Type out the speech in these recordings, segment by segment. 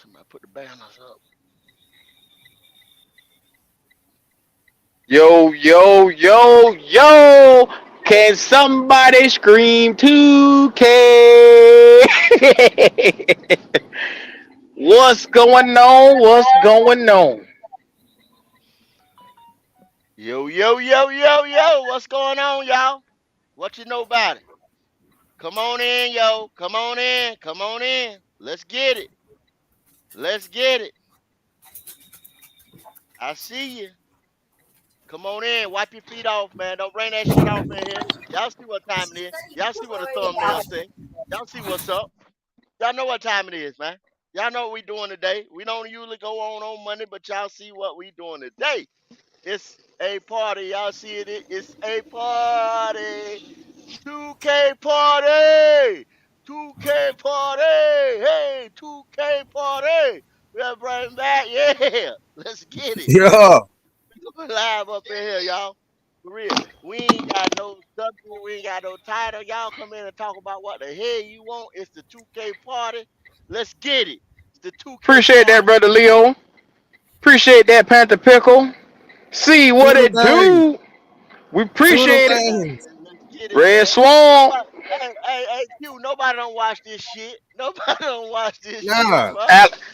Somebody put the banners up. Yo, yo, yo, yo. Can somebody scream 2K? What's going on? What's going on? Yo, yo, yo, yo, yo. What's going on, y'all? What you know about it? Come on in, yo. Come on in. Come on in. Let's get it. Let's get it. I see you. Come on in. Wipe your feet off, man. Don't bring that shit off in here. Y'all see what time it is. Y'all see what the thumbnail say. Y'all see what's up. Y'all know what time it is, man. Y'all know what we doing today. We don't usually go on Monday, but y'all see what we doing today. It's a party. Y'all see it? It's a party. 2K party. 2K party. Hey, 2K party. We gotta bring back. Yeah. Let's get it. Yeah. We live up in here, y'all. For real. We ain't got no subject. We ain't got no title. Y'all come in and talk about what the hell you want. It's the 2K party. Let's get it. It's the 2K Appreciate that, party. brother Leo. Appreciate that, Panther Pickle. See what Two it things. do. We Two appreciate it. things. Let's get it, Red man. Swan. Nobody, hey, Q, nobody don't watch this shit. Nobody don't watch this shit, Nah. bro.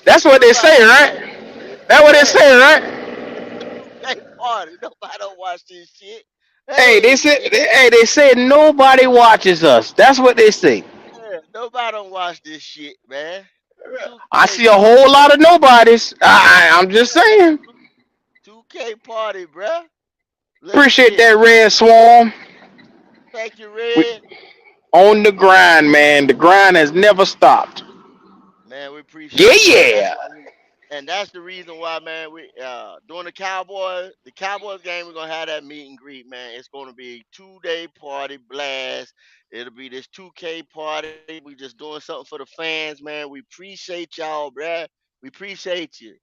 That's what they Nobody say, don't watch. right? That's what they Yeah, say, right? it's the 2K party. Nobody don't watch this shit. Hey, they Hey, said. yeah, Hey, they said nobody watches us. That's what they say. yeah, nobody don't watch this shit, man. I 2K see a party. whole lot of nobodies. I'm just Yeah, saying. 2K party, bruh. Let's Appreciate get it. that, Red Swarm. Thank you, We Red. on the grind, man. The grind has never stopped. Man, we Yeah, appreciate it, man. That's yeah. why we and that's the reason why, man, we during the Cowboys game, we're gonna have that meet and greet, man. It's gonna be a 2 day party blast. It'll be this 2K party. We just doing something for the fans, man. We appreciate y'all, bruh. We appreciate you.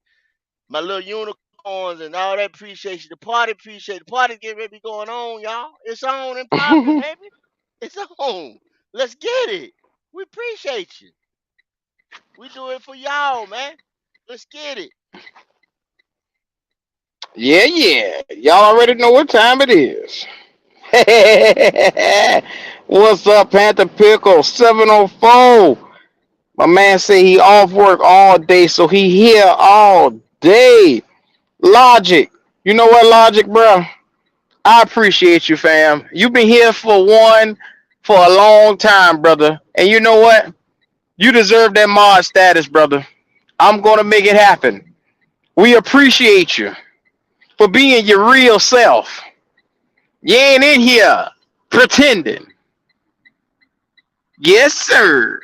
My little unicorns and all that appreciation. The party appreciate the party getting ready to be going on, y'all. It's on and popping, baby. It's on. Let's get it. We appreciate you. We do it for y'all, man. Let's get it. Yeah, yeah. Y'all already know what time it is. What's up, Panther Pickle? 704. My man say he off work all day, so he here all day. Logic. You know what, Logic, bro? I appreciate you, fam. You've been here for a long time, brother. And you know what? You deserve that mod status, brother. I'm gonna make it happen. We appreciate you for being your real self. You ain't in here pretending. Yes, sir.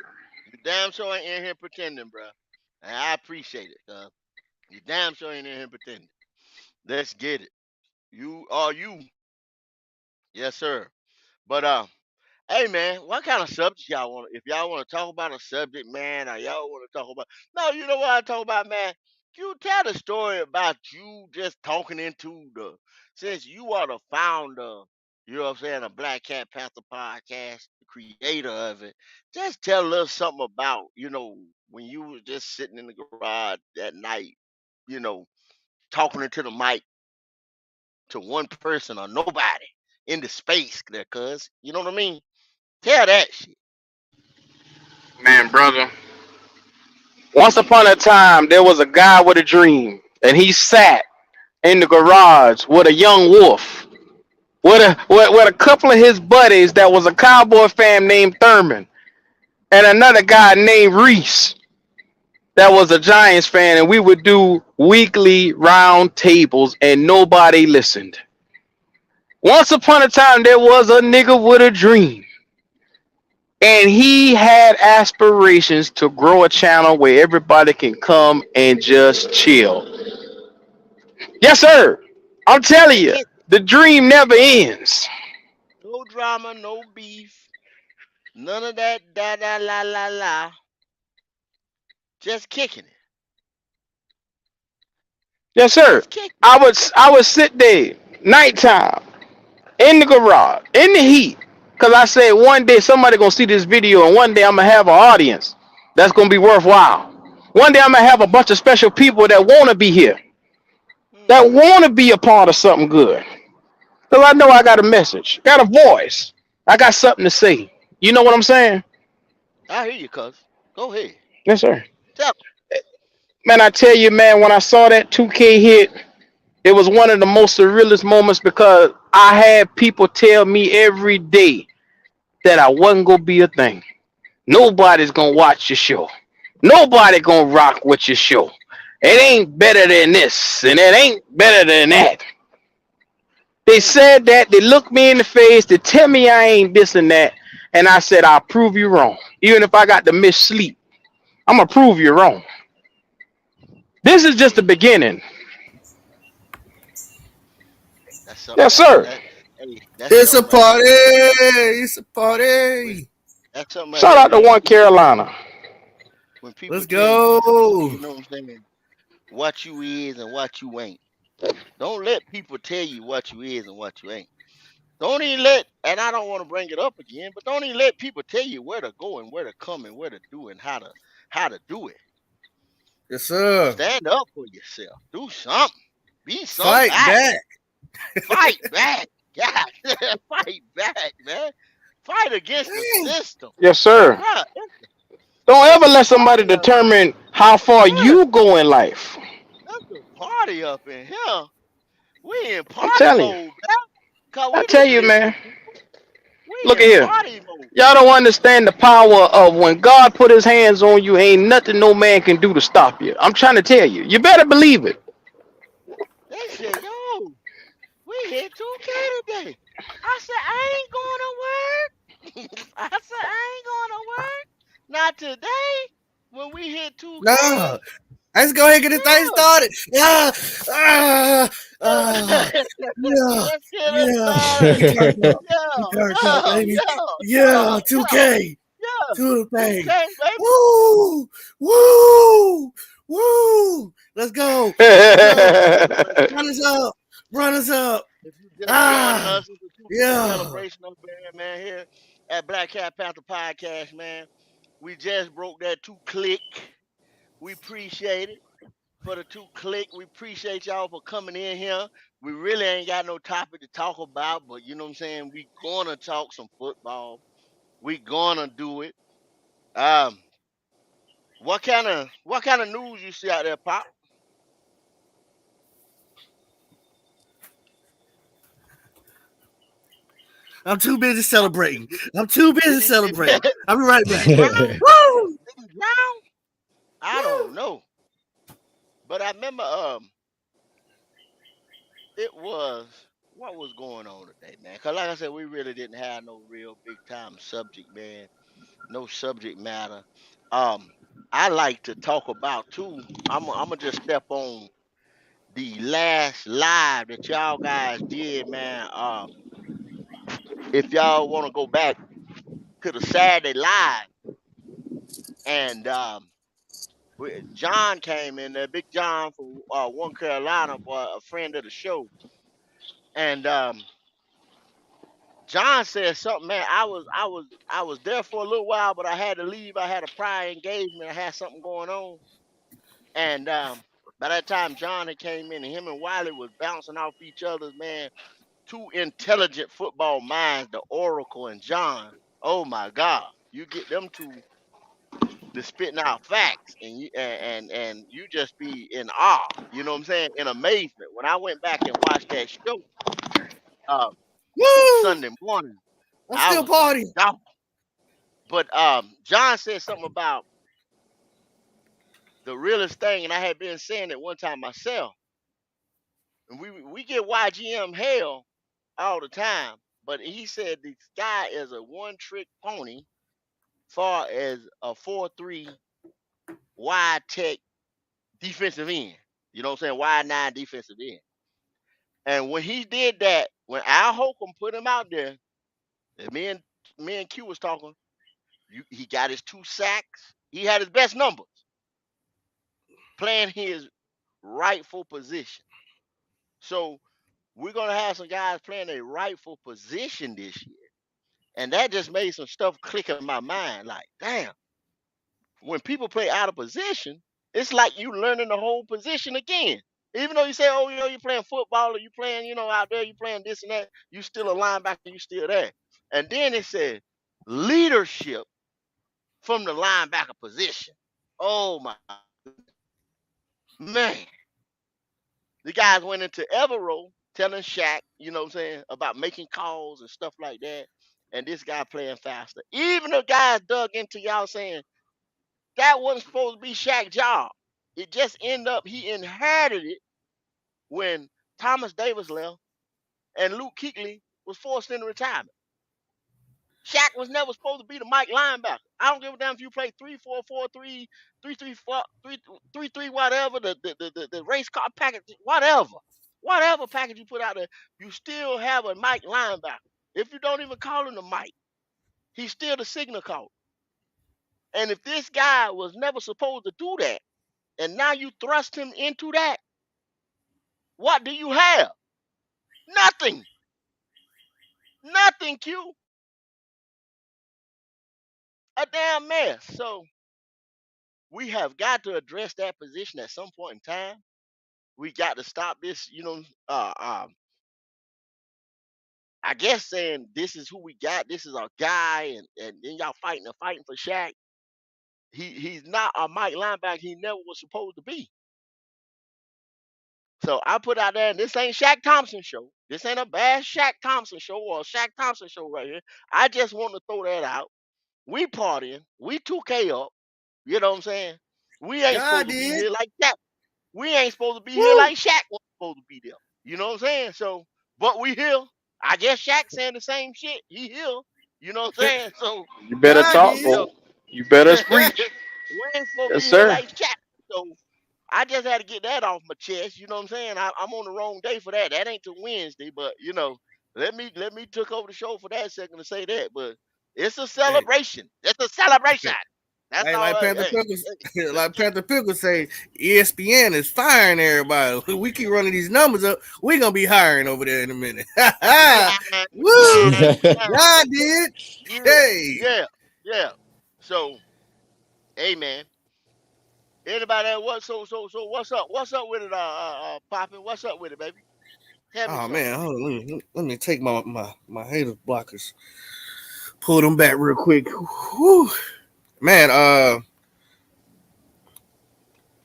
You damn sure ain't in here pretending, bro. And I appreciate it, cuz. You damn sure ain't in here pretending. Let's get it. You are you. Yes, sir. But hey man, what kind of subject y'all want? If y'all want to talk about a subject, man, or y'all want to talk about no, you know what I talk about, man. You tell the story about you just talking into the since you are the founder, you know what I'm saying, a Black Cat Panther podcast, the creator of it. Just tell us something about, when you was just sitting in the garage that night, you know, talking into the mic to one person or nobody in the space there, cuz. You know what I mean? Tell that shit. Man, brother. Once upon a time, there was a guy with a dream, and he sat in the garage with a young wolf, with a couple of his buddies that was a cowboy fan named Thurman, and another guy named Reese that was a Giants fan, and we would do weekly round tables, and nobody listened. Once upon a time, there was a nigga with a dream, and he had aspirations to grow a channel where everybody can come and just chill. Yes, sir. I'm telling And you, kick it. the dream never ends. No drama, no beef, none of that da da la la la. Just kicking it. Yes, sir. Just kick it. I would sit there nighttime in the garage in the heat, cause I said one day somebody gonna see this video, and one day I'm gonna have an audience that's gonna be worthwhile. One day I'm gonna have a bunch of special people that wanna be here, that Mm-hmm. wanna be a part of something good. Cause I know I got a message, got a voice, I got something to say. You know what I'm saying? I hear you, cuz. Go ahead. Yes, sir. Tell Man, I tell you, man, when I saw that 2K hit, it was one of the most surrealist moments because I had people tell me every day that I wasn't gonna be a thing. Nobody's gonna watch your show. Nobody gonna rock with your show. It ain't better than this, and it ain't better than that. They me. said that. They looked me in the face. They tell me I ain't this and that, and I said I'll prove you wrong. Even if I got to miss sleep, I'm gonna prove you wrong. This is just the Mm. beginning. That's something Yes, that sir. that hey, that's It's a something right party. there. It's a When, party. that's something right Shout there, out to man. One Carolina. When people Let's tell you, go. you know what I'm saying, what you is and what you ain't. Don't let people tell you what you is and what you ain't. Don't even let, and I don't want to bring it up again, but don't even let people tell you where to go and where to come and where to do and how to do it. Yes, sir. Stand up for yourself. Do something. Be Fight somebody. back. Fight back. God, fight back, man. Fight against the system. Yes, sir. Bruh, Don't ever it's a let somebody party up. determine how far Yeah, you go in life. it's a party up in here. We in I'm party telling you. mode, man. Cause I we tell didn't you, listen man. to people. We Look in at here. party mode. Y'all don't understand the power of when God put his hands on you, ain't nothing no man can do to stop you. I'm trying to tell you. You better believe it. They said, yo, we hit 2K today. I said, I ain't going to work. I said, I ain't going to work. Not today. When we hit 2K. No. Let's go ahead and get this thing Yeah. started. Yeah. Ah. Ah. Yeah. Let's get it Yeah. started. He turned up. He Yeah, turned up, yeah, baby. yeah, Yeah. yeah, yeah, 2K. yeah. Two thing. 2K, baby. Woo! Woo! Woo! Let's go. Let's go. Run us up. Run us up. If you just joining Ah. us, it's a 2K Yeah. celebration up there, man, here at Black Cat Panther Podcast, man. We just broke that 2 click. We appreciate it for the 2 click. We appreciate y'all for coming in here. We really ain't got no topic to talk about, but you know what I'm saying? We gonna talk some football. We gonna do it. Um, what kind of news you see out there, Pop? I'm too busy Pop, celebrating. I'm too busy did celebrating. I'll be right did back. he drown? Woo! Did he drown? I don't Woo! know. But I remember it was what was going on today, man. Cause like I said, we really didn't have no real big time subject, man. No subject matter. Um, I like to talk about too. I'm gonna just step on the last live that y'all guys did, man. If y'all want to go back to the Saturday live, and John came in there, Big John from One Carolina, boy, a friend of the show, and John said something, man. I was there for a little while, but I had to leave. I had a prior engagement. I had something going on, and by that time John had came in, and him and Wiley was bouncing off each other's, man. Two intelligent football minds, the Oracle and John. Oh my God, you get them two to spitting out facts, and you just be in awe. You know what I'm saying? In amazement. When I went back and watched that show uh, Woo! Sunday morning, I'm I still was in partying. shock. But John said something about the realest thing, and I had been saying it one time myself. And we get YGM hell all the time, but he said the guy is a one trick pony, far as a 4-3 wide tech defensive end. You know what I'm saying? Wide nine defensive end. And when he did that, when Al Holcomb put him out there, and me and Q was talking, he got his 2 sacks. He had his best numbers playing his rightful position. So we're gonna have some guys playing a rightful position this year. And that just made some stuff click in my mind. Like, damn, when people play out of position, It's like you learning the whole position again. Even though you say, oh, you're playing football or you playing, out there, you playing this and that, you still a linebacker, you still there. And then it said leadership from the linebacker position. Oh my man. The guys went into Evero telling Shaq, you know what I'm saying, about making calls and stuff like that. And this guy playing faster. Even the guys dug into y'all saying that wasn't supposed to be Shaq's job. It just ended up he inherited it when Thomas Davis left and Luke Kuechly was forced into retirement. Shaq was never supposed to be the Mike linebacker. I don't give a damn if you play 3-4-4-3, 3-3-4, 3-3, whatever, the race car package, whatever. Whatever package you put out there, you still have a Mike linebacker. If you don't even call him the Mike, he's still the signal call. And if this guy was never supposed to do that, and now you thrust him into that, what do you have? Nothing. Nothing, Q. A damn mess. So we have got to address that position at some point in time. We got to stop this, I guess saying this is who we got, this is our guy, and then y'all fighting for Shaq. He's not a Mike linebacker. He never was supposed to be. So I put out there, and this ain't Shaq Thompson show. This ain't a bad Shaq Thompson show or a Shaq Thompson show right here. I just want to throw that out. We partying. We 2K up. You know what I'm saying? We ain't God supposed to be did. here like that. We ain't supposed to be here Woo. like Shaq was supposed to be there. You know what I'm saying? So, but we here. I guess Shaq saying the same shit. He here. You know what I'm saying? So, You better God talk, did. you know, boy. You better preach. we ain't supposed to Yes, be here sir. like Shaq. So I just had to get that off my chest. You know what I'm saying? I'm on the wrong day for that. That ain't till Wednesday, but let me took over the show for that second to say that. But it's a Hey, celebration. It's a celebration. That's all. like Panther Hey, Pickles, let- like Panther Pickles say, ESPN is firing everybody. We keep running these numbers up. We gonna be hiring over there in a minute. yeah, Woo! yeah, God did. yeah, Hey. yeah, yeah. So, hey man, anybody that what? So, what's up? What's up with it? Popping. What's up with it, baby? Tell me Oh something. man, hold on, let me take my haters blockers, pull them back real quick. Whew. Man,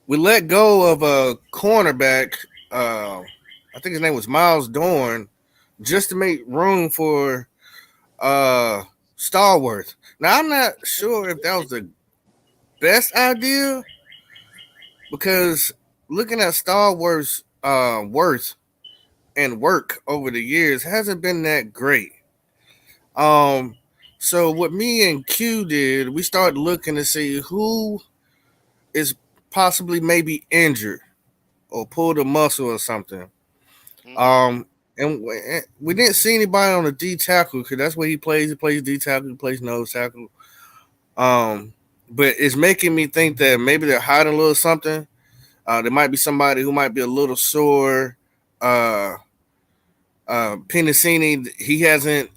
we let go of a cornerback. I think his name was Miles Dorn, just to make room for uh Stallworth. Now I'm not sure if that was the best idea because looking at Stallworth's worth and work over the years hasn't been that great. Um, so what me and Q did, we started looking to see who is possibly maybe injured or pulled a muscle or something. Mm-hmm. Um, and we didn't see anybody on the D tackle because that's what he plays. He plays D tackle, he plays nose tackle. Um, but it's making me think that maybe they're hiding a little something. There might be somebody who might be a little sore. Uh, Pennicini, he hasn't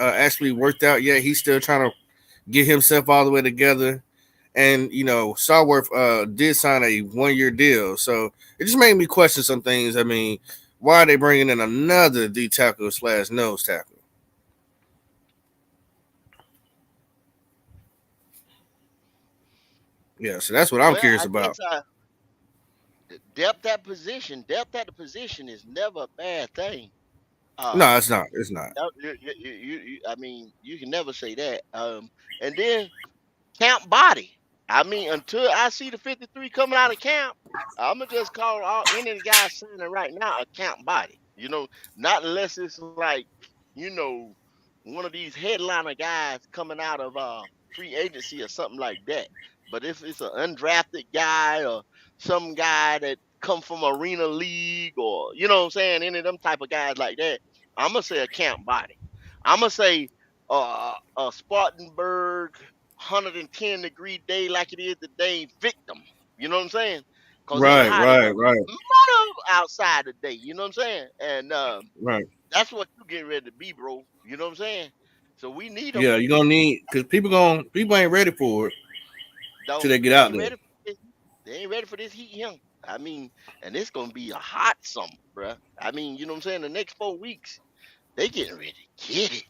actually worked out yet. He's still trying to get himself all the way together. And Starworth did sign a 1 year deal, so it just made me question some things. I mean, why are they bringing in another D tackle slash nose tackle? Yeah, so that's what I'm Well, curious I about. guess depth at position is never a bad thing. Uh, No, it's not. It's not. no, I mean, you can never say that. And then camp body. I mean, until I see the 53 coming out of camp, I'm gonna just call all any of the guys signing right now a camp body. Not unless it's like, you know, one of these headliner guys coming out of free agency or something like that. But if it's an undrafted guy or some guy that come from arena league or what I'm saying, any of them type of guys like that, I'm gonna say a camp body. I'm gonna say a Spartanburg 110-degree day like it is today victim. You know what I'm saying? Because it's Right, hot as a right, right, mother outside today. You know what I'm saying? And right. that's what you getting ready to be, bro. You know what I'm saying? So we need them. Yeah, you're gonna need because people ain't ready for it till Don't they get they out ain't there. ready for this. They ain't ready for this heat here. I mean, and it's gonna be a hot summer, bruh. I mean, you know what I'm saying? The next 4 weeks, they getting ready to get it.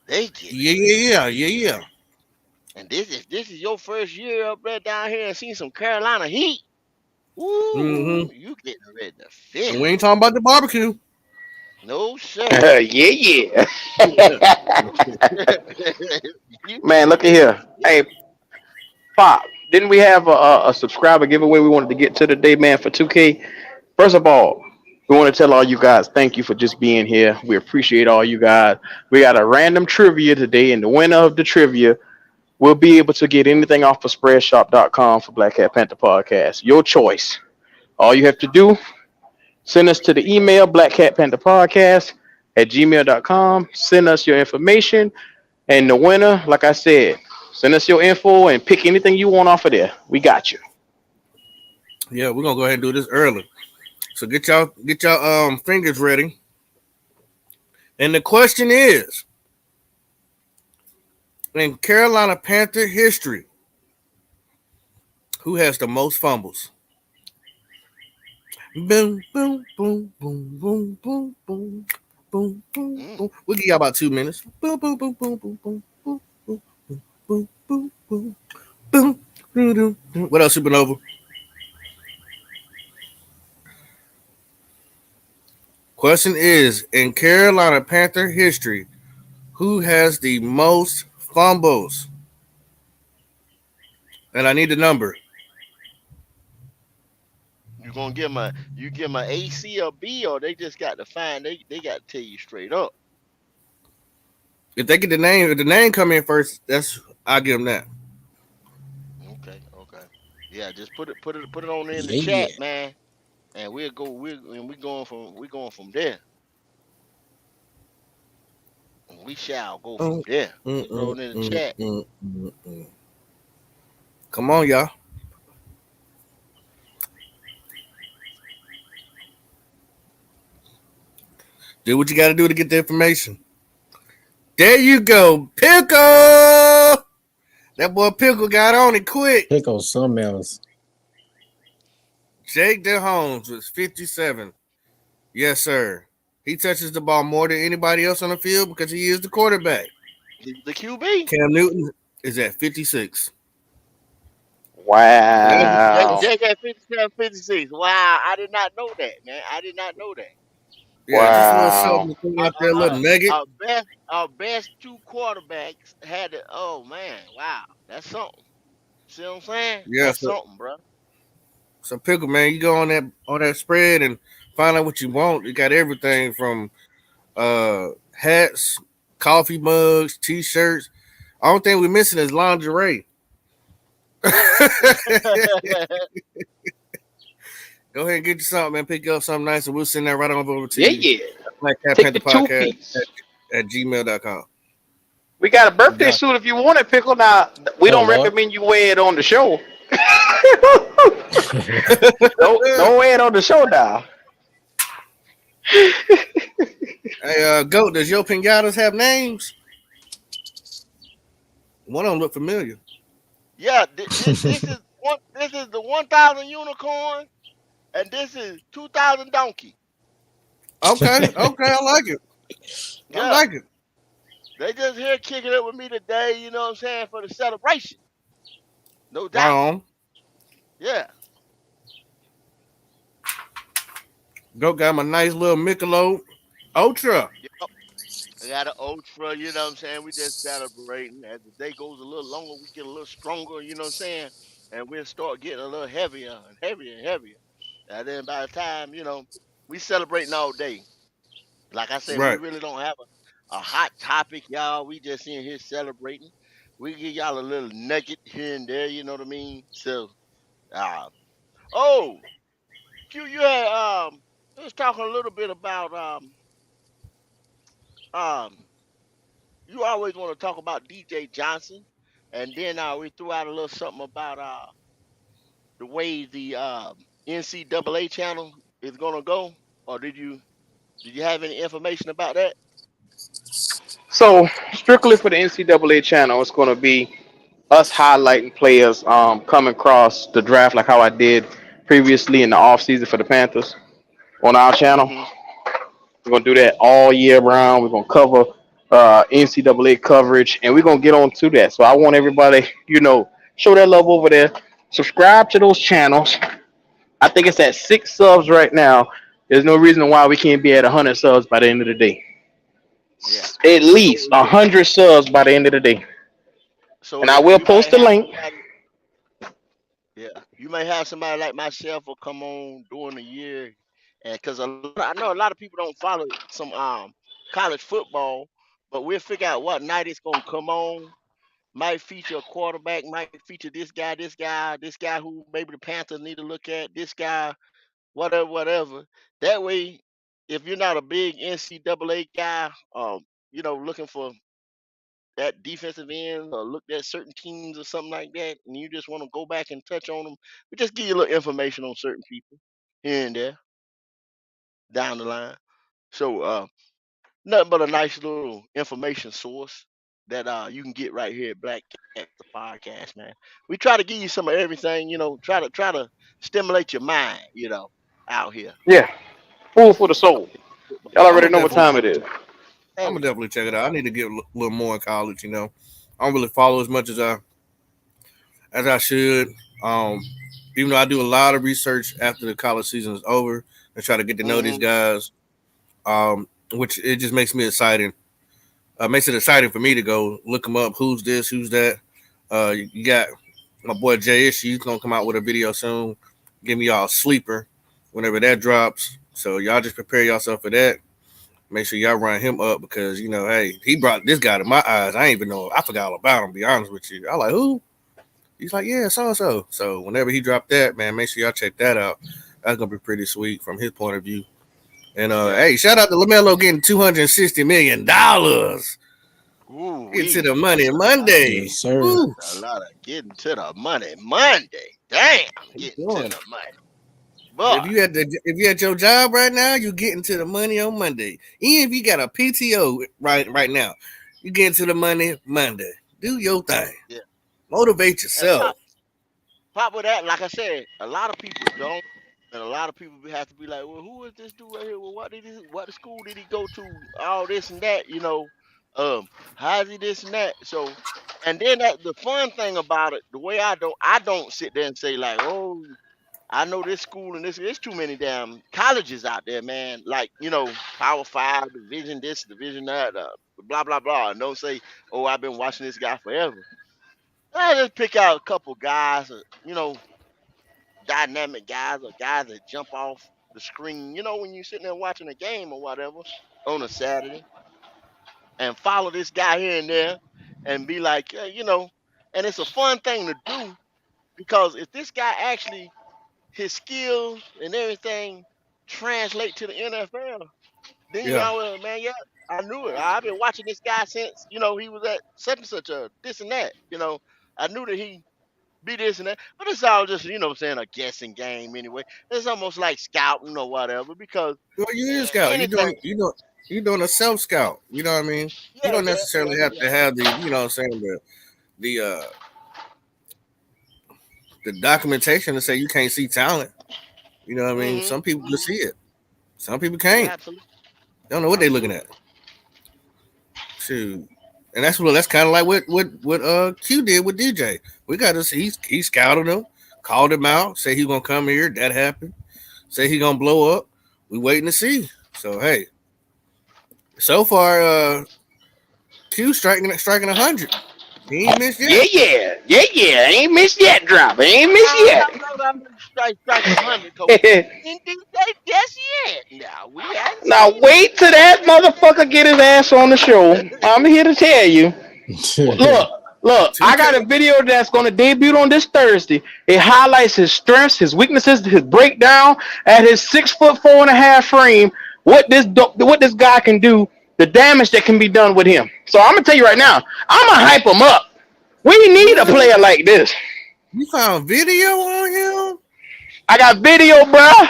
They getting Yeah, ready to yeah, yeah, get yeah, it. yeah. And this is your first year up there down here and seen some Carolina heat. Mm-hmm. Woo, you getting ready to And feel we it. ain't talking about the barbecue. No sir. Yeah, yeah. You Man, getting look at ready to here. feel Hey, Pop, didn't we have a subscriber giveaway we wanted to get to today, man, for 2K? First of all, we want to tell all you guys thank you for just being here. We appreciate all you guys. We got a random trivia today, and the winner of the trivia will be able to get anything off of spreadshop.com for Black Hat Panther Podcast. Your choice. All you have to do, send us to the email blackcatpantherpodcast at gmail.com. Send us your information. And the winner, like I said, send us your info and pick anything you want off of there. We got you. Yeah, we're gonna go ahead and do this early. So get y'all fingers ready. And the question is, in Carolina Panther history, who has the most fumbles? Boom, boom, boom, boom, boom, boom, boom, boom, boom, mm. boom. We'll give y'all about 2 minutes. Boom, boom, boom, boom, boom, boom, boom, boom, boom, boom, boom, boom, boom, boom, boom. What else, Supernova? Question is, in Carolina Panther history, who has the most fumbles? And I need the number. You give my A, C, or B, or they just got to find they got to tell you straight up. If they get the name, if the name come in first, that's I'll give them that. Okay, okay. Yeah, just put it on in the Yeah, chat, yeah. man. And we going from there. We shall go from Mm, there. mm, Just throw mm, it in the mm, chat. mm, mm, mm. Come on, y'all. Do what you got to do to get the information. There you go, Pickle. That boy Pickle got on it quick. Pickle something else. Jake DeHomes was 57. Yes, sir. He touches the ball more than anybody else on the field because he is the quarterback. The QB. Cam Newton is at 56. Wow. Jake at 57, 56. Wow, I did not know that, man. I did not know that. Yeah, just a little Wow. something to throw out there, a little nugget. Our best two quarterbacks had it. Oh man, wow, that's something. See what I'm saying? Yeah, That's so, something, bro. so Pickle, man, you go on that spread and find out what you want. You got everything from hats, coffee mugs, t-shirts. Only thing we're missing is lingerie. Go ahead and get you something, man. Pick up something nice, and we'll send that right on over to Yeah, you. yeah. Black Cat Take Panther the two Podcast piece. at gmail.com. We got a You birthday got suit if you want it, Pickle. Now, we Oh don't Lord. recommend you wear it on the show. it. Don't wear it on the show now. Hey, Goat, does your pinatas have names? One of them look familiar. Yeah, this is one. This is the 1,000 unicorn, and this is 2,000 donkey. Okay, okay, I like it. I Yeah, like it. they just here kicking it with me today. You know what I'm saying, for the celebration, no Right doubt. on. Yeah. Goat got my nice little Michelob Ultra. Yep. I got an ultra. You know what I'm saying. We just celebrating. As the day goes a little longer, we get a little stronger. You know what I'm saying, and we'll start getting a little heavier and heavier and heavier. And then by the time we celebrating all day. Like I said, we Right. really don't have a hot topic, y'all. We just in here celebrating. We give y'all a little nugget here and there, you know what I mean? So, uh, oh, you had let's talk a little bit about um, you always want to talk about DJ Johnson, and then we threw out a little something about the way the NCAA channel is gonna go, or did you have any information about that? So, strictly for the NCAA channel, it's going to be us highlighting players coming across the draft like how I did previously in the off season for the Panthers on our channel. Mm-hmm. We're gonna do that all year round. We're gonna cover NCAA coverage, and we're gonna get on to that. So I want everybody, show that love over there. Subscribe to those channels. I think it's at 6 subs right now. There's no reason why we can't be at 100 subs by the end of the day. Yeah. At So least 100 subs by the end of the day. so And I if will you might post the have link. somebody, yeah, you may have somebody like myself will come on during the year, and because I know a lot of people don't follow some college football, but we'll figure out what night it's gonna come on. Might feature a quarterback, might feature this guy who maybe the Panthers need to look at, this guy, whatever, whatever. That way, if you're not a big NCAA guy, looking for that defensive end or looked at certain teams or something like that, and you just want to go back and touch on them, we just give you a little information on certain people here and there down the line. So nothing but a nice little information source that you can get right here at Black Cat the podcast, man. We try to give you some of everything, try to stimulate your mind, out here. Yeah, food for the soul. Y'all I'm already gonna know what definitely time check it it is. out. I'm Hell gonna yeah. definitely check it out. I need to get a little more in college. I don't really follow as much as I should. Um, Even though I do a lot of research after the college season is over and try to get to know these Hmm. guys, which it just makes me exciting. Makes it exciting for me to go look them up. Who's this? Who's that? You got my boy Jay Ishi. He's gonna come out with a video soon. Give me y'all a sleeper whenever that drops. So y'all just prepare yourself for that. Make sure y'all run him up because hey, he brought this guy to my eyes. I ain't even know. I forgot all about him. To be honest with you, I like who? He's like, yeah, so and so. So whenever he dropped that, man, make sure y'all check that out. That's gonna be pretty sweet from his point of view. And Yeah. hey, shout out to Lamelo getting $260 million. Ooh Get to wee. the money That's a lot. Monday. Yes, sir. Woo! That's a lot of getting to the money Monday. Damn, He's getting to doing it. the money, boy. If you at your job right now, you getting to the money on Monday. Even if you got a PTO right now, you getting to the money Monday. Do your thing. Yeah. Motivate And yourself. pop with that, like I said, a lot of people don't, and a lot of people have to be like, well, who is this dude right here? Well, what school did he go to? All this and that, how is he this and that? So, and then the fun thing about it, the way I don't sit there and say like, oh, I know this school and this. There's too many damn colleges out there, man. Like Power Five, Division this, Division that, blah blah blah. And don't say, oh, I've been watching this guy forever. I just pick out a couple guys, dynamic guys or guys that jump off the screen. When you're sitting there watching a game or whatever on a Saturday, and follow this guy here and there, and be like, and it's a fun thing to do because if this guy actually his skills and everything translate to the NFL, then Yeah. y'all will, man, yeah, I knew it. I've been watching this guy since, he was at such and such a this and that. I knew that he be this and that. But it's all just, saying a guessing game anyway. It's almost like scouting or whatever because Well, you is scout. anything. You doing a self scout. You know what I mean? You Yeah, don't yeah, yeah, necessarily have yeah. to have what I'm saying, the the documentation to say you can't see talent. You know what I mean? Mm-hmm. Some people can Mm-hmm. see it. Some people Yeah, can't. absolutely. They don't know what they're looking Absolutely. at. Shoot. And that's kind of like what Q did with DJ. We got to see he scouted him, called him out, say he gonna come here. That happened. Say he gonna blow up. We waiting to see. So hey, so far Q striking 100. He ain't missed Yeah, yet. yeah, yeah, yeah. Ain't missed yet, drop. Ain't missed I yet. don't know that I'm gonna strike 100 because we didn't do that just yet. Now, we hadn't Now seen it wait till that motherfucker get his ass on the show. I'm here to tell you. Look, look, I 2K. got a video that's gonna debut on this Thursday. It highlights his strengths, his weaknesses, his breakdown at his 6'4" 4.5" frame. What this guy can do, the damage that can be done with him. So I'm gonna tell you right now, I'm gonna hype him up. We need a What? player like this. You found video on him? I got video, bruh.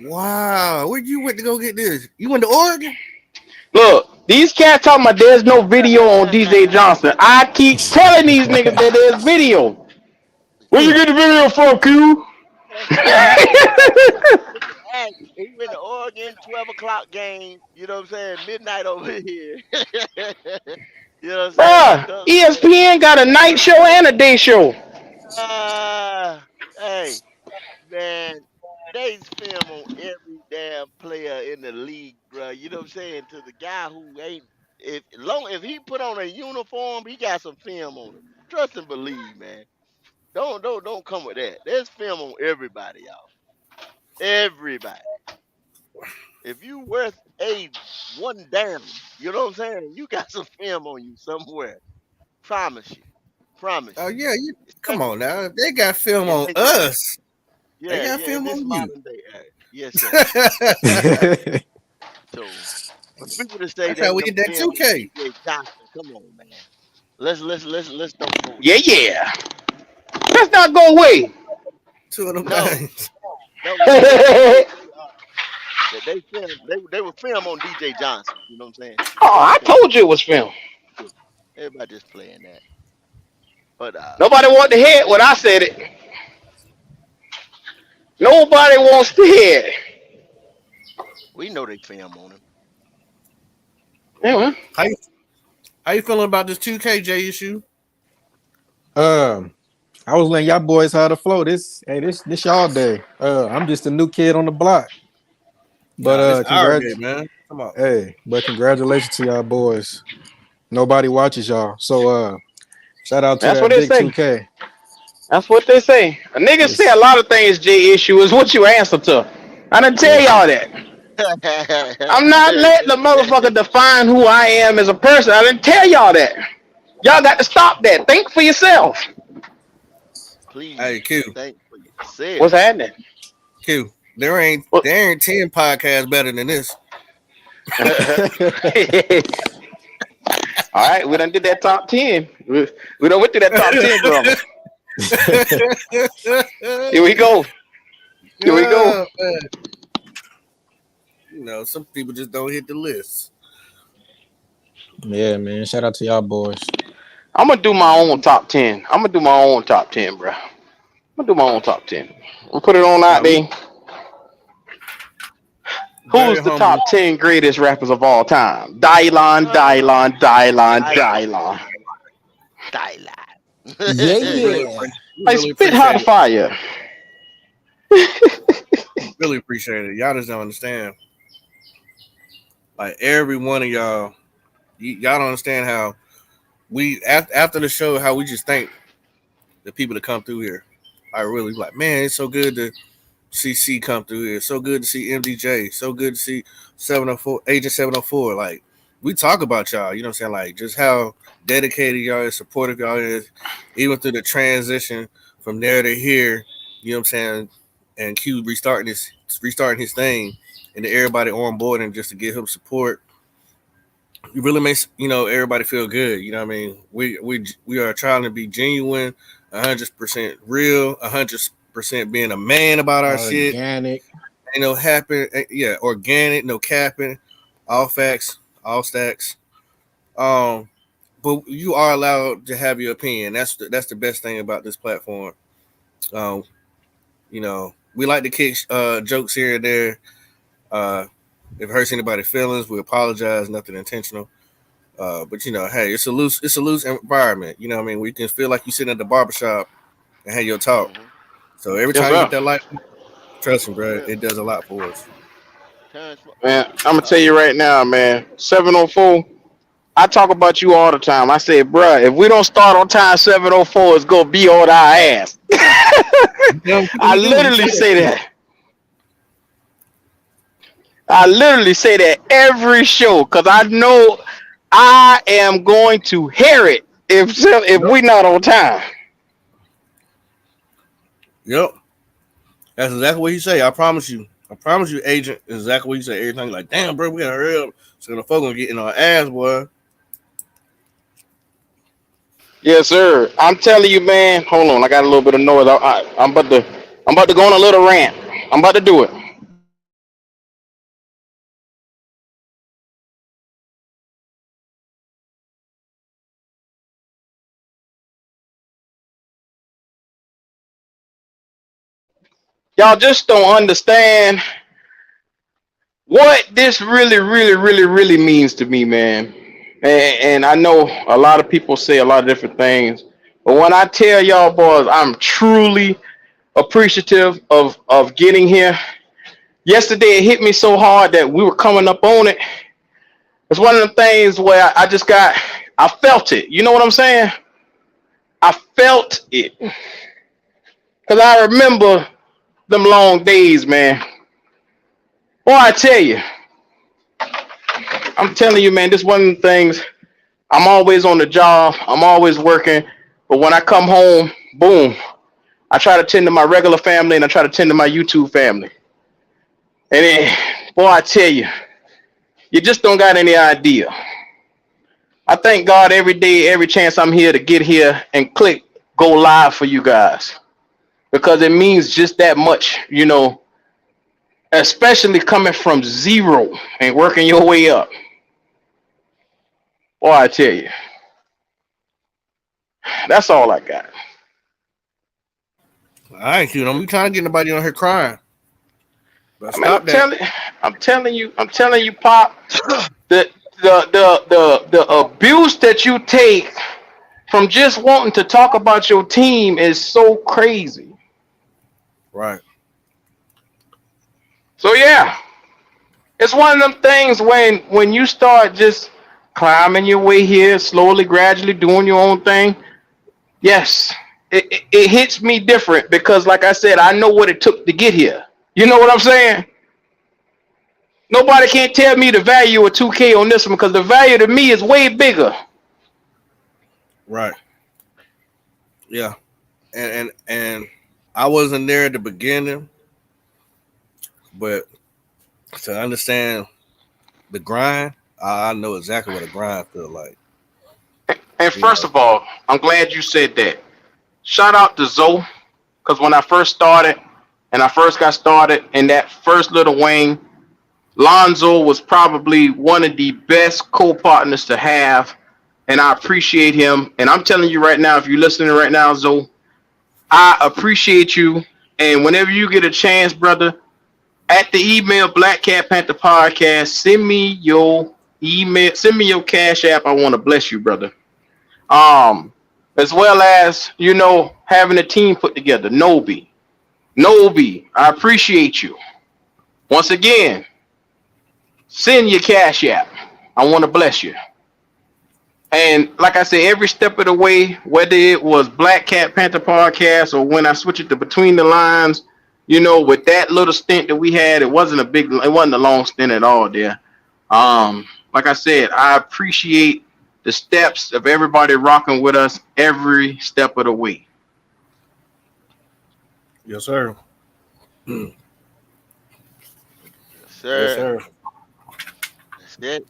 Wow. Where you went to go get this? You went to Oregon? Look, these cats talking about there's no video on DJ Johnson. I keep telling these niggas that there's video. Where you get the video from, Q? Hey, he went to Oregon 12 o'clock game. You know what I'm saying? Midnight over here. You know what I'm saying? Bruh, ESPN got a night show and a day show. Hey, man, they film on every damn player in the league, bro. You know what I'm saying? To the guy who ain't, if he put on a uniform, he got some film on him. Trust and believe, man. Don't come with that. There's film on everybody, y'all. Everybody. If you worth a one damn, you know what I'm saying? You got some film on you somewhere. Promise you. Promise Oh you. yeah, you come Especially on now. They got film on in this, us. They yeah, got yeah, in film this on you. modern day era. Yes, sir. That's So for people to say how they we no did that film on 2K. DJ Johnson, come on, man. Let's don't go Yeah, there. yeah. Let's not go away. Two of them No, things. no, that they film they were film on DJ Johnson. You know what I'm saying? Oh, They were I film told on you it was film. yeah. Everybody just playing that. But Nobody want to hear it when I said it. Nobody wants to hear it. we know they film on him. Yeah, well, How you, how you feeling about this 2KJ issue? um, I was letting y'all boys how to flow. This y'all day. I'm just a new kid on the block. But Nah, this our day, congrats. man. Come on. Hey, but congratulations to y'all boys. Nobody watches y'all. So shout out to that's what that they big say. 2K. That's what they say. A nigga say a Yes. lot of things, J issue, is what you answer to. I didn't tell Yes. y'all that. I'm not letting the motherfucker define who I am as a person. I didn't tell y'all that. Y'all got to stop that. Think for yourself. Hey, Please Q, think for What's yourself. happening? Q. There ain't What? there ain't 10 podcasts better than this. All right, we done did that top 10. We done went through that top 10 drama. Here we go. Here we go. Yeah, you know, some people just don't hit the list. Yeah, man. Shout out to y'all boys. I'm gonna do my own top 10. I'm gonna do my own top 10, bro. I'm gonna do my own top 10. We'll put it on out Nah, we there. very Who's the humble. top 10 greatest rappers of all time? Dylon, Dylon, Dylon, Thailand, Dylon. Yeah, We really Thailand. yeah. appreciate we Like really spit hot appreciate it. fire. Really appreciate it. Y'all just don't understand. Like every one of y'all, y'all don't understand how we after the show how we just thank the people that come through here. I really like, man, it's so good to see C come through here. So good to see MDJ. So good to see 704 Agent 704. Like we talk about y'all, you know what I'm saying? Like just how dedicated y'all is, supportive y'all is, even through the transition from there to here, you know what I'm saying? And Q restarting his thing and then everybody on board and just to give him support. It really makes everybody feel good. You know what I mean? We are trying to be genuine, 100% real, 100% being a man about our shit. Organic. Ain't no happen, yeah, organic, no capping, all facts, all stacks. Um, but you are allowed to have your opinion. That's the best thing about this platform. Um, we like to kick jokes here and there. Uh, if it hurts anybody's feelings, we apologize. Nothing intentional. But hey, it's a loose environment. You know what I mean? We can feel like you sitting at the barbershop and have your talk. Mm-hmm. So every Yes, time you hit sir. that light, trust me, bro, Yeah. it does a lot for us. Man, I'm gonna tell Uh, you right now, man. 704. I talk about you all the time. I say, bruh, if we don't start on time 704, it's gonna be on our ass. I We do. We say literally that say shit. that. I literally say that every show because I know I am going to hear it if Yep. we not on time. Yep. That's exactly what he say. I promise you. I promise you, agent. Exactly what he say. Everything like, damn, bro, we gotta hurry up. So the folk gonna get in our ass, boy. Yes, sir. I'm telling you, man. Hold on, I got a little bit of noise. I'm about to go on a little rant. I'm about to do it. Y'all just don't understand what this really means to me, man. And I know a lot of people say a lot of different things, but when I tell y'all boys, I'm truly appreciative of getting here. Yesterday it hit me so hard that we were coming up on it. It's one of the things where I just got, I felt it. You know what I'm saying? I felt it because I remember them long days, man. Boy, I tell you, I'm telling you, man, this one of the things. I'm always on the job. I'm always working. But when I come home, boom, I try to tend to my regular family and I try to tend to my YouTube family. And then, boy, I tell you, you just don't got any idea. I thank God every day, every chance I'm here to get here and click go live for you guys because it means just that much, especially coming from zero and working your way up. Boy, I tell you, that's all I got. I ain't you. Don't be trying to get nobody on here crying. But I mean, stop that. I'm telling you, Pop, the the abuse that you take from just wanting to talk about your team is so crazy. Right. So yeah, it's one of them things when you start just climbing your way here, slowly, gradually doing your own thing. Yes, it hits me different because, like I said, I know what it took to get here. You know what I'm saying? Nobody can't tell me the value of 2K on this one because the value to me is way bigger. Right. Yeah. And I wasn't there at the beginning, but to understand the grind, I know exactly what a grind feel like. And You first know. of all, I'm glad you said that. Shout out to Zoe because when I first started and I first got started in that first little wing, Lonzo was probably one of the best co-partners to have, and I appreciate him. And I'm telling you right now, if you're listening right now, Zoe, I appreciate you. And whenever you get a chance, brother, at the email Black Cat Panther Podcast, send me your email, send me your cash app. I want to bless you, brother. Um, as well as having a team put together. Nobi, I appreciate you. Once again, send your cash app. I want to bless you. And like I said, every step of the way, whether it was Black Cat Panther podcast or when I switched it to Between the Lines, with that little stint that we had, it wasn't a long stint at all there. Like I said, I appreciate the steps of everybody rocking with us every step of the way. Yes, sir. Yes, Yes, sir. sir. That's it.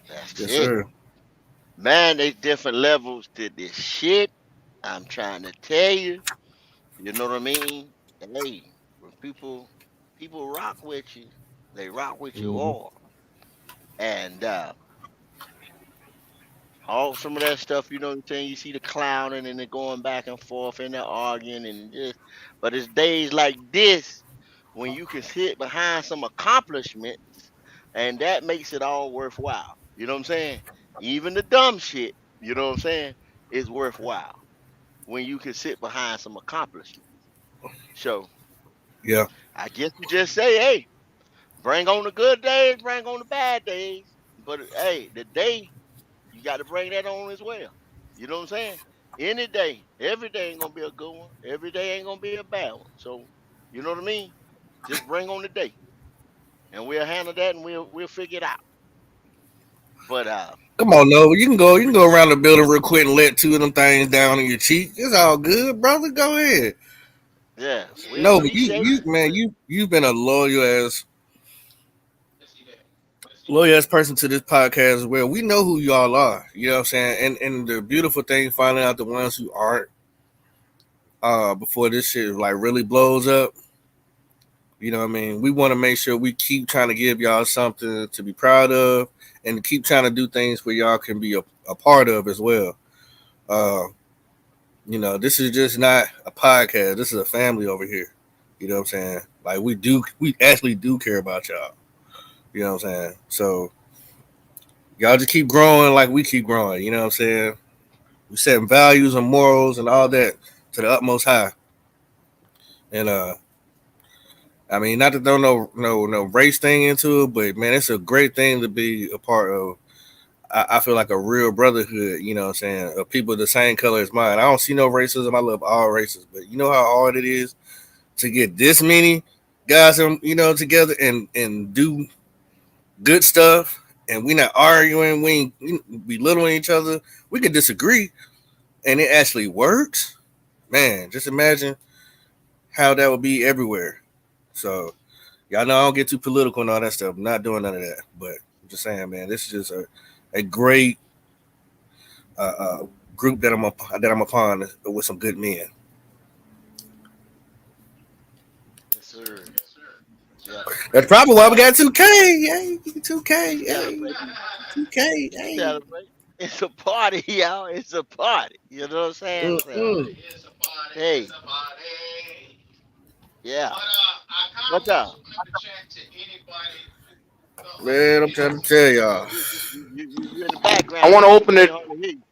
That's Yes, it. sir. Man, there's different levels to this shit. I'm trying to tell you. You know what I mean? Hey, when people rock with you, they rock with you Mm-hmm. all. And all some of that stuff, you know what I'm saying? You see the clowning and the going back and forth and the arguing and just but it's days like this when you can sit behind some accomplishments and that makes it all worthwhile. You know what I'm saying? Even the dumb shit, you know what I'm saying, is worthwhile when you can sit behind some accomplishments. So Yeah. I guess you just say, hey, bring on the good days, bring on the bad days. But hey, the day you got to bring that on as well. You know what I'm saying? Any day, every day ain't gonna be a good one. Every day ain't gonna be a bad one. So, you know what I mean? Just bring on the day, and we'll handle that, and we'll figure it out. But Come on, Nova. You can go. You can go around the building real quick and let two of them things down in your cheek. It's all good, brother. Go ahead. yeah, we Nova, you appreciate you man, you've been a loyal as person to this podcast as well. We know who y'all are. You know what I'm saying? And the beautiful thing, finding out the ones who aren't, before this shit like really blows up. You know what I mean? We want to make sure we keep trying to give y'all something to be proud of and keep trying to do things where y'all can be a part of as well. Uh, This is just not a podcast. This is a family over here. You know what I'm saying? Like we actually do care about y'all. You know what I'm saying? So y'all just keep growing like we keep growing. You know what I'm saying? We setting values and morals and all that to the utmost high. And I mean, not to throw no race thing into it, but man, it's a great thing to be a part of. I feel like a real brotherhood, you know what I'm saying, of people the same color as mine. I don't see no racism. I love all races, but you know how hard it is to get this many guys, together and do good stuff, and we not arguing, we ain't belittling each other. We can disagree, and it actually works. Man, just imagine how that would be everywhere. So y'all know I don't get too political and all that stuff. I'm not doing none of that, but I'm just saying, man, this is just a great group that I'm upon with some good men. Yes, sir. Yeah. That's probably why we Yeah. got 2K. Yay, 2K. We Yay, celebrating. 2K. We Yay. celebrate. It's a party, y'all. It's a party. You know what I'm saying? So, Mm-mm. hey, yeah. What's up? Man, I'm trying to tell y'all. You in the I background. want to open We it. can hardly hear you.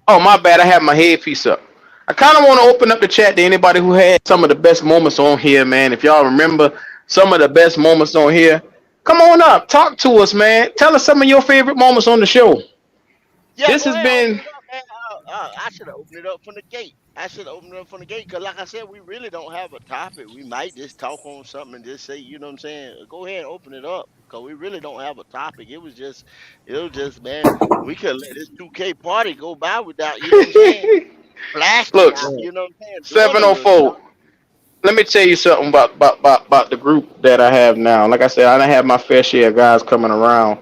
Oh, my bad. I have my headpiece up. I kind of want to open up the chat to anybody who had some of the best moments on here, man. If y'all remember some of the best moments on here, come on up. Talk to us, man. Tell us some of your favorite moments on the show. Yeah, This go has ahead, open been, it up, man. I should have opened it up from the gate. I should have opened it up from the gate because, like I said, we really don't have a topic. We might just talk on something and just say, you know what I'm saying? Go ahead and open it up because we really don't have a topic. Man, we could let this 2K party go by without, you know what I'm saying? Blasting look, out, Man, you know what I'm saying? Doing a little 704. something. Let me tell you something about the group that I have now. Like I said, I done have my fair share of guys coming around.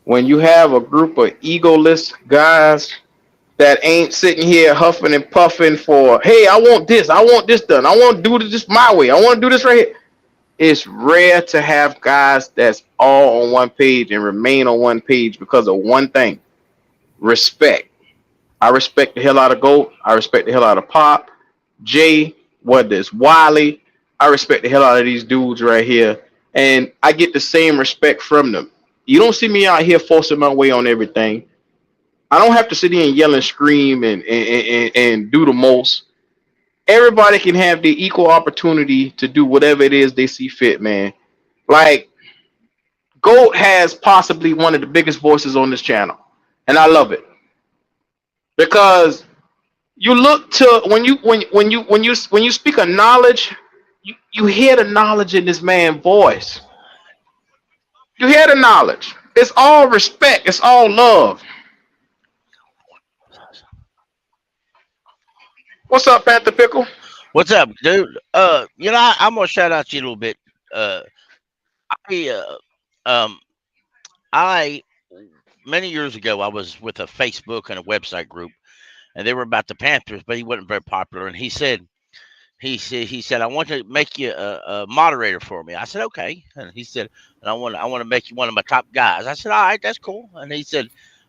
When you have a group of egoless guys that ain't sitting here huffing and puffing for, hey, I want this done, I want to do this my way, I want to do this right here. It's rare to have guys that's all on one page and remain on one page because of one thing: respect. I respect the hell out of Goat. I respect the hell out of Pop, Jay, what this Wiley. I respect the hell out of these dudes right here, and I get the same respect from them. You don't see me out here forcing my way on everything. I don't have to sit here and yell and scream and do the most. Everybody can have the equal opportunity to do whatever it is they see fit, man. Like Goat has possibly one of the biggest voices on this channel, and I love it because you look to when you speak of knowledge, you hear the knowledge in this man's voice. You hear the knowledge. It's all respect. It's all love. What's up, Panther Pickle? What's up, dude? I'm gonna shout out you a little bit. Uh, I, um, I many years ago I was with a Facebook and a website group, and they were about the Panthers, but he wasn't very popular. And he said I want to make you a moderator for me. I said okay, and he said, and I want to make you one of my top guys. I said all right, that's cool. And he said,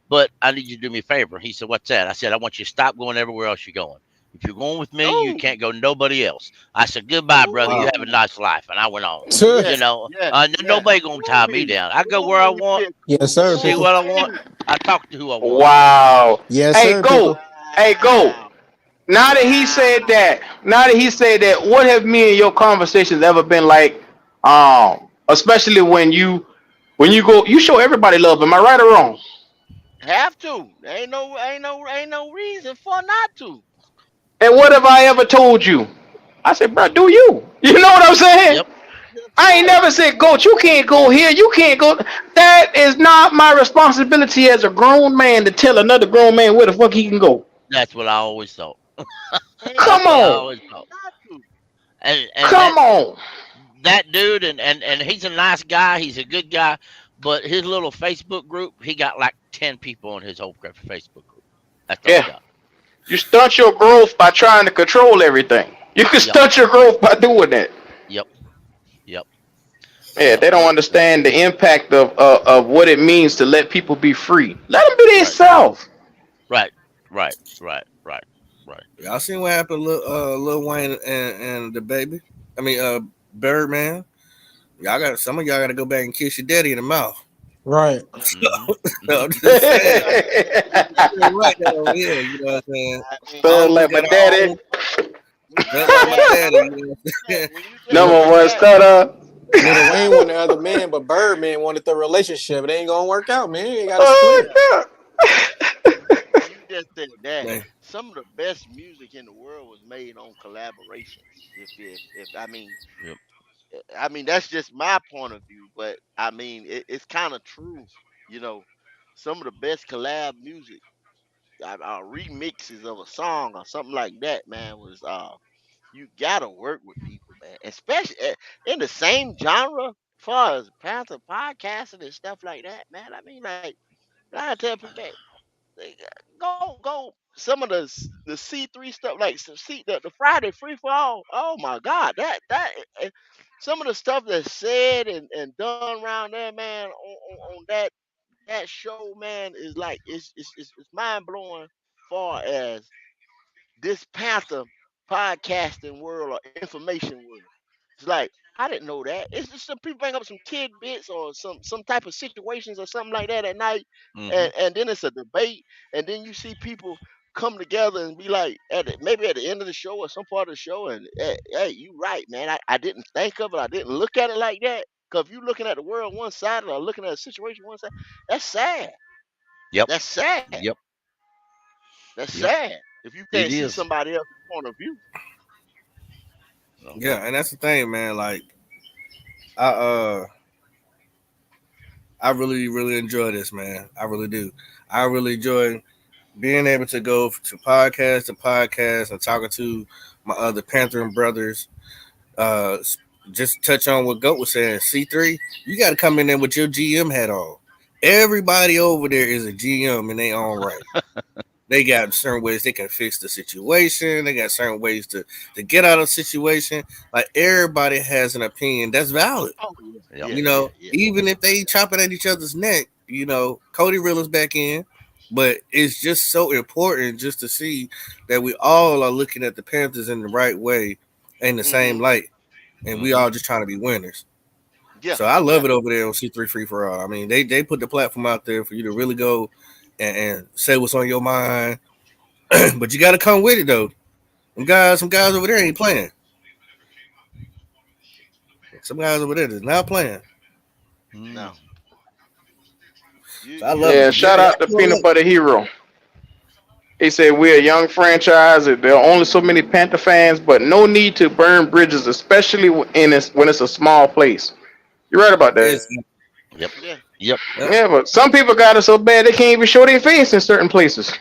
but I need you to do me a favor. He said, what's that? I said, I want you to stop going everywhere else you're going. If you're going with me, you Oh, can't go nobody else. I said, goodbye, brother. You wow. have a ooh, nice life. And I went on. yes, You know, yes, yes. nobody gonna tie me Ooh, down. I go where I ooh, want, pick. Yes, sir, see Pickle. what I want. Ooh, I talk to who I want. Wow. Yes, Hey, sir, go. Pickle. Hey, go. wow, wow. Now that he said that, what have me and your conversations ever been like? Especially when you go, you show everybody love. Am I right or wrong? Have to. Ain't no reason for not to. And what have I ever told you? I said, bro, do you? You know what I'm saying? Yep. That's I ain't right. never said, Coach, you can't go here. You can't go. That is not my responsibility as a grown man to tell another grown man where the fuck he can go. That's what I always thought. Ain't That's Come what I no on. always thought. reason not to. And Come on. that dude, and he's a nice guy. He's a good guy. But his little Facebook group, he got like 10 people on his whole Facebook group. That's all he Yeah. got. You stunt your growth by trying to control everything. You can Yep. stunt your growth by doing that. Yep. Yep. Yeah, Yep. they don't understand the impact of what it means to let people be free. Let them be Right. themselves. Right. Right. Right. Right. Right. Y'all seen what happened, Lil Wayne and the baby? I mean, Birdman. Y'all got some of y'all got to go back and kiss your daddy in the mouth. Right. Yeah. Mm-hmm. No, Mm-hmm. I'm just saying. Yeah. Feel like that over here. You know what I'm saying? I mean, Felt Always like my got to daddy. own. when you Felt do like my that, daddy. You know what I'm yeah, saying? when you just Look, Number do one that, stutter. Little I Wayne wanted the other man, but Birdman wanted the relationship. It ain't gonna work out, man. You gotta Oh, split. yeah, God. when you just said that, Man, some of the best music in the world was made on collaborations. If Yep. I mean that's just my point of view, but I mean it's kind of true. You know, some of the best collab music, remixes of a song or something like that, man, was you gotta work with people, man, especially in the same genre. Far as Panther podcasting and stuff like that, man. I mean, like I tell people, man, they go some of the C3 stuff like some the Friday free for all. Oh my God, eh, some of the stuff that's said and done around there, man, on that show, man, is like it's mind blowing. Far as this Panther podcasting world or information world. It's like I didn't know that. It's just some people bring up some tidbits or some type of situations or something like that at night, Mm-hmm. and then it's a debate, and then you see people come together and be like maybe at the end of the show or some part of the show, and hey, you right, man. I didn't think of it. I didn't look at it like that. Cause if you looking at the world one side or looking at a situation one side, that's sad. Yep. That's sad. Yep. That's Yep. sad. If you can't It see is. somebody else's point of view. So, yeah, and that's the thing, man. Like, I I really really enjoy this, man. I really do. I really enjoy being able to go to podcast and talking to my other Panther and brothers. Uh, just touch on what Goat was saying. C3, you got to come in there with your GM hat on. Everybody over there is a GM in their own right. They got certain ways they can fix the situation. They got certain ways to get out of the situation. Like everybody has an opinion that's valid. Oh yeah, yep. yeah, You yeah, know, yeah. even if they chopping at each other's neck, you know, Cody Rilla's back in. But it's just so important just to see that we all are looking at the Panthers in the right way, in the same Mhm. light, and we Mm-hmm. all just trying to be winners. Yeah, So I yeah. love it over there on C3 Free for All. I mean, they put the platform out there for you to really go and say what's on your mind, but you got to come with it though. Some guys over there ain't playing. Some guys over there is not playing. No, Mm. So I love it. Yeah, So yeah, shout y'all out to pull Peanut up. Butter Hero. He said we're a young franchise. There are only so many Panther fans, but no need to burn bridges, especially when it's a small place. You're right about that. It's Yep. yeah. Yep. yep, Yeah, but some people got it so bad they can't even show their face in certain places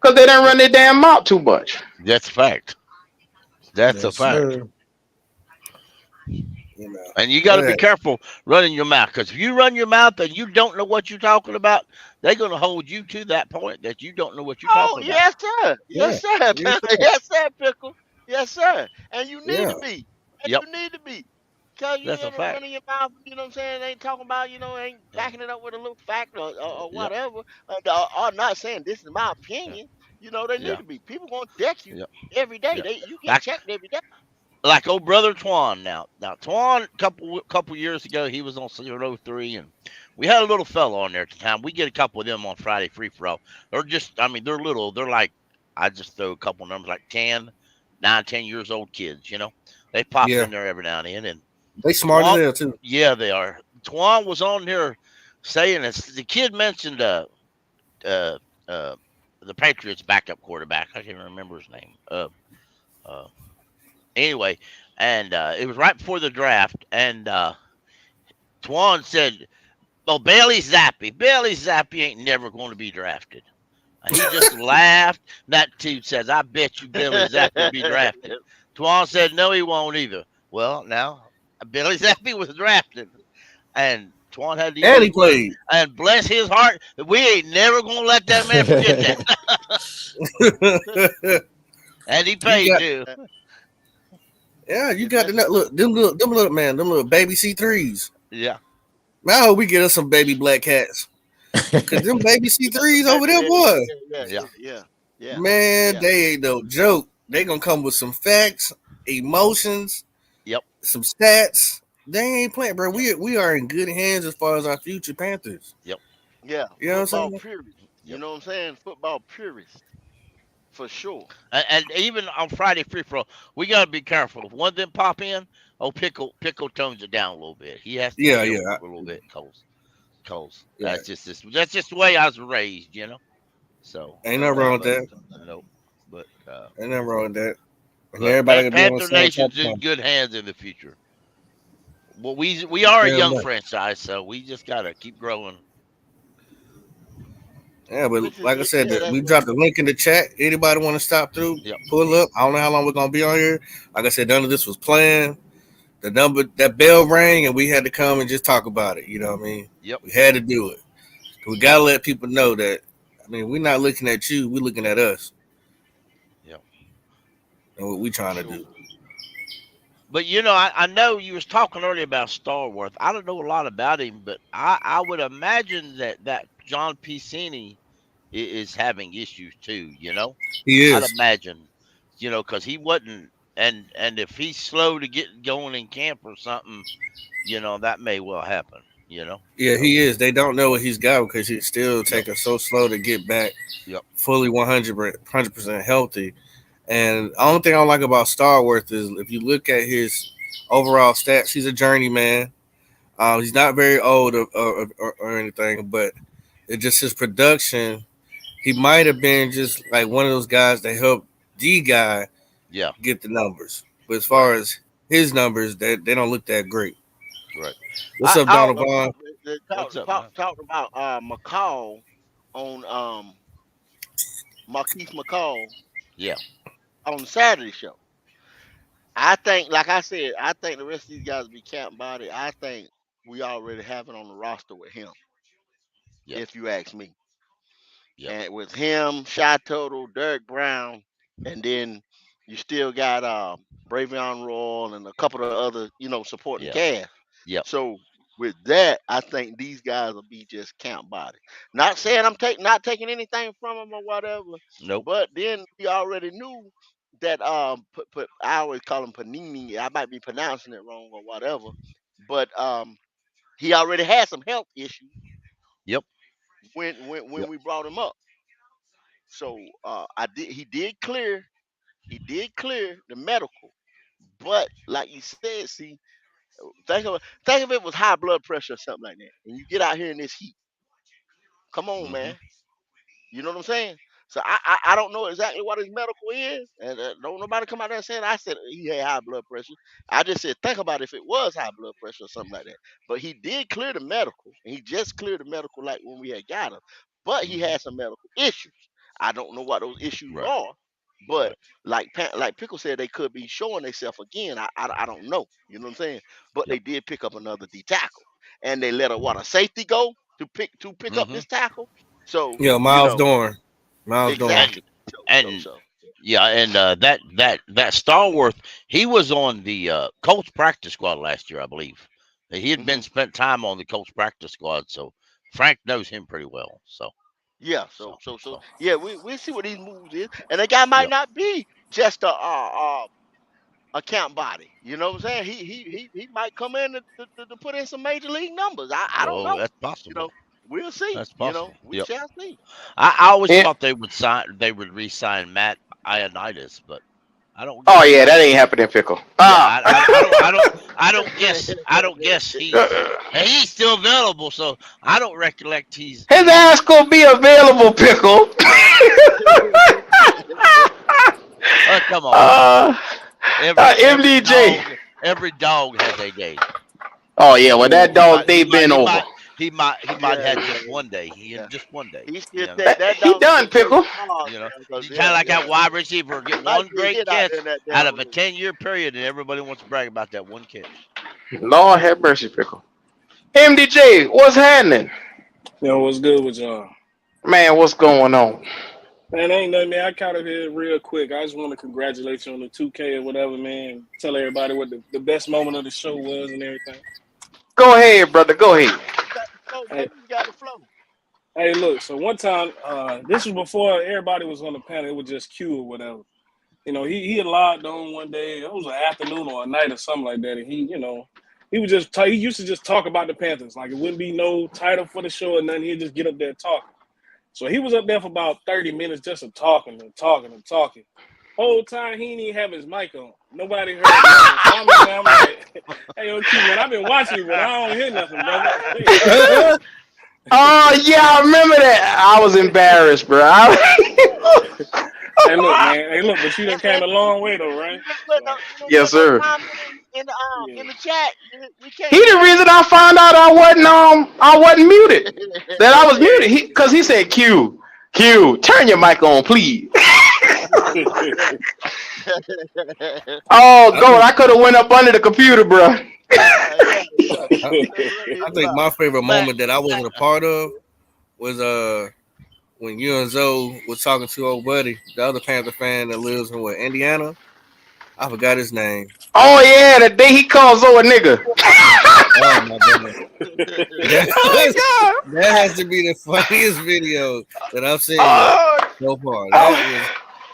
because they don't run their damn mouth too much. That's a fact. That's a Yes, fact. sir. you know. And you got to But be careful running your mouth because if you run your mouth and you don't know what you're talking about, they're going to hold you to that point that you don't know what you're Oh talking about. yes, sir. yeah, Yes, sir. yes, sir. Yes, sir, pickle. Yes, sir. And you need Yeah, to be. And Yep. you need to be. Cause you That's a ever fact. running your mouth, you know what I'm saying? Ain't talking about, ain't Yeah. backing it up with a little fact or Yeah. whatever, or not saying this is my Yeah. opinion. They need Yeah. to be. People gonna deck you Yeah. every day. Yeah. You get Like checked every day. old brother Twan now. Now Twan, couple years ago, he was on 003, and we had a little fellow on there at the time. We get a couple of them on Friday free for all. They're just, I mean, they're little. They're like, I just throw a couple numbers like 10, 9, 10 years old kids. They pop yeah. in there every now and then. And They smart as Twan, hell too. yeah, they are. Twan was on there saying this. The kid mentioned uh, uh, the Patriots backup quarterback. I can't remember his name. Uh, anyway, and it was right before the draft, and Twan said, "Well, Bailey Zappi, ain't never going to be drafted." He just laughed. That dude says, "I bet you Bailey Zappi will be drafted." Twan said, "No, he won't either." Well, now Bailey Zappi was drafted, and Twan had these And he big words. played. And bless his heart, we ain't never gonna let that man forget that. And he You paid got too. yeah, you And got that's the look them little man, them little baby C3s. Yeah. Man, I hope we get us some baby black cats. Cause them baby C3s over there, yeah, boy. yeah, yeah, Yeah. yeah, yeah. Yeah, Man, yeah, they ain't no joke. They gonna come with some facts, emotions, Yep. some stats. They ain't playing, bro. Yep. We are in good hands as far as our future Panthers. Yep. yeah. You know what I'm Football saying? purist. You Yep. know what I'm saying? Football purist for sure. And even on Friday free throw, we gotta be careful. If one of them pop in, oh Pickle tones it down a little bit. He has to Yeah, chill yeah, a little bit, cause yeah. that's just the way I was raised, you know. So, Ain't nothing wrong with but that. no, but Ain't nothing wrong with that. And but everybody can be on the Panther same type Nation's of in time. good hands in the future. Well, we are a Damn young right. franchise, so we just gotta keep growing. Yeah, but Which is like I said, yeah, we that's dropped the link in the chat. Anybody want to stop through, Yep. pull up. I don't know how long we're gonna be on here. Like I said, none of this was planned. The number that bell rang, and we had to come and just talk about it. You know what I mean? Yep. We had to do it. We gotta let people know that. I mean, we're not looking at you. We're looking at us Yep. and what we for trying to sure. do. But I know you was talking earlier about Starworth. I don't know a lot about him, but I would imagine that John Piscini is having issues too. He I'd is. imagine, because he wasn't, and if he's slow to get going in camp or something, that may well happen. Yeah, So he is. They don't know what he's got because he's still yep, taking so slow to get back yep, fully 100% healthy. And the only thing I don't like about Starworth is if you look at his overall stats, he's a journeyman. He's not very old or anything, but it's just his production. He might have been just like one of those guys that helped D guy yeah, get the numbers. But as right, far as his numbers, they don't look that great. right. What's up, I Donald Vaughn? They what's up, man? talked about McCall on Marquise McCall Yeah, on the Saturday show. I think, like I said, I think the rest of these guys be camp body. I think we already have it on the roster with him, yep, if you ask me. yep, And with him, Shy Total, Derek Brown, and then you still got Bravion Royal and a couple of other, supporting yeah, cast. yep. So with that, I think these guys will be just camp body. Not saying I'm not taking anything from them or whatever, Nope. but then we already knew that I always call him Panini. I might be pronouncing it wrong or whatever, but he already had some health issues Yep, when yep, we brought him up. So he did clear the medical, but like you said, see, think of it was high blood pressure or something like that, and you get out here in this heat. Come on, hmm man. You know what I'm saying? So I don't know exactly what his medical is, and don't nobody come out there and say I said he had high blood pressure. I just said think about if it was high blood pressure or something like that. But he did clear the medical, and he just cleared the medical like when we had got him. But he hmm had some medical issues. I don't know what those issues right, are, but right, like Pickle said, they could be showing themselves again. I don't know. You know what I'm saying? But yep, they did pick up another D tackle, and they let a safety go to pick up hmm this tackle. So Yeah, Miles Dorn. Miles Dorn. and exactly. and So yeah, and that Starworth, he was on the Colts practice squad last year, I believe. He had been hmm spent time on the Colts practice squad, so Frank knows him pretty well. So yeah, so so so yeah, we see what these moves is, and the guy might yep. not be just a camp body. You know what I'm saying? He might come in to put in some major league numbers. I don't Oh, know. that's You possible. know, we'll see. That's possible. We Yep. shall see. I always Yeah. thought they would re-sign Matt Ioannidis, but I don't Oh guess yeah, he. that ain't happening, Pickle. Yeah, Ah. I don't guess he's still available. So I don't recollect His he's. ass gonna be available, Pickle. Come on now. uh, Every MDJ. dog has a day. Oh yeah, well Yeah. that dog day been over. He might Yeah, have yeah, just one day. He yeah. had just one day. He still You know. that He dog still done, plays Pickle. hard, You know, man. Cause kind of like yeah, that wide receiver get he might one get great hit out there catch in that out damn of a ring. 10-year period, and everybody wants to brag about that one catch. Lord have mercy, Pickle. MDJ, what's happening? Yo, what's good with y'all? Man, what's going on? Man, ain't nothing, man. I caught up here real quick. I just want to congratulate you on the 2K or whatever, man. Tell everybody what the best moment of the show was and everything. Go ahead, brother. Go ahead. You got the flow, Hey, baby. You got the flow. Hey, look. So one time, this was before everybody was on the panel. It was just Q or whatever. You know, he had logged on one day. It was an afternoon or a night or something like that, and he would just he used to just talk about the Panthers. Like it wouldn't be no title for the show or nothing. He'd just get up there talking. So he was up there for about 30 minutes just talking and talking and talking. Whole time he didn't even have his mic on. Nobody heard nothing. So I'm in there. I'm like, hey, yo, Q, man, I've been watching you, but I don't hear nothing, brother. Oh yeah, I remember that. I was embarrassed, bro. Hey, look, man. Hey, look, but you done came a long way though, right? So You didn't Yes, put no sir. comment yeah. in the chat. We He can't the hear reason I found out I wasn't muted. That I was you. muted. Cause he said Q, turn your mic on, please. Oh, I God, think I could have went up under the computer, bro. Yeah. I, Really, I think my favorite but moment that I wasn't a part of was when you and Zoe was talking to old buddy, the other Panther fan that lives in Indiana. I forgot his name. Oh yeah, the day he calls Zoe a nigga. Oh my god, Oh God. that has to be the funniest video that I've seen Oh, so far. oh,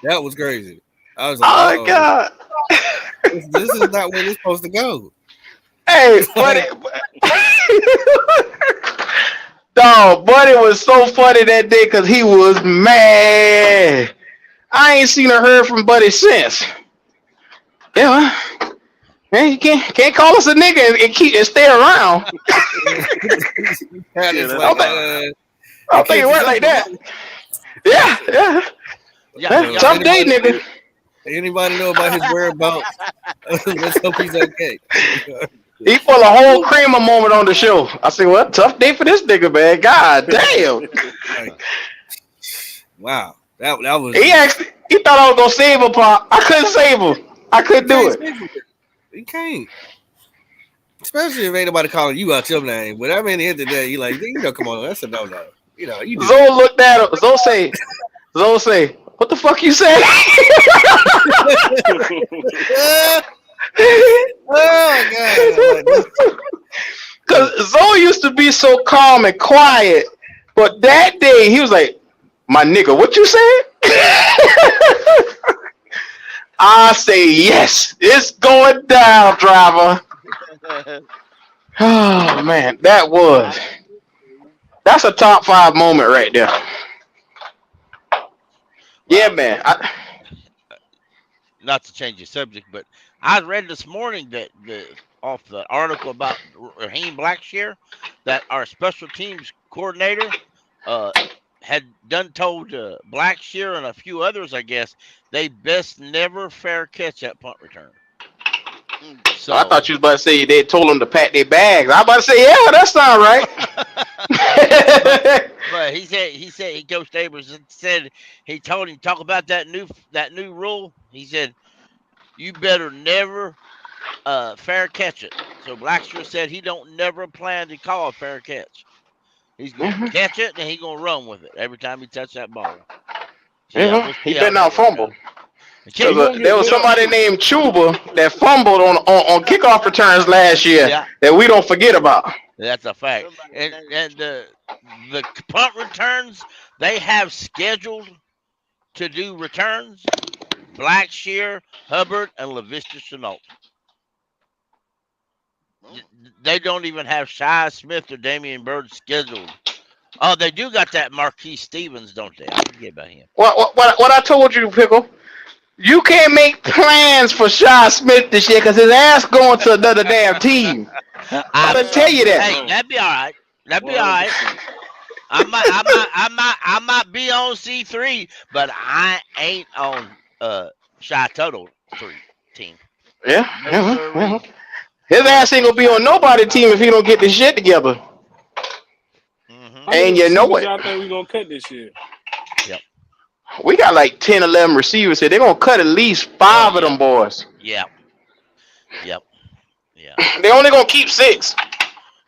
That was crazy. I was like, oh God. this is not where this is supposed to go. Hey, buddy. Like, Dog, buddy was so funny that day because he was mad. I ain't seen or heard from Buddy since. Yeah, man, you can't call us a nigga and stay around. had Yeah, this that's I don't like, think, wild. I in don't think it case it's worked like over that. with. Yeah, yeah. Yeah, You Yeah, know, yeah. tough day, nigga. anybody know about his whereabouts? Let's hope he's okay. He pulled a whole Kramer moment on the show. I said, well, tough day for this nigga, man. God damn. Like, wow, that was He just actually he thought I was gonna save him, Pop. I couldn't save him. I you couldn't do can't it. save him. You can't, especially if ain't nobody calling you out your name. But I mean, at the end of the day, you like, come on, that's a no. You do Zoe that. looked at him. Zoe say, what the fuck you say? Oh my god! Cause Zoe used to be so calm and quiet, but that day he was like, "My nigga, what you said?" I say yes, it's going down, driver. Oh man, I that's a top five moment right there. Yeah, Well, man. not to change the subject, but I read this morning that off the article about Raheem Blackshear that our special teams coordinator uh, had done told Blackshear and a few others, I guess, they best never fair catch that punt return. I So, thought you was about to say they told them to pack their bags. I was about to say, yeah, that sound but right. but he Coach Abrams said he told him talk about that new rule. He said you better never fair catch it. So Blackshear said he don't never plan to call a fair catch. He's gonna catch it and he's gonna run with it every time he touches that ball. So yeah, we'll He see how better that not works fumble. out. He Cause gonna there get was whooped somebody too. named Chuba that fumbled on kickoff returns last year Yeah, that we don't forget about. that's a fact. somebody And the punt returns they have scheduled to do returns. Blackshear, Hubbard, and Lavisca Chenault. named. They don't even have Shy Smith or Damian Bird scheduled. Oh, they do got that Marquise Stevens, don't they? I forget about him. What I told you, Pickle? You can't make plans for Shy Smith this year because his ass going to another damn team. I'm gonna tell you Yeah, that. Hey, bro. that'd be all right. That'd be all right. 100%. I might be on C3, but I ain't on Shy Total 3 team. Yeah, No yeah, yeah. siree. His Going ass up ain't on gonna be shot on total nobody spot. team if he don't get this shit together. Hmm. How many And you know receivers it. y'all think we gonna cut this year? Yep. We got like 10, 11 receivers here. They're gonna cut at least Oh five of yeah. them boys. Yep. Yep. Yeah. They only gonna keep six.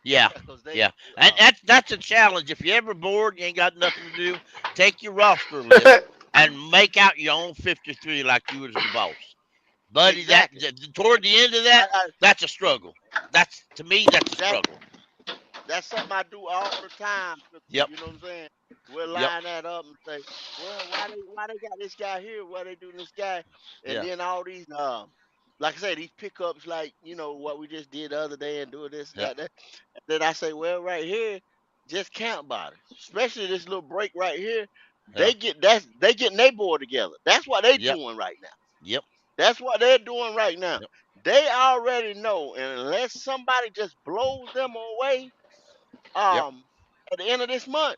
Yeah. Yeah, because they Yeah. And that's a challenge. If you're ever bored, you ain't got nothing to do, take your roster list and make out your own 53 like you was the boss. Buddy, exactly. toward the end of that, that's a struggle. That's to me, that's a That struggle. that's something I do all the time. Yep. You know what I'm saying? We'll Yep. line that up and say, well, why they got this guy here? Why they doing this guy? And Yeah. then all these like I say, these pickups like, what we just did the other day and doing this, Yep. that. Then I say, well, right here, just count about it. Especially this little break right here. Yeah. They getting their board together. That's what they Yep. doing right now. Yep. That's what they're doing right now. Yep. They already know, and unless somebody just blows them away, Yep. at the end of this month,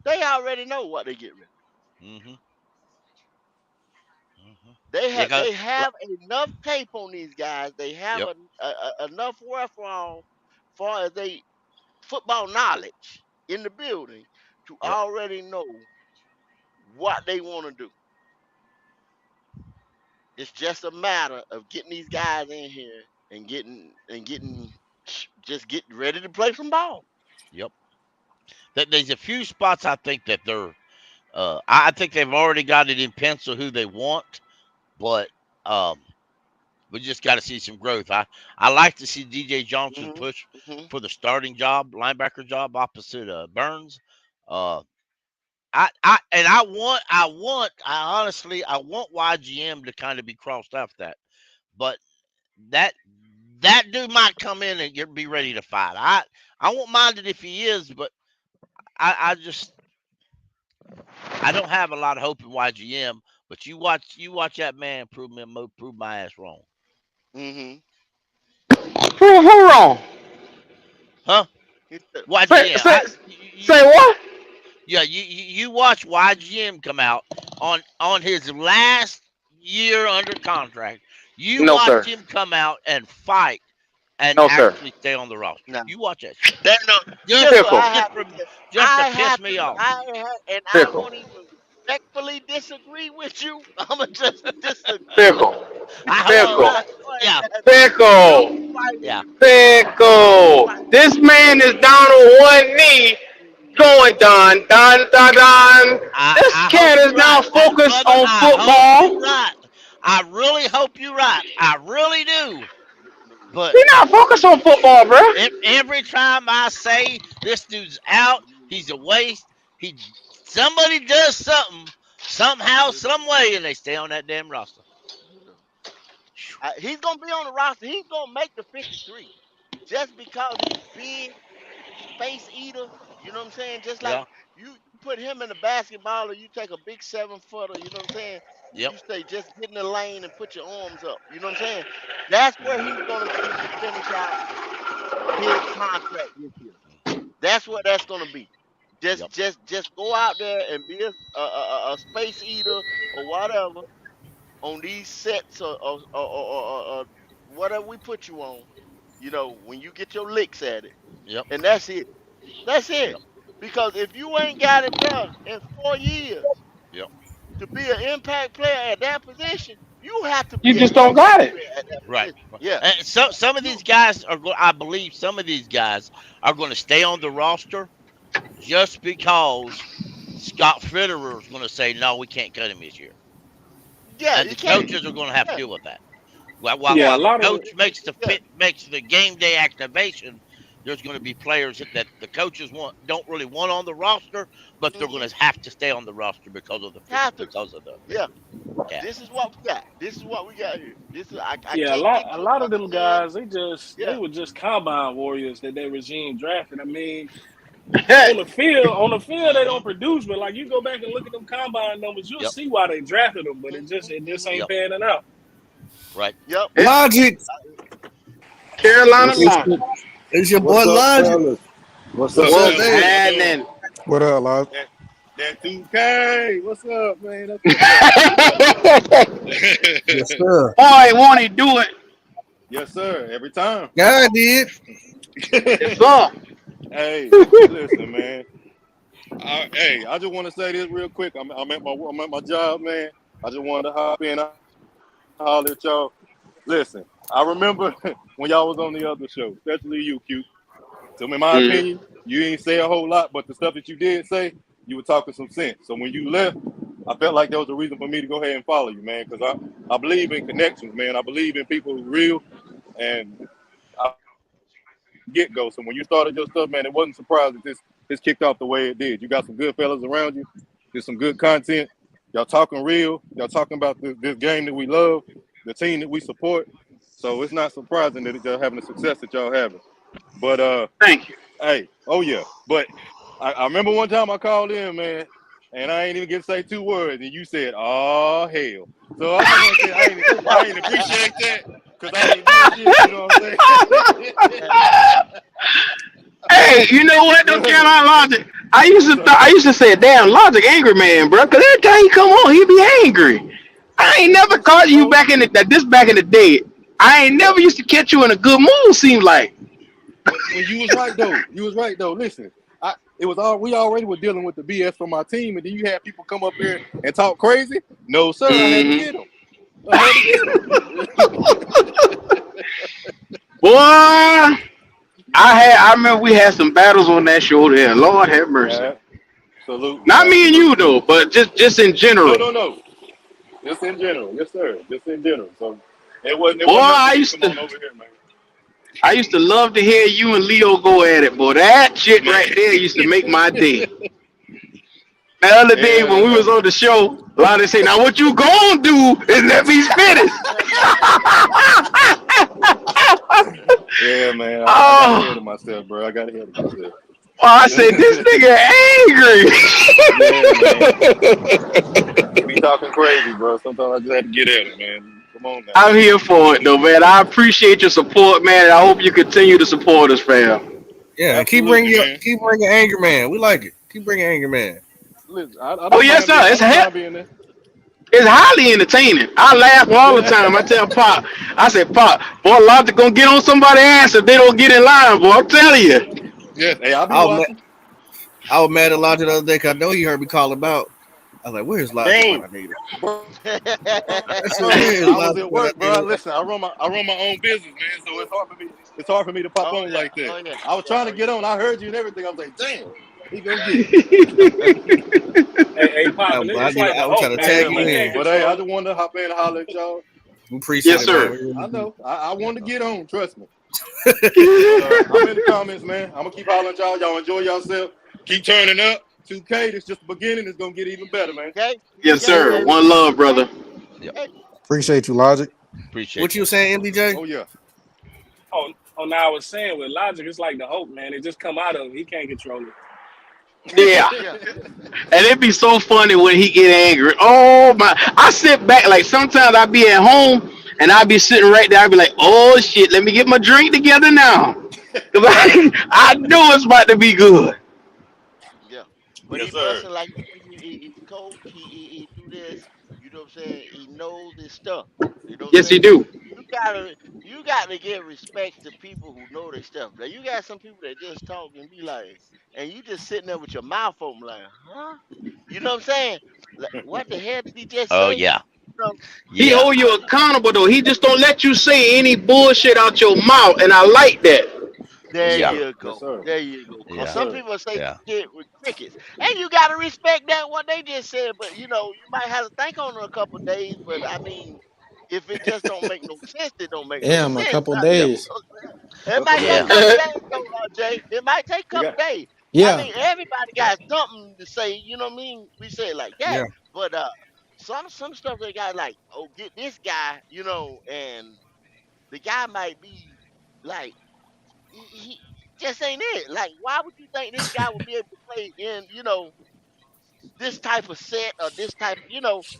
they already know what they get rid of. Mm-hmm. Mm-hmm. They Yeah. have they have enough tape on these guys. They have Yep. enough referral far as they football knowledge in the building to Yep. already know what they want to do. It's just a matter of getting these guys in here and getting just getting ready to play some ball. Yep. There's a few spots I think that they're. I think they've already got it in pencil who they want, but um, we just got to see some growth. I like to see DJ Johnson Hmm. push Hmm. for the starting job, linebacker job opposite Burns. Uh, I honestly I want YGM to kind of be crossed off that, but that that dude might come in and be ready to fight. I won't mind it if he is, but I just I don't have a lot of hope in YGM. But you watch that man prove my ass wrong, Hmm. Prove who wrong? huh? He said, Say YGM, say say what? yeah, you watch YGM come out on his last year under contract. You No, watch sir. him come out and fight and No, sir. actually stay on the roster. no. You watch that shit. That no. Just Here's what Fickle. I just have to for say. just to piss me off. And I Fickle. won't even respectfully disagree with you. I'ma just disagree Fickle. I hope because you're right. Fickle. I Yeah, swear that no Fickle. yeah, fighting, no Fickle. This man is down on one knee going dun dun dun dun. This I hope cat is you're right, now focused brother. on I hope you're football. right. I really hope you're right. I really do. But He not focused on football, bruh. every time I say this dude's out, he's a waste. He somebody does something somehow, some way, and they stay on that damn roster. he's gonna be on the roster. He's gonna make the 53 just because he's big, space eater. You know what I'm saying? Just like Yeah. you put him in the basketball, or you take a big 7 footer. You know what I'm saying? Yep. You say just get in the lane and put your arms up. You know what I'm saying? That's where he's gonna be to finish out his contract this year. That's what that's gonna be. Just Yep. just just go out there and be a space eater or whatever on these sets or whatever we put you on. When you get your licks at it, Yep. and that's it. That's it. Yep. Because if you ain't got it, bruh, in 4 years Yep. to be an impact player at that position, you have to You be an just don't impact got it. player at that Right. position. Right. Yeah. And so some of You. these guys are going. I believe some of these guys are going to stay on the roster just because Scott Fitterer is going to say no, we can't cut him this year, Yeah. and You the can't. coaches are going to have to Yeah. deal with that. While, while, Yeah, Yeah. a while the lot of coach makes the Yeah. fit makes the game day activation, there's going to be players that the coaches don't really want on the roster, but they're Hmm. going to have to stay on the roster Have to. because of the Yeah. cap. This is what we got. This is what we got here. This is I yeah, can't get a too lot of much them in. guys, they Yeah. were just combine warriors that their regime drafted. I mean, on the field they don't Hmm. produce, but like you go back and look at them combine numbers, you'll Yep. see why they drafted them. But Hmm. it just Hmm. ain't Yep. panning out. Right. Yep. It's Logic. Carolina What's line. It's your boy what's up, Logic. fellas? What's up, What's up, What's fellas? How Dave? y'all doing? happening? What up, Lodge? That 2K. What's up, man? That's what's up. Yes, sir. Boy, won't he do it? Yes, sir. Every time. God did. Yes, sir. Hey, listen, man. Hey, I just want to say this real quick. I'm at my job, man. I just wanted to hop in and holler at y'all. Listen, I remember when y'all was on the other show, especially you, Q. So in my Mm. opinion, you ain't say a whole lot, but the stuff that you did say, you were talking some sense. So when you left, I felt like there was a reason for me to go ahead and follow you, man, because I believe in connections, man. I believe in people who real, and I get go. So when you started your stuff, man, it wasn't surprised that it's kicked off the way it did. You got some good fellas around you. There's some good content. Y'all talking real. Y'all talking about this game that we love, the team that we support. So it's not surprising that y'all having the success that y'all having. But Thank you. hey, oh yeah. But I remember one time I called in, man, and I ain't even get to say 2 words, and you said, "Oh hell." So I just want to say I ain't appreciate that because I ain't did shit. You know what I'm saying? Hey, you know what? Don't count on Logic. What's up? I used to say, damn, Logic angry man, bro. Cause every time he come on, he be angry. I ain't never Listen, caught you bro. back in this back in the day. I ain't Yeah. never used to catch you in a good mood. Seemed like. When you was right though. You was right though. Listen, it was all we already were dealing with the BS from my team, and then you had people come up here and talk crazy. No, sir, I had to Hmm. get them. I had to get them. Boy, I remember we had some battles on that show there. Lord have mercy. Absolutely, Not me and you absolutely. though, but just in No, general. no, no. Just in general, yes, sir. Just in general. So it Boy, wasn't nothing for you to come on over here, man. I used to love to hear you and Leo go at it, boy. That shit Man. right there used to make my day. The other day when Yeah, we was on the show, a lot of say, "Now what you gonna do is let me finish." yeah, man. I got ahead Oh, of myself, bro. I got ahead of myself. well, I said this nigga Yeah, man. angry. He be talking crazy, bro. Sometimes I just have to get at it, man. Come on now. I'm here for it though, man. I appreciate your support, man, and I hope you continue to support us, fam. Yeah, and Absolutely, man. keep bringing Angry Man. We like it. Keep bringing Angry Man. Listen, I Oh don't yes, mind sir. being. I don't mind being there. It's highly entertaining. I laugh all the time. I tell Pop, I said, Pop, boy, Logic gonna get on somebody's ass if they don't get in line, boy. I'm telling you. Yes. Hey, I'll be I was mad, watching. I was mad at Logic the other day because I know he heard me call him out. I was like, "Where's Logic when Bro. I need him?" Bro, I said, listen, "Where's I was Logic at when I work, need bro. him?" Listen, I run my own business, man. So it's hard for me. It's hard for me to pop Oh on yeah. like that. Oh yeah. I was Yeah. trying to Oh get yeah. on. I heard you and everything. I was like, damn, he gonna get it. Hey, popping But it's like the I'm trying Hulk, to man. tag Yeah, you He man. can't in. But hey, I control it. just wanted to hop in and holler at y'all. We appreciate Yes, it, man. sir. We really I do. know. I wanted to get on. Trust me. But Yes, I'm in the comments, man. I'm gonna keep hollering at y'all. Y'all enjoy yourself. Keep turning up. 2K. This just the beginning. It's gonna get even better, man. Okay. Okay, sir. baby. One love, Okay. brother. Yep. Okay. Appreciate you, Logic. What Appreciate you. you saying, MDJ? Oh yeah. Now I was saying with Logic, it's like the Hulk, man. It just come out of him. He can't control it. Yeah. Yeah. And it'd be so funny when he get angry. Oh my! I sit back like sometimes I be at home and I be sitting right there. I be like, "Oh shit, let me get my drink together now," because I know it's about to be good. Yeah. But he Yes, sir. busting like he coach. He do this. You know what I'm saying? He knows his stuff. You know what I'm Yes, he saying? do. You gotta give respect to people who know their stuff. Now you got some people that just talk and be like, and you just sitting there with your mouth open like, huh? You know what I'm saying? Like, what the hell did he just Oh say? yeah. You know, He Yeah. hold you accountable though. He just don't let you say any bullshit out your mouth, and I like that. Yes, there Yeah. sir. you Yes, go. sir. There you go. Yes, Cause Yeah. some sir. people say Yeah. shit with crickets, and you gotta respect that what they just said. But you might have to think on it a couple of days. But I mean, if it just don't make no sense, it don't make no Damn, a sense. couple Yep. days. It might take a Yeah. couple Uh, days though, Jay. It might take a We couple got. days. I Yeah. mean, everybody got something to say. You know what I mean? We say it like that, Yeah. but some stuff they got like, oh, get this guy, and the guy might be like he just ain't it. Like, why would you think this guy would be able to play in, this type of set or this type,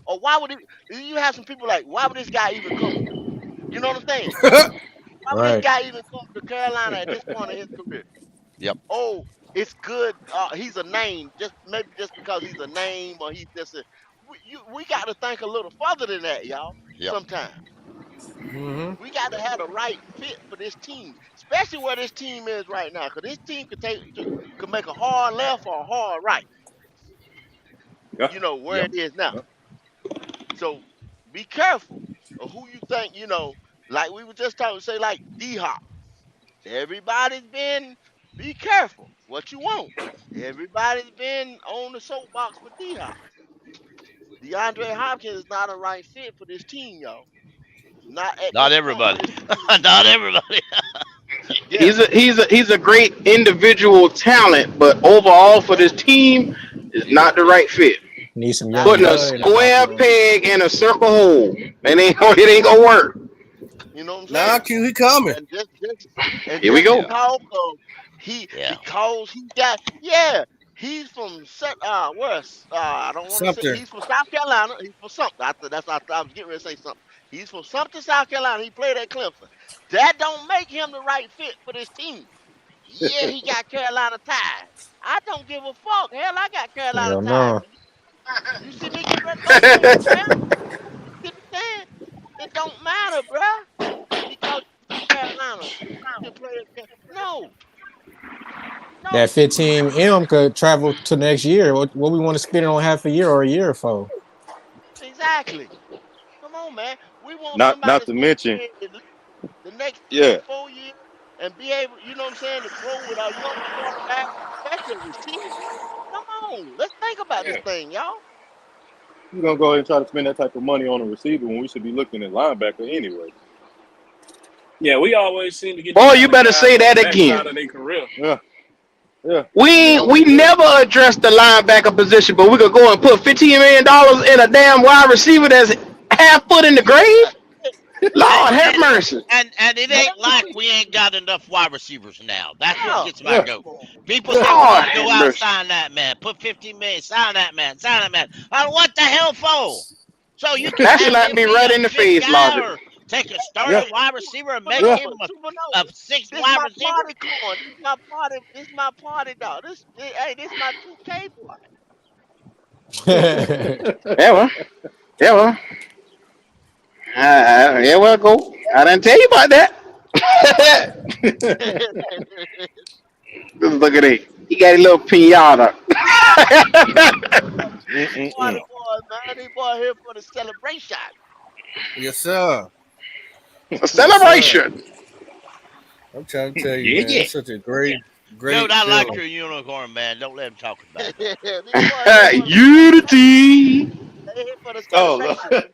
or why would it? You have some people like, why would this guy even come here? You know what I'm saying? Why would this Right. guy even come to Carolina at this point in his career? Yep. Oh, it's good. He's a name, just maybe just because he's a name or he's just a. We got to think a little further than that, y'all. Yep. Sometimes Mm-hmm. we got to have the right fit for this team, especially where this team is right now, because this team could make a hard left or a hard right. Yeah. Where Yep. it is now. Yeah. So be careful of who you think. Like we were just talking, say like D Hop. Everybody's been be careful what you want. Everybody's been on the soapbox for D Hop. DeAndre Hopkins is not a right fit for this team, y'all. Not at Not this point in everybody. this team. Not everybody. Yeah. He's a great individual talent, but overall for this team is He not don't the fit. right fit. Need some Not young Putting a blood in the square locker room. peg in a circle hole. It ain't gonna work. you know what I'm Nah, saying? Q, he coming. And and Here we just go. Yeah, because of yeah. because he got yeah, he's from where I don't want to say Something. he's from South Carolina. He's from something. I was getting ready to say something. He's from something South Carolina. He played at Clemson. That don't make him the right fit for this team. Yeah, he got Carolina ties. I don't give a fuck. Hell, I got Carolina Hell ties. no. You see me get ready to go somewhere? You get what I'm saying? It don't matter, bruh. Because you from Carolina, you can play at no, That no. 15 M could travel to next year. What we want to spend it on half a year or a year for? Exactly. Come on, man. We want somebody Not that's to gonna mention, stay at least the next three yeah, to 4 years and be able, you know what I'm saying, to grow with a young quarterback, especially a receiver. Come on, let's think about this yeah. thing, y'all. You're gonna go ahead and try to spend that type of money on a receiver when we should be looking at linebacker anyway. Yeah, we always seem to get them Boy, you kind of better guys say on the that backside again. of their career. Yeah, yeah. We never addressed the linebacker position, but we could go and put $15 million in a damn wide receiver that's half foot in the grave. And Lord have and mercy. and it But ain't that's what like we ain't got enough wide receivers now. That's what yeah. gets my Yeah. goat. Come on. People say we Lord need to go have out mercy. sign that man, put 15 million, sign that man, sign that man. What the hell for? So you can That have slapped him me be right a in the fifth face, guy Logic. or take a Yeah. starting wide receiver and make Yeah. him Supernova, a supernova. sixth This wide my receiver. party corn. This my party. This my party dog. Hey, this my 2K boy. Yeah, well. Yeah, well. Yeah, well, go. I didn't tell you about that. Just look at it. He got a little pinata. Party Mm-mm-mm. boy, man. They boy here for the celebration. Yes, sir. A Yes, sir. celebration. I'm trying to tell you, Yeah, man, yeah. it's such a great, Goat, great I like feeling. your unicorn, man. Don't let him talk about it, man. These boy here for the celebration. Unity. They here for the Oh celebration. Lord.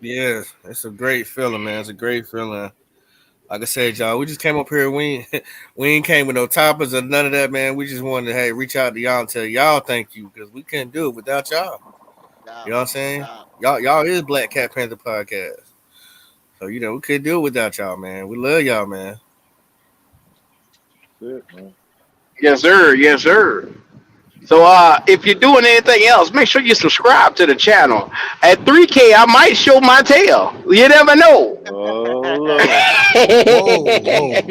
Yes, it's a great feeling, man. It's a great feeling. Like I said, y'all, we just came up here. We ain't came with no toppers or none of that, man. We just wanted to reach out to y'all and tell y'all thank you because we couldn't do it without y'all. Yeah, You know what I'm saying? yeah. Y'all is Black Cat Panther podcast. So we couldn't do it without y'all, man. We love y'all, man. Shit, man. Yes, sir. Yes, sir. So, if you're doing anything else, make sure you subscribe to the channel. At 3K, I might show my tail. You never know. Oh Lord. Whoa, whoa.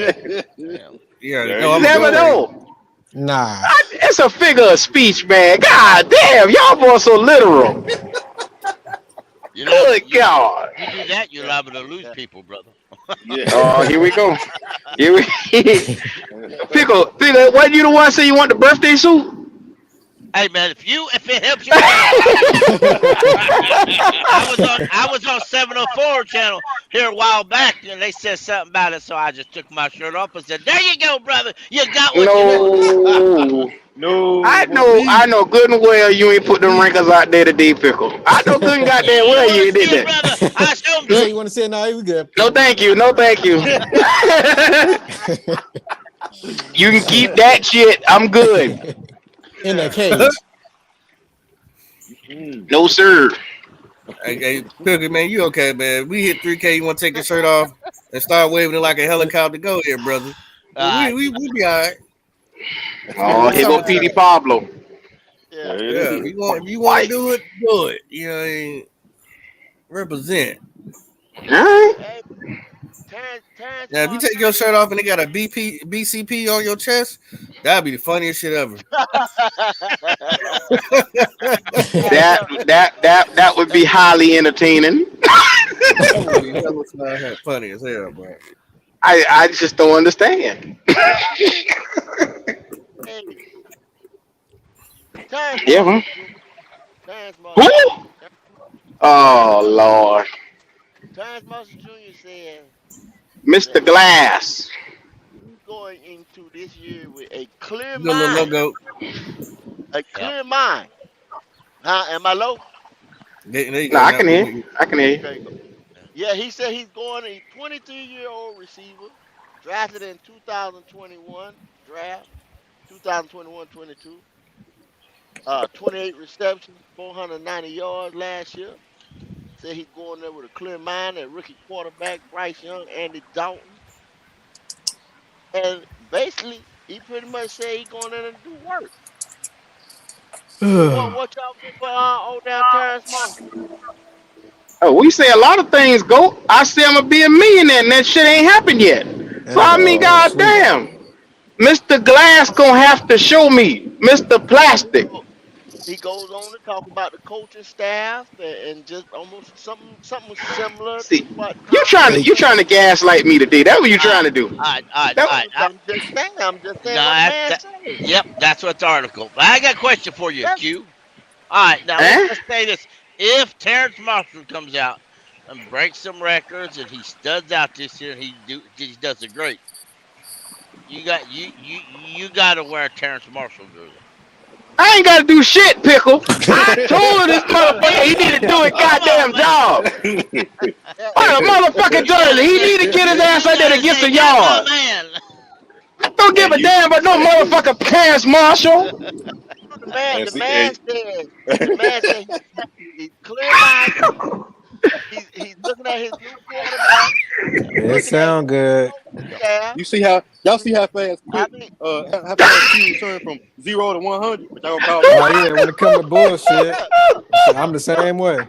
Yeah. Yeah, There no, You I'm you gonna be never go. crazy. know. Nah. It's a figure of speech, man. God damn, y'all boys so literal. You liable Good God. you do that, you're Yeah, liable to lose yeah. people, brother. Yeah. Oh, here we go. Here we Pickle, wasn't you the one say you want the birthday suit? Hey man, if it helps your case, I'll do it. I was on 704 channel here a while back, and they said something about it, so I just took my shirt off and said, "There you go, brother. You got what you want." No. No, I it know wasn't. Please, I know good and well you ain't put them please. wrinkles out there today, Pickle. I know good and goddamn You well want you to ain't see did it, that. brother? I show them He to said you. you want to say no, he was good. No thank you, no thank you. You can keep that shit. I'm good. In a cage. Mm. No sir. Hey, Cookie, man, you okay, man? We hit 3K. You want to take your shirt off and start waving it like a helicopter? Go ahead, brother. All right. We be all right. Oh, It's here go summertime. Petey Pablo. Yeah. There it Yeah, is. if you want to White. do it, do it. You know, what I mean? Represent. Alright. Hey, Terrence Now, if you Marsh take your Jr. shirt off and they got a BCP on your chest, that'd be the funniest shit ever. Hey, That look. that would be highly entertaining. That would be hella funny as hell, bro. I just don't understand. Hey, Terrence Yeah, Marshall man. Jr. Terrence Who? Marshall Jr. Oh Lord. Terrence Marshall Jr. said Mr. that Glass. he's going into this year with a clear Good little mind. logo. A Yep. clear mind. Huh? Am I low? There you No, go. I Now can hear. I can hear. Okay, go. Yeah, he said he's going a 23-year-old receiver, drafted in 2021 draft, 2021-22. 28 receptions, 490 yards last year. Said he's going there with a clear mind at rookie quarterback Bryce Young, Andy Dalton. And basically, he pretty much said he's going in and do work. What y'all think for old down Terrence Marshall? Oh, we say a lot of things, go. I say I'm gonna be a millionaire, and that shit ain't happened yet. So That I nigga mean, falling asleep. goddamn, Mr. Glass gonna have to show me, Mr. Plastic. He goes on to talk about the coaching staff and just almost something similar to See, what you Tom trying to Hey, you trying to gaslight me today. That's what you All right, trying to do. all right, all right, That all right. I'm just No, saying what the man that, said. yep, that's what's the article. But I got a question for you, That's Q. All right, now let's eh? just say this: if Terrence Marshall comes out and breaks some records and he studs out this year and he does it great, you got to wear a Terrence Marshall jersey. I ain't gotta do shit, pickle. I told this motherfucker If he need to do a hold on, goddamn job. What a motherfucking you gotta jersey. He say need to get his ass you out there to gotta get say some that's my yards. man. I don't give and a you damn about no motherfucking Terrence Marshall. the man. and The see man and said. The man said he's clear minded. He's looking at his new quarterback, it looking at his sound good. coaching staff. you see how y'all see how fast I quick mean, how fast Q turned from 0 to 100, but y'all gonna call me Oh quick. yeah, when it come to bullshit, yeah, I'm the same way.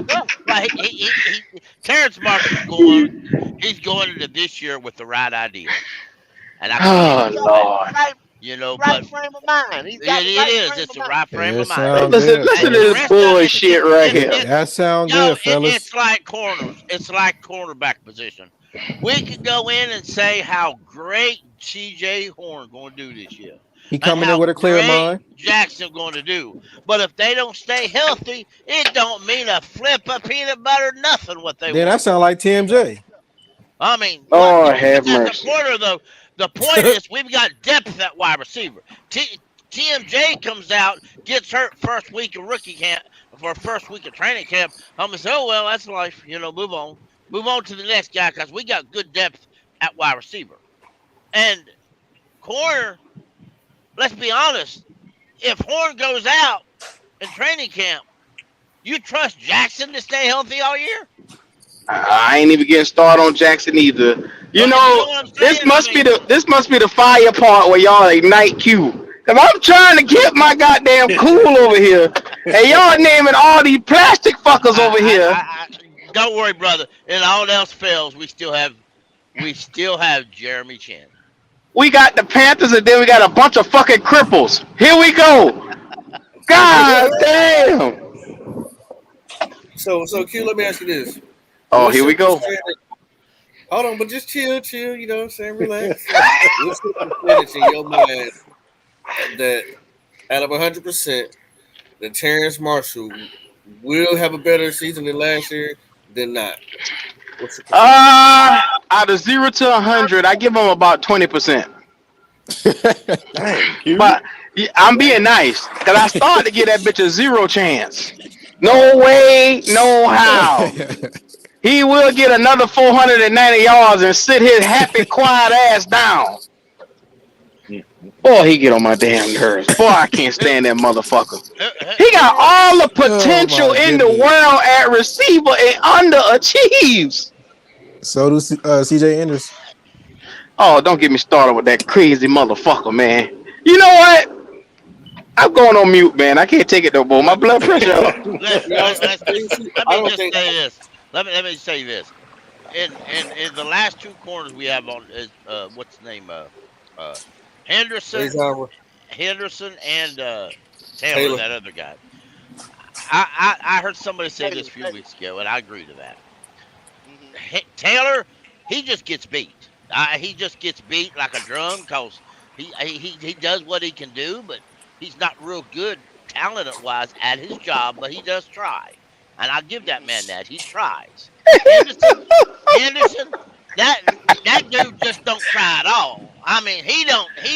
yeah. Like Terrence Marshall's going. He's going into this year with the right ideas, and I commend Oh him He for got that. Lord. You know, right but frame of mind. He's got it, the it right is. frame It's of the mind. right frame It of mind. sound Listen, good, listen And to the this fellas. rest of it's bullshit right here. That sound you know, good, fellas. it's like corners. It's like cornerback position. We could go in and say how great C.J. Horn going to do this year, He and coming in how with a clear great mind. Jackson going to do. But if they don't stay healthy, it don't mean a flip of peanut butter, nothing what they Then that want. sound like TMJ. I mean, what? Oh, But have that's the mercy. point of the point is we've got depth at wide receiver. TMJ comes out, gets hurt first week of rookie camp for first week of training camp. I'm gonna say, oh well, that's life. You know, move on to the next guy because we got good depth at wide receiver and corner. Let's be honest. If Horn goes out in training camp, you trust Jackson to stay healthy all year? I ain't even getting started on Jackson either. You You know know, what I'm saying? I mean, this must be the fire part where y'all ignite Q. Cause I'm trying to get my goddamn cool over here, and y'all naming all these plastic fuckers over here. don't worry, brother. And all else fails, we still have Jeremy Chin. We got the Panthers, and then we got a bunch of fucking cripples. Here we go. God damn. So Q, let me ask you this: Oh, What's here your we go. percentage? Hold on, but just chill. You know what I'm saying? Relax. What's your percentage in your mind that out of 100%, that Terrence Marshall will have a better season than last year than not? What's your percentage? Out of 0 to 100, I give them about 20%. Dang, Q. But yeah, I'm being nice because I started to give that bitch a zero chance. No way, no how. He will get another 490 yards and sit his happy, quiet ass down. Boy, he get on my damn nerves. Boy, I can't stand that motherfucker. He got Who all the Oh potential my in the goodness. world at receiver and underachieves. So do CJ Enders. Oh, don't get me started with that crazy motherfucker, man. You know what? I'm going on mute, man. I can't take it no more. My blood pressure up. let's You know what I'm let, saying? let's just let I me don't just think say this. Let me say this. In the last two corners we have on is what's the name uh Henderson Rajon Henderson and Taylor, Taylor. that other guy. I heard somebody say this Taylor, a few Taylor. weeks ago, and I agree to that. Hmm. Taylor, he just gets beat. He just gets beat like a drum because he does what he can do, but he's not real good talent wise at his job. But he does try, and I'll give that Hmm. man that he tries. Henderson, Henderson, that that dude just don't try at all. I mean, he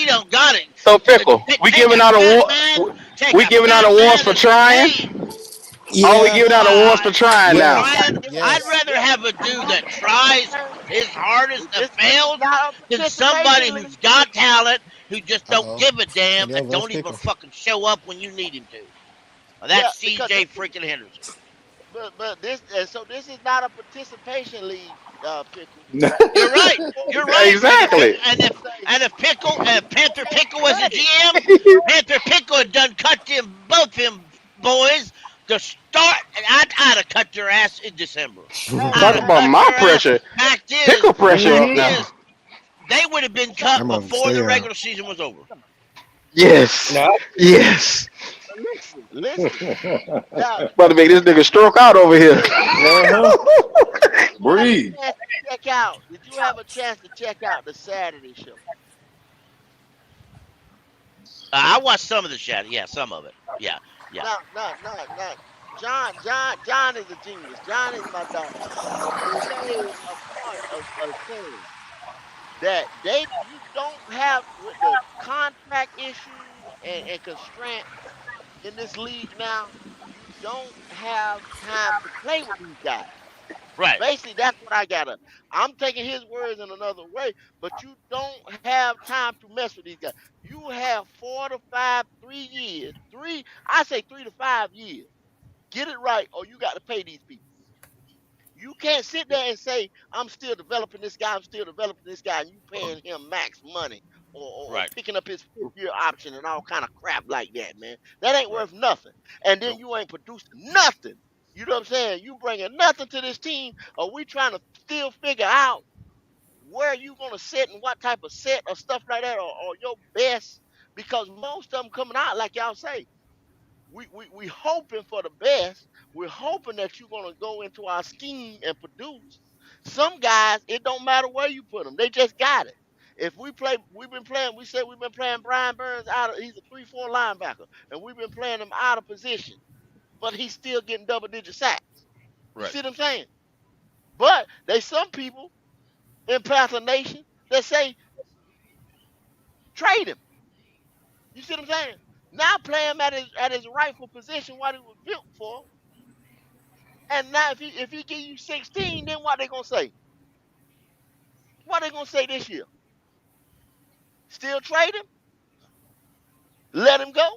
don't got it. So fickle. We Take giving a out fat award. man, take We a giving out fat awards man for and say, trying. hey. Oh, we Yeah, giving out awards for trying now. yes, Trying. I'd yes. rather have a dude that tries his hardest and This is fails not a than somebody participation who's league, got Pickle. talent who just Uh don't oh. give a damn Chanel and votes don't even Pickle. fucking show up when you need him to. Yeah, That's because CJ freaking Henderson. but this so this is not a participation league, Pickle. You're This right. is for You're right. Exactly. And if Pickle as a credit. GM, Panther Pickle had done cut them both them boys to start, and I'd have cut their ass in December. Hey, I'd Talk have hey, about cut my their ass. pressure. Fact is, Pickle pressure up fact now. Mm-hmm. is, they would have been so cut I'm gonna before the stay out. regular season was over. Yes. Now, Yes. listen. Now, About to make this nigga stroke out over here. uh-huh. did you have a Breathe. chance to check out? Did you have a chance to check out the Saturday show? I watched some of the shot. Yeah, some of it. Yeah, yeah. No. John is a genius. John is my dog. He made a point of saying that you don't have with the contract issues and constraints in this league now. You don't have time to play with these guys. Right, Basically, that's what I got. I'm taking his words in another way, but you don't have time to mess with these guys. You have 4 to 5, 3 years, I say 3 to 5 years. Get it right, or you got to pay these people. You can't sit there and say, I'm still developing this guy, I'm still developing this guy, and you paying him max money or right, picking up his 5th year option and all kind of crap like that, man. That ain't right. worth nothing. And then Nope. you ain't producing nothing. You know what I'm saying? You bringing nothing to this team, or we trying to still figure out where you going to sit and what type of set or stuff like that, or your best, because most of them coming out, like y'all say, we hoping for the best. We're hoping that you're gonna go into our scheme and produce. Some guys, it don't matter where you put them; they just got it. If we play, we've been playing. We said we've been playing Brian Burns out of. He's a 3-4 linebacker, and we've been playing him out of position, but he's still getting double-digit sacks. You Right. see what I'm saying? But there's some people in Panther Nation that say trade him. You see what I'm saying? Now play him at his rightful position, what he was built for. And now if he give you 16, then what they gonna say? What they gonna say this year? Still trade him? Let him go?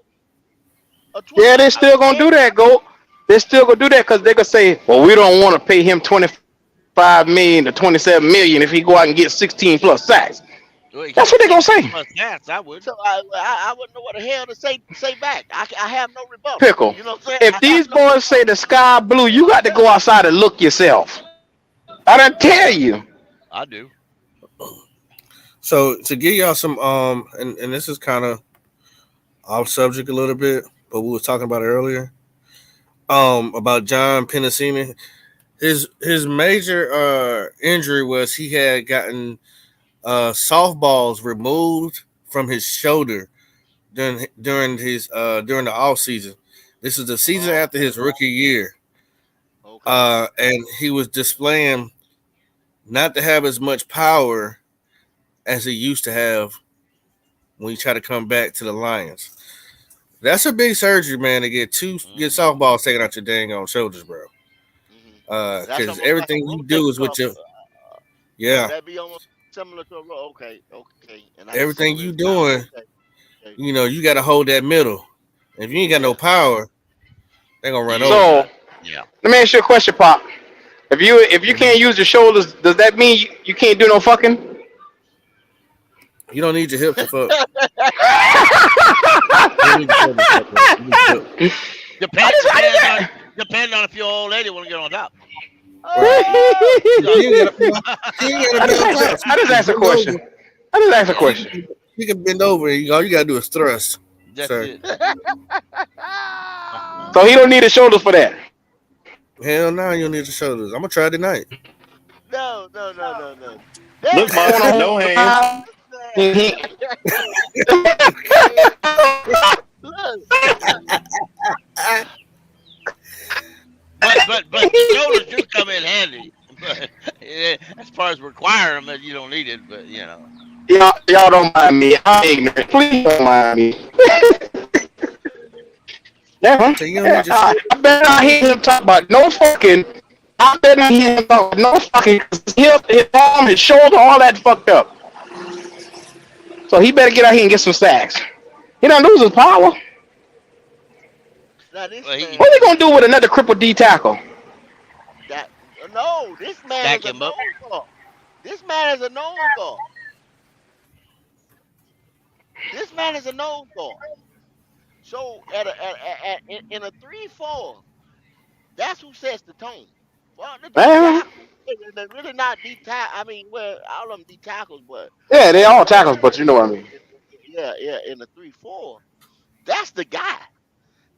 A Yeah, 20 they a still gonna every do that, go. They still gonna do that because they gonna say, well, we don't want to pay him 25 million to 27 million if he go out and get 16 plus sacks. Well, he That's got what they gonna 16 say. plus stats. I would. so I wouldn't know what the hell to say back. I have no rebuttal. Pickle. You know what I'm saying? If I have these no boys say rebuttal. the sky blue, you got to go outside and look yourself. I done tell you. I do. So to give y'all some and this is kind of off subject a little bit, but we was talking about it earlier. About John Pennicini. His major injury was he had gotten softballs removed from his shoulder during the off season. This is the season after Okay. his rookie year. Okay. And he was displaying not to have as much power as he used to have when he tried to come back to the Lions. That's a big surgery, man, to get Hmm. softballs taken out your dang on shoulders, bro. hmm That's Because almost like a everything you do rotator is with cuff. your Would yeah. that be almost similar to a okay? And I can see Everything where you it's kind of doing, okay. Okay. you got to hold that middle. If you ain't got no Yeah. power, they're gonna run You over you. So Yeah. let me ask you a question, Pop. If you Mhm. can't use your shoulders, does that mean you can't do no fucking? You don't need your hips to fuck. You don't need your shoulders to fuck, bro. You need your hips. Depend How does depends on that? depend on if your old lady want to get on top. Right. Oh, If you ain't got to be on, she ain't got to I be just on asked. top. I just asked a Bend question. over. I just asked a Yeah, question. She can bend over. And all you got to do is thrust, that's sir. it. So he don't need his shoulders for that. Hell no, you don't need your shoulders. I'm gonna try tonight. no. Look, I That Monty, want no to hands. hold look, But the shoulders do come in handy. But as far as requiring them, you don't need it. But y'all don't mind me. I'm ignorant. Please don't mind me. Yeah, So you don't need your yeah. shit. I better not hear him talk about no fucking. I better not hear him talk about no fucking. Cause his hip, his arm, his shoulder, all that fucked up. So he better get out here and get some sacks. He don't lose his power. Now this Well, man What are is they gonna do with another crippled D tackle? that no, this man stack is a him up. nose guard. This man is a nose guard. This man is a nose guard. So in a 3-4, that's who sets the tone. Well, the D Man, tackle, they're really not D tackle. I mean, well, all of them D tackles, but yeah, they on all the tackles, but you know what I mean. yeah, yeah, in the 3-4, that's the guy.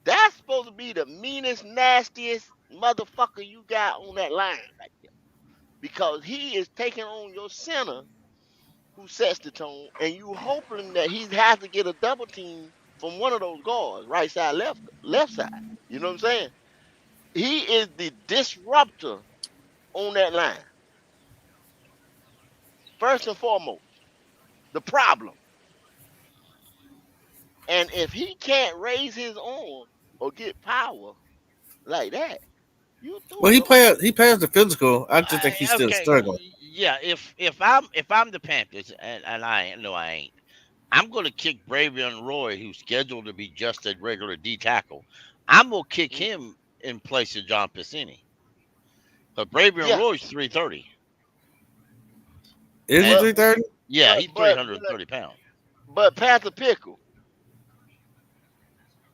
That's supposed to be the meanest, nastiest motherfucker you got on that line right there. Because he is taking on your center who sets the tone, and you hoping that he has to get a double team from one of those guards, right side, left side. You know what I'm saying? He is the disruptor on that line. First and foremost, the problem. And if he can't raise his arm or get power like that, you through Well, it, bro. he passed the physical. I just think he's still Okay, struggling. yeah. If I'm the Panthers, and I know I ain't, I'm going to kick Bravion Roy, who's scheduled to be just a regular D tackle. I'm going to kick Mm, him in place of John Piscini. But Bravion yeah, Roy's 330, Is he and but 330? yeah, but he's but 330 pounds. but Panther Pickle,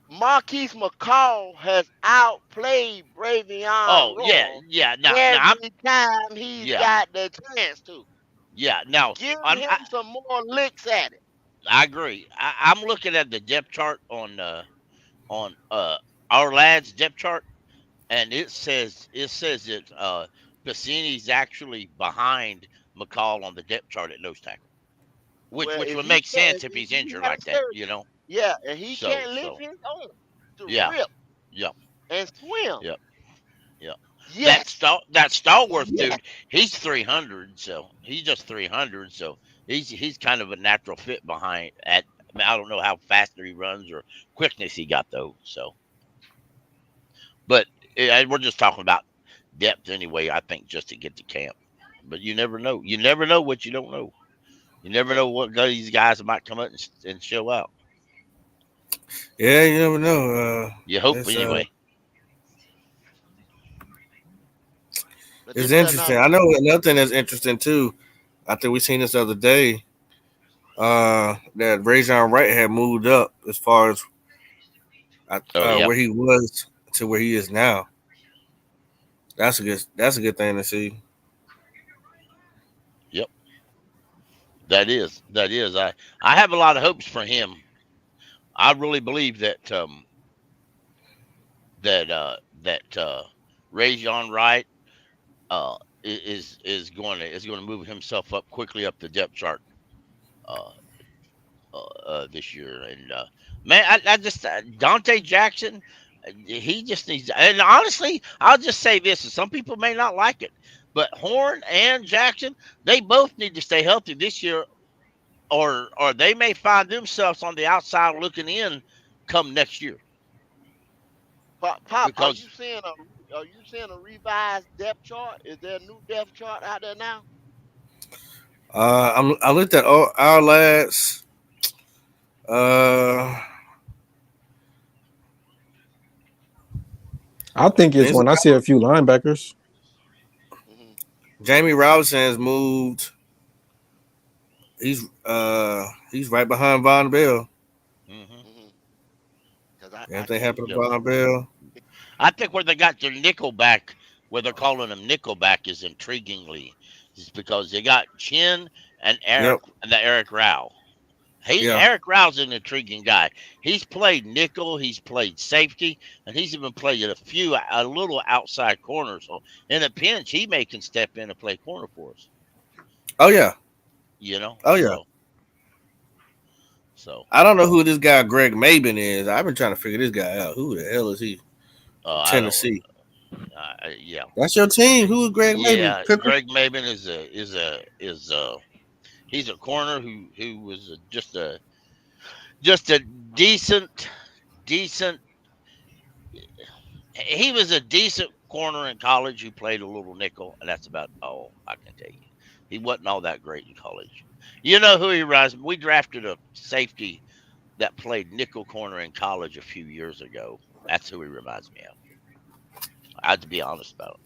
Marquise McCall has outplayed Bravion Oh yeah, Roy yeah. Now I'm every time he's yeah, got the chance to. yeah. Now Give I'm him some more licks at it. I agree. I'm looking at the depth chart on our lads depth chart, and it says that Bassini's actually behind McCall on the depth chart at nose tackle, which Well, which if would he make can't, sense if if he's he injured had a like that, surgery, yeah, and he So can't lift so his arm to yeah, rip yeah, and swim, yeah, yeah. yes, That Stallworth yes. dude, he's 300, so he's just 300, so he's kind of a natural fit behind. I mean, I don't know how fast he runs or quickness he got though. So, but we're just talking about depth anyway. I think just to get to camp, but you never know. You never know what you don't know. You never Yeah. know what these guys might come up and show out. Yeah, you never know. You hope It's uh, anyway. But it's this better interesting. not I be. know another thing that's interesting too. I think we seen this the other day. That Rajon Wright had moved up as far as Oh yeah, where he was to where he is now. That's a good thing to see. yep. That is. I have a lot of hopes for him. I really believe that Rajon Wright is going to move himself up quickly up the depth chart uh, this year. And man, I just Dante Jackson, he just needs. And honestly, I'll just say this: and some people may not like it, but Horn and Jackson, they both need to stay healthy this year, or they may find themselves on the outside looking in come next year Pop, because are you seeing a revised depth chart? Is there a new depth chart out there now? I looked at all our lads. Uh, I think it's it's, when I see a few linebackers. Hmm. Jamie Robinson has moved. He's right behind Von Bell. hmm Hmm. Because I Anything can't happened to yep. Von Bell? I think where they got their nickelback, where they're calling him nickelback, is intriguingly, is because they got Chin and Yep. Eric Rao. Yeah. Eric Rao's an intriguing guy. He's played nickel, he's played safety, and he's even played a little outside corner. So in a pinch, he may can step in and play corner for us. Oh yeah. You know, Oh yeah. so I don't know who this guy Greg Maben is. I've been trying to figure this guy out. Who the hell is he from I don't. Tennessee? Yeah, That's your team. Who is Greg Maben? yeah. Pickle? Greg Maben is he's a corner who was just a decent he was a decent corner in college who played a little nickel, and that's about all I can tell you. He wasn't all that great in college. You know who he reminds me? We drafted a safety that played nickel corner in college a few years ago. That's who he reminds me of. I had to be honest about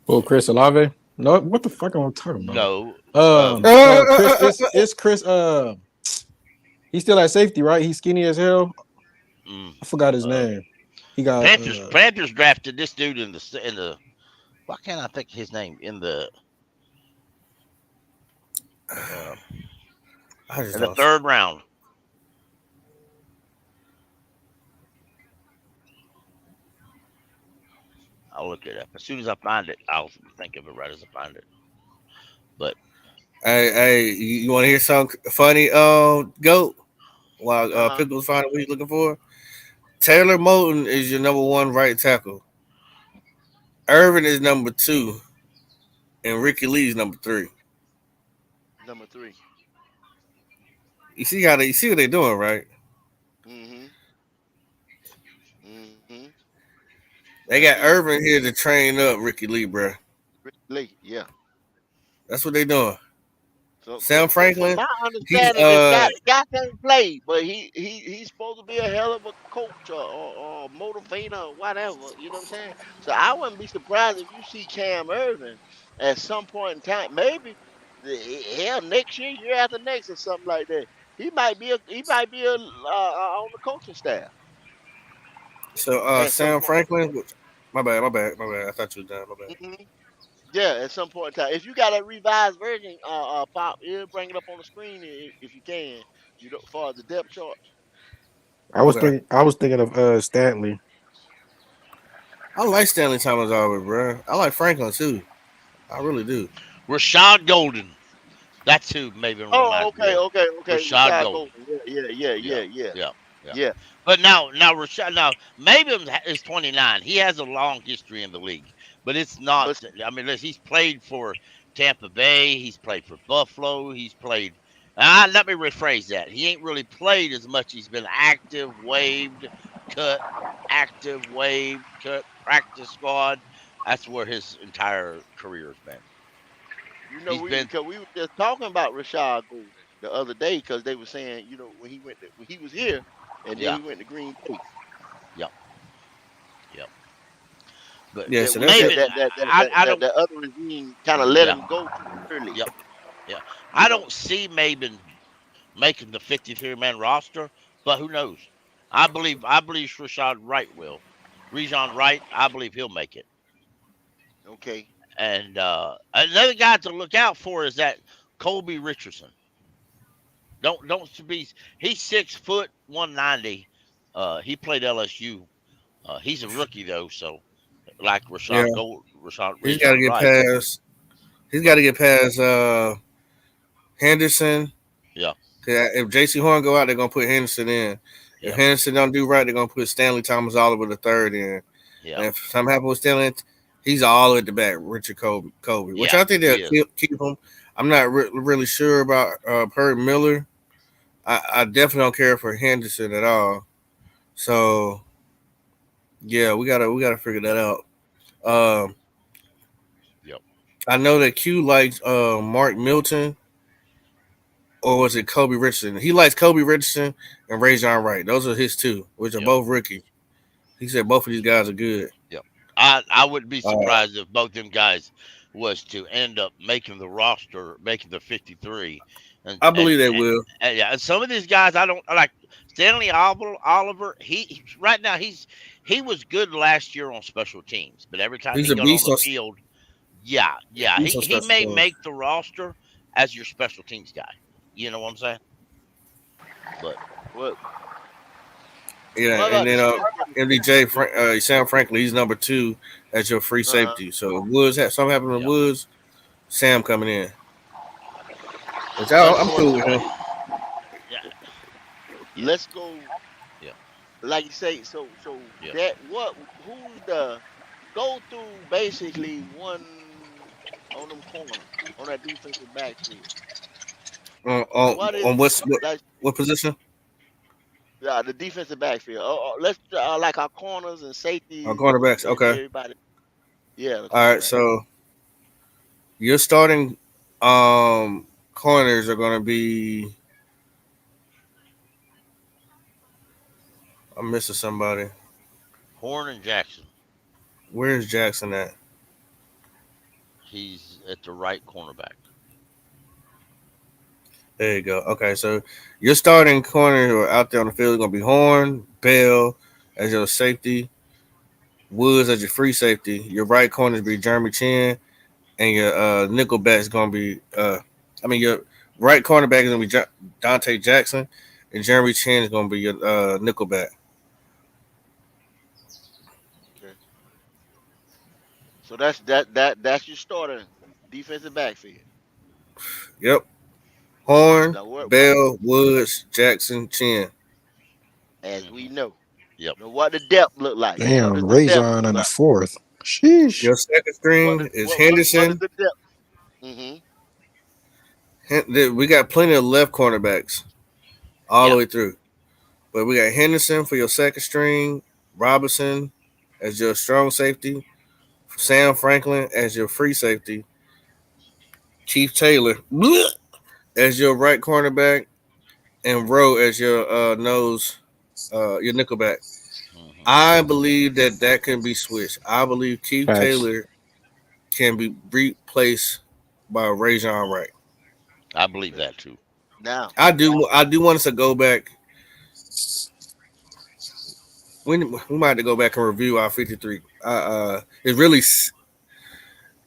Oh, Chris Olave. No, what the fuck am I talking it. about? No, um, Chris. It's Chris. He's still at safety, right? He's skinny as hell. mm, I forgot his uh, name. He got Panthers drafted this dude in the. Why can't I think of his name uh, I just in the lost. third round? I'll look it up as soon as I find it. I'll think of it right as I find it. But Hey, you want to hear something funny? Goat. While Uh-huh. Pickles find what he's looking for. Taylor Moton is your number one right tackle. Irvin is number two, and Ricky Lee is number three. Number 3. You see what they're doing, right? Mm-hmm. Mm-hmm. They That's got it. Irvin here to train up Ricky Lee, bro. Rick Lee. Yeah. That's what they doing. So Sam from Franklin, my he's understanding, this guy can't play, but he's supposed to be a hell of a coach or motivator or whatever. You know what I'm saying? So I wouldn't be surprised if you see Cam Irvin at some point in time, maybe hell next year, year after next, or something like that. He might be a on the coaching staff so at some Sam point. Franklin. My bad. I thought you were done. My bad. Mhm. Yeah, at some point in time. If you got a revised version, pop, it'll bring it up on the screen if you can. You know, for the depth charts. Okay. I was thinking of Stanley. I like Stanley Thomas Albert, bro. I like Franklin too. I really do. Rashad Golden, that's who Maven Oh, reminds me okay, of. okay. Rashad Rashad Golden. Golden. Yeah, Yeah. yeah, yeah. Yeah. But now Rashad now Maven is 29. He has a long history in the league, but it's not. But I mean, listen, he's played for Tampa Bay. He's played for Buffalo. He's played. Let me rephrase that. He ain't really played as much. He's been active, waived, cut, active, waived, cut, practice squad. That's where his entire career has been. you know, He's been. we were just talking about Rashad Golden the other day because they were saying, when he was here, and then Yeah, he went to Green Bay. yep, yep. But Yeah, so that's it. Maven, I don't. That other regime kind of let Yeah, him go too early. yep, yeah. You I know. don't see Maven making the 53 man roster, but who knows? I believe Rashad Wright will. Rejon Wright, I believe he'll make it. Okay. And another guy to look out for is that Colby Richardson. Don't be. He's 6 foot 190. He played LSU. He's a rookie though, so like Yeah, Rashad he's got to Rejon get Wright. past. He's got Yeah, to get past Henderson. yeah, 'Cause if J.C. Horn go out, they're gonna put Henderson in. If yeah, Henderson don't do right, they're gonna put Stanley Thomas Oliver the third in. yeah, And if something happens with Stanley, he's all at the back. Richard Kobe, which yeah. I think they'll He is. keep him. I'm not really sure about Perry Miller. I definitely don't care for Henderson at all. So yeah, we gotta figure that out. Um, Yep, I know that Q likes Mark Milton, or was it Kobe Richardson? He likes Kobe Richardson and Ray John Wright. Those are his two, which are yep, both rookies. He said both of these guys are good. yep. I wouldn't be Uh, surprised if both them guys was to end up making the roster, making the 53, and I and believe they and, will. and yeah. And some of these guys I don't like. Stanley Oliver, right now he was good last year on special teams, but every time He's he a got on beast the on field, yeah, yeah, beast he on he special may teams. make the roster as your special teams guy. You know what I'm saying? But What Yeah, what and about the then special MDJ Sam Franklin, he's number two as your free uh safety. So if something happened to yeah, Woods, Sam coming in, which I'm cool with him. unfortunately, yeah, yeah, let's go yeah, like you say, so yeah, that who's the go through basically one on them corners on that defensive backfield. On What is on like what position? The defensive backfield. Let's like our corners and safeties cornerbacks. and Okay. everybody. Yeah, the All right. cornerback. So your starting corners are going to be. I'm missing somebody. Horn and Jackson. Where's Jackson at? He's at the right cornerback. There you go. Okay, so your starting corner who are out there on the field is going to be Horn, Bell as your safety, Woods as your free safety. Your right corner is be Jeremy Chin, and your nickel back is going to be. Your right cornerback is going to be Dante Jackson, and Jeremy Chin is going to be your nickel back. Okay. So that's your starter defensive backfield. Yep. Horn, Now what Bell, Woods, Jackson, Chin. as we Hmm. know. Yep. Now what the depth look like? What does Damn, the depth Rajon look in the like? fourth. Sheesh. Your second string is What is Henderson. the depth? Mm-hmm. We got plenty of left cornerbacks all the Yeah. way through. But we got Henderson for your second string, Robinson as your strong safety, Sam Franklin as your free safety, Keith Taylor as your right cornerback, and Rowe as your your nickelback. Hmm. I believe that can be switched. I believe Keith Facts. Taylor can be replaced by Rajon Wright. I believe Okay. that too. Now, I do want us to go back. We might have to go back and review our 53. It really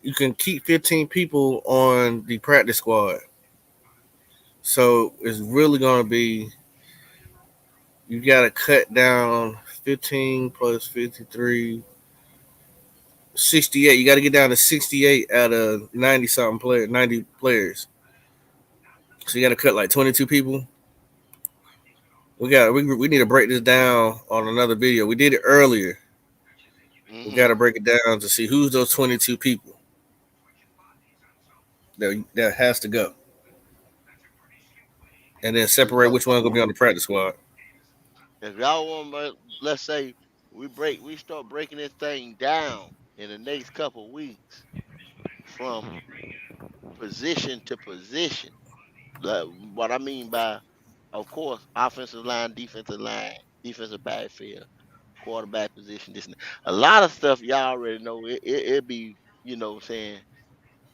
you can keep 15 people on the practice squad. So it's really going to be you got to cut down 15 plus 53, 68. You got to get down to 68 out of 90 something players, 90 players. So you got to cut like 22 people. We need to break this down on another video. We did it earlier. We got mm-hmm. to break it down to see who's those 22 people that has to go, and then separate Because which one's gonna be on the practice squad. if y'all want, let's say we start breaking this thing down in the next couple of weeks from position to position. What I mean by, of course, offensive line, defensive backfield, quarterback position. This and that. A lot of stuff y'all already know. It be what I'm saying.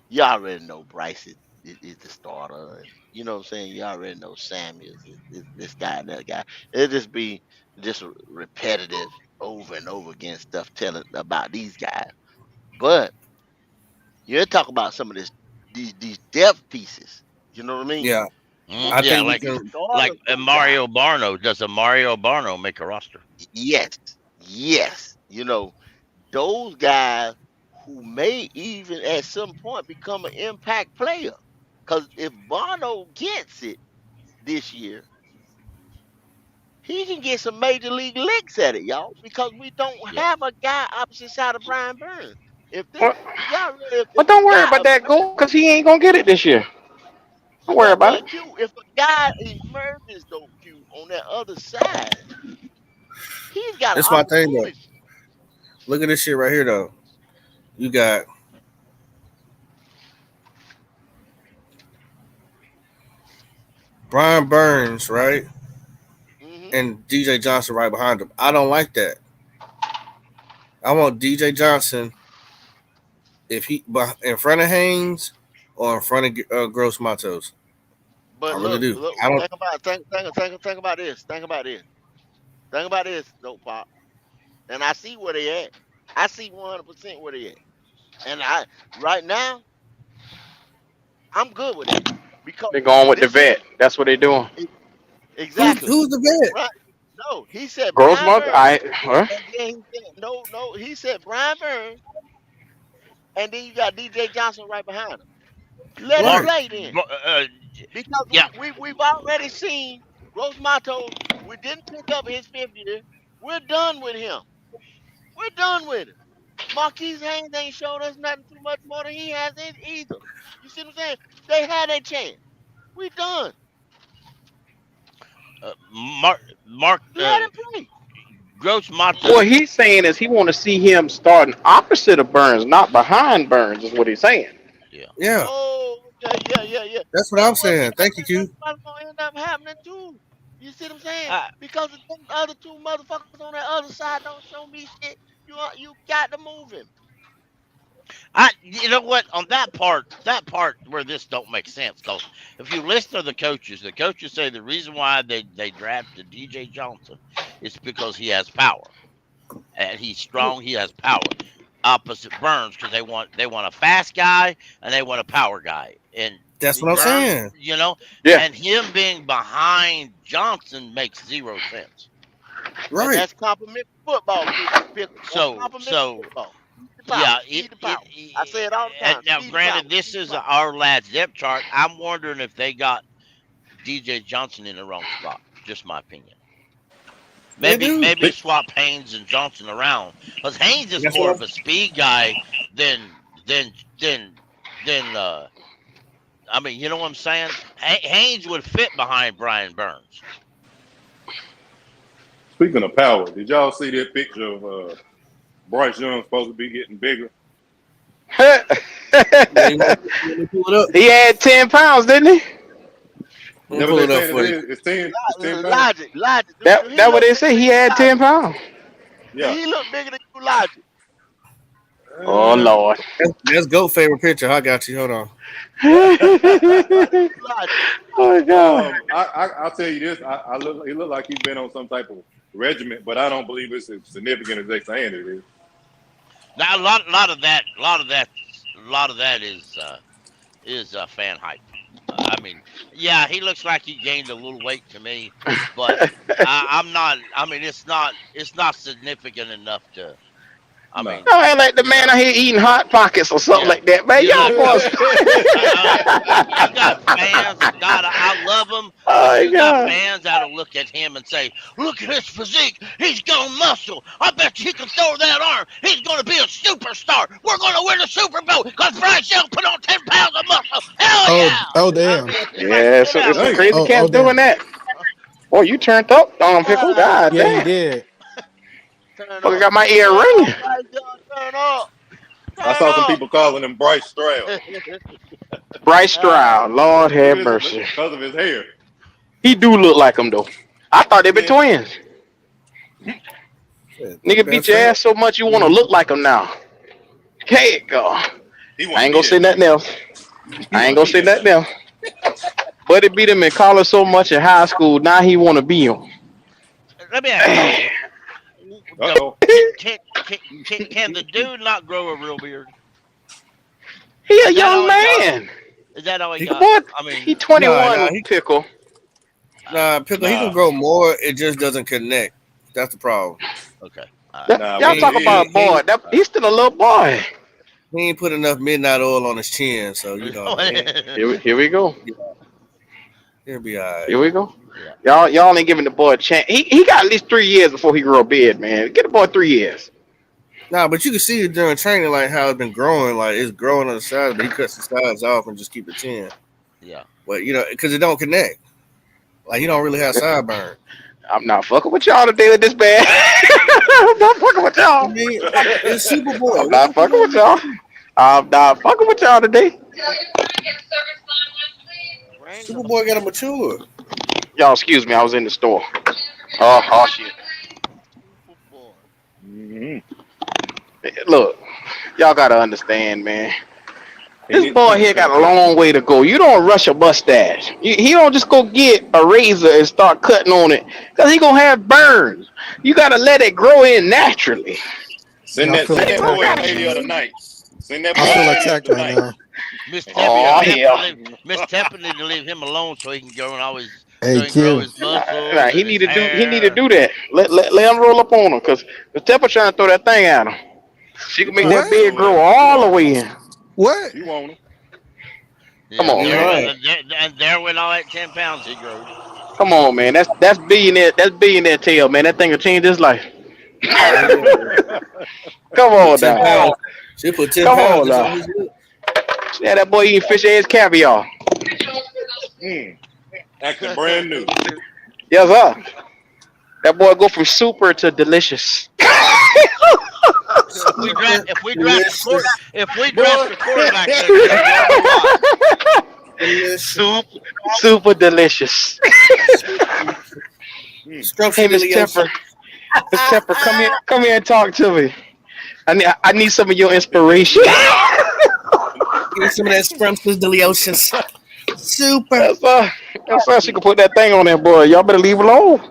You already know Bryce is the starter, and you know what I'm saying. You already know Samuels is this guy and that guy. It just be just repetitive over and over again stuff telling about these guys. But you're talking about some of these depth pieces. You know what I mean? Yeah, Who I Yeah, think we can like be can. like starters? Those guys. Mario Barno. Does a Mario Barno make a roster? Yes, yes. Those guys who may even at some point become an impact player. Because if Bono gets it this year, he can get some major league licks at it, y'all. Because we don't Yep. have a guy opposite side of Brian Burns. If this, Well, if y'all really, well, if a don't worry guy about that goal emerges, because he ain't gonna get it this year. Don't worry about it. but Q, if a guy emerges though, Q, on that other side, he's got an That's my thing though. opportunity. Look at this shit right here though. You got Brian Burns, right, Hmm. and DJ Johnson right behind him. I don't like that. I want DJ Johnson if he in front of Haynes or in front of Gross Matos. I But really look, do. look, I don't. think about this. Think about this, though, Pop. And I see where they at. I see 100% where they at. And right now, I'm good with that because They're going with the this is vet. That's what they're doing. e- exactly Who's the vet? right. No, he said Gross Brian month. Burns, I huh? and then he said no. He said Brian Burns, and then you got DJ Johnson right behind him. Let him Mark. Right. play then, Uh, because yeah. we've already seen Gross Matos. We didn't pick up his 5th year. We're done with him. We're done with him. Marquise Haynes ain't showed us nothing too much more than he has either. You see what I'm saying? They had a chance. We done. Mark Let him play. Gross Mata. What he's saying is he want to see him starting opposite of Burns, not behind Burns. Is what he's saying. Yeah. Yeah, Oh, okay, yeah, yeah, yeah. that's what But I'm well, see, saying. Thank you, that's Q. what's gonna end up happening too. You see what I'm saying? I, Because of them other two motherfuckers on that other side don't show me shit. You got to move him. you know what? On that part where this don't make sense, because if you listen to the coaches say the reason why they drafted DJ Johnson is because he has power and he's strong. He has power. Opposite Burns, because they want a fast guy and they want a power guy. And That's what I'm Burns, saying. Yeah, and him being behind Johnson makes zero sense. And Right. that's complimentary football, pickle. That's So complimentary so football. Speed the power. yeah, Speed the power. I say it all the and time. now Speed the power. granted, this Speed the is power. our last depth chart. I'm wondering if they got DJ Johnson in the wrong spot. Just my opinion. They Maybe do. maybe swap Haynes and Johnson around, because Haynes is That's more what of a speed guy than than than than. I mean, you know what I'm saying? Haynes would fit behind Brian Burns. Speaking of power, did y'all see that picture of Bryce Young supposed to be getting bigger? Yeah, let me pull it up. he had 10 pounds, didn't he? Let me That what pull they it up saying it for you. is? It's 10. It's 10 pounds. Logic. Do he That what look they bigger say. than He you, had Logic? 10 pounds. Do Yeah. he look bigger than you, Logic? Oh Uh, Lord. That's GOAT favorite picture. I got you. Hold on. oh Logic. my God. I'll tell you this. I look. He look like he's been on some type of regiment, but I don't believe it's as significant as they saying it is. Now a lot of that is fan hype. I mean, yeah, he looks like he gained a little weight to me, but I'm not. I mean, it's not significant enough to. I Nah. mean, Oh, I like the you man know, out here eating hot pockets or something yeah, like that, man. you Y'all look. boys. You got fans. God, I love him, but oh my you got God. fans that'll look at him and say, "Look at his physique. He's got muscle. I bet you he can throw that arm. He's going to be a superstar. We're going to win a Super Bowl because Bryce Young put on 10 pounds of muscle. Hell Oh, yeah!" oh I damn. mean, like, Yeah, get so out it's of some Dang. here. crazy Oh, cats doing damn. that. Oh, you turned up, Pickle. God Yeah, he damn. did. Turn Fucking up. got my ear Turn up. ringing. Bryce Young, turn up. I Turn saw some up. people calling him Bryce Stroud. Bryce Ah, Stroud. Lord Look at have his mercy. because of his hair. He do look like him though. I thought they been Yeah. twins. Shit, the Nigga beat best your friend. ass so much you want to look like him now. Hey, God. He I want to ain't be gonna say that nothing nigga. else. He I want ain't to gonna be say that nothing nigga. else. Buddy beat him in college so much in high school. Now he want to be him. Let me ask y'all this: Uh the, oh. can the dude not grow a real beard? He a Is that young all he got? man. Is that all he He, The got? boy, I he mean, nah, 21. Pickle. Pickle. He can Nah. grow more. It just doesn't connect. That's the problem. okay, all right, Nah. He Y'all What it talk ain't, about he, is? a he, boy. That all he's still a little boy. he ain't put enough midnight oil on his chin, so right. Here we go. he'll be all right. Here we go. Yeah. Y'all ain't giving the boy a chance. He got at least 3 years before he grow a beard, man. Get the boy 3 years. Nah, but you can see it during training, like how it's been growing. Like it's growing on the sides, but he cuts the sides off and just keep the chin. Yeah. But because it don't connect. Like he don't really have sideburn. I'm not fucking with y'all today with this bad. I'm not fucking with I y'all. mean, it's Superboy. I'm What not else you fucking with want him y'all. to do? I'm not fucking with y'all today. Rings on the Superboy got to mature. Y'all, excuse me. I was in the store. Oh shit. Super boy. Mm-hmm. Look, y'all gotta understand, man. He This needs to boy finish here got that a sentence. long way to go. You don't rush a mustache. He don't just go get a razor and start cutting on it, cause he gonna have burns. You gotta let it grow in naturally. Send I that. feel Let Send it that grow attacked boy a right lady of now. the naturally. night. Send that I boy a feel lady of attacked the right night. now. Oh hell. Miss Temple need to leave him alone so he can go and always Hey so he can grow Q. his Nah, muscles and his he need to hair. do that. Let him roll up on him, cause the Temple trying to throw that thing at him. She She can make trying to that What? beard throw it grow at him. She all the want him. way in. What? She want him. Come Yeah, on, You there man. right. and there went all that 10 pounds he growed. Come on, man. That's billionaire. That's billionaire tail, man. That thing will change his life. Yeah, he will. Come Put on 10 pounds. now. She put 10 pounds Come on just now. on his lip. Yeah, that boy eating fish eggs caviar. mm. Acting brand new. Yes, sir. That boy go from super to delicious. If we draft, Super if we draft a court, delicious. if we draft Boy. a quarterback next year, you ought to watch. Delicious. super, super delicious. Super. Hey, Miss Strumpsidiliosis. Temper. Miss Temper, come here and talk to me. I need some of your inspiration. Give me some of that Strumpsidiliosis. Super. That's that's she can put that thing on there, boy. Y'all better leave alone.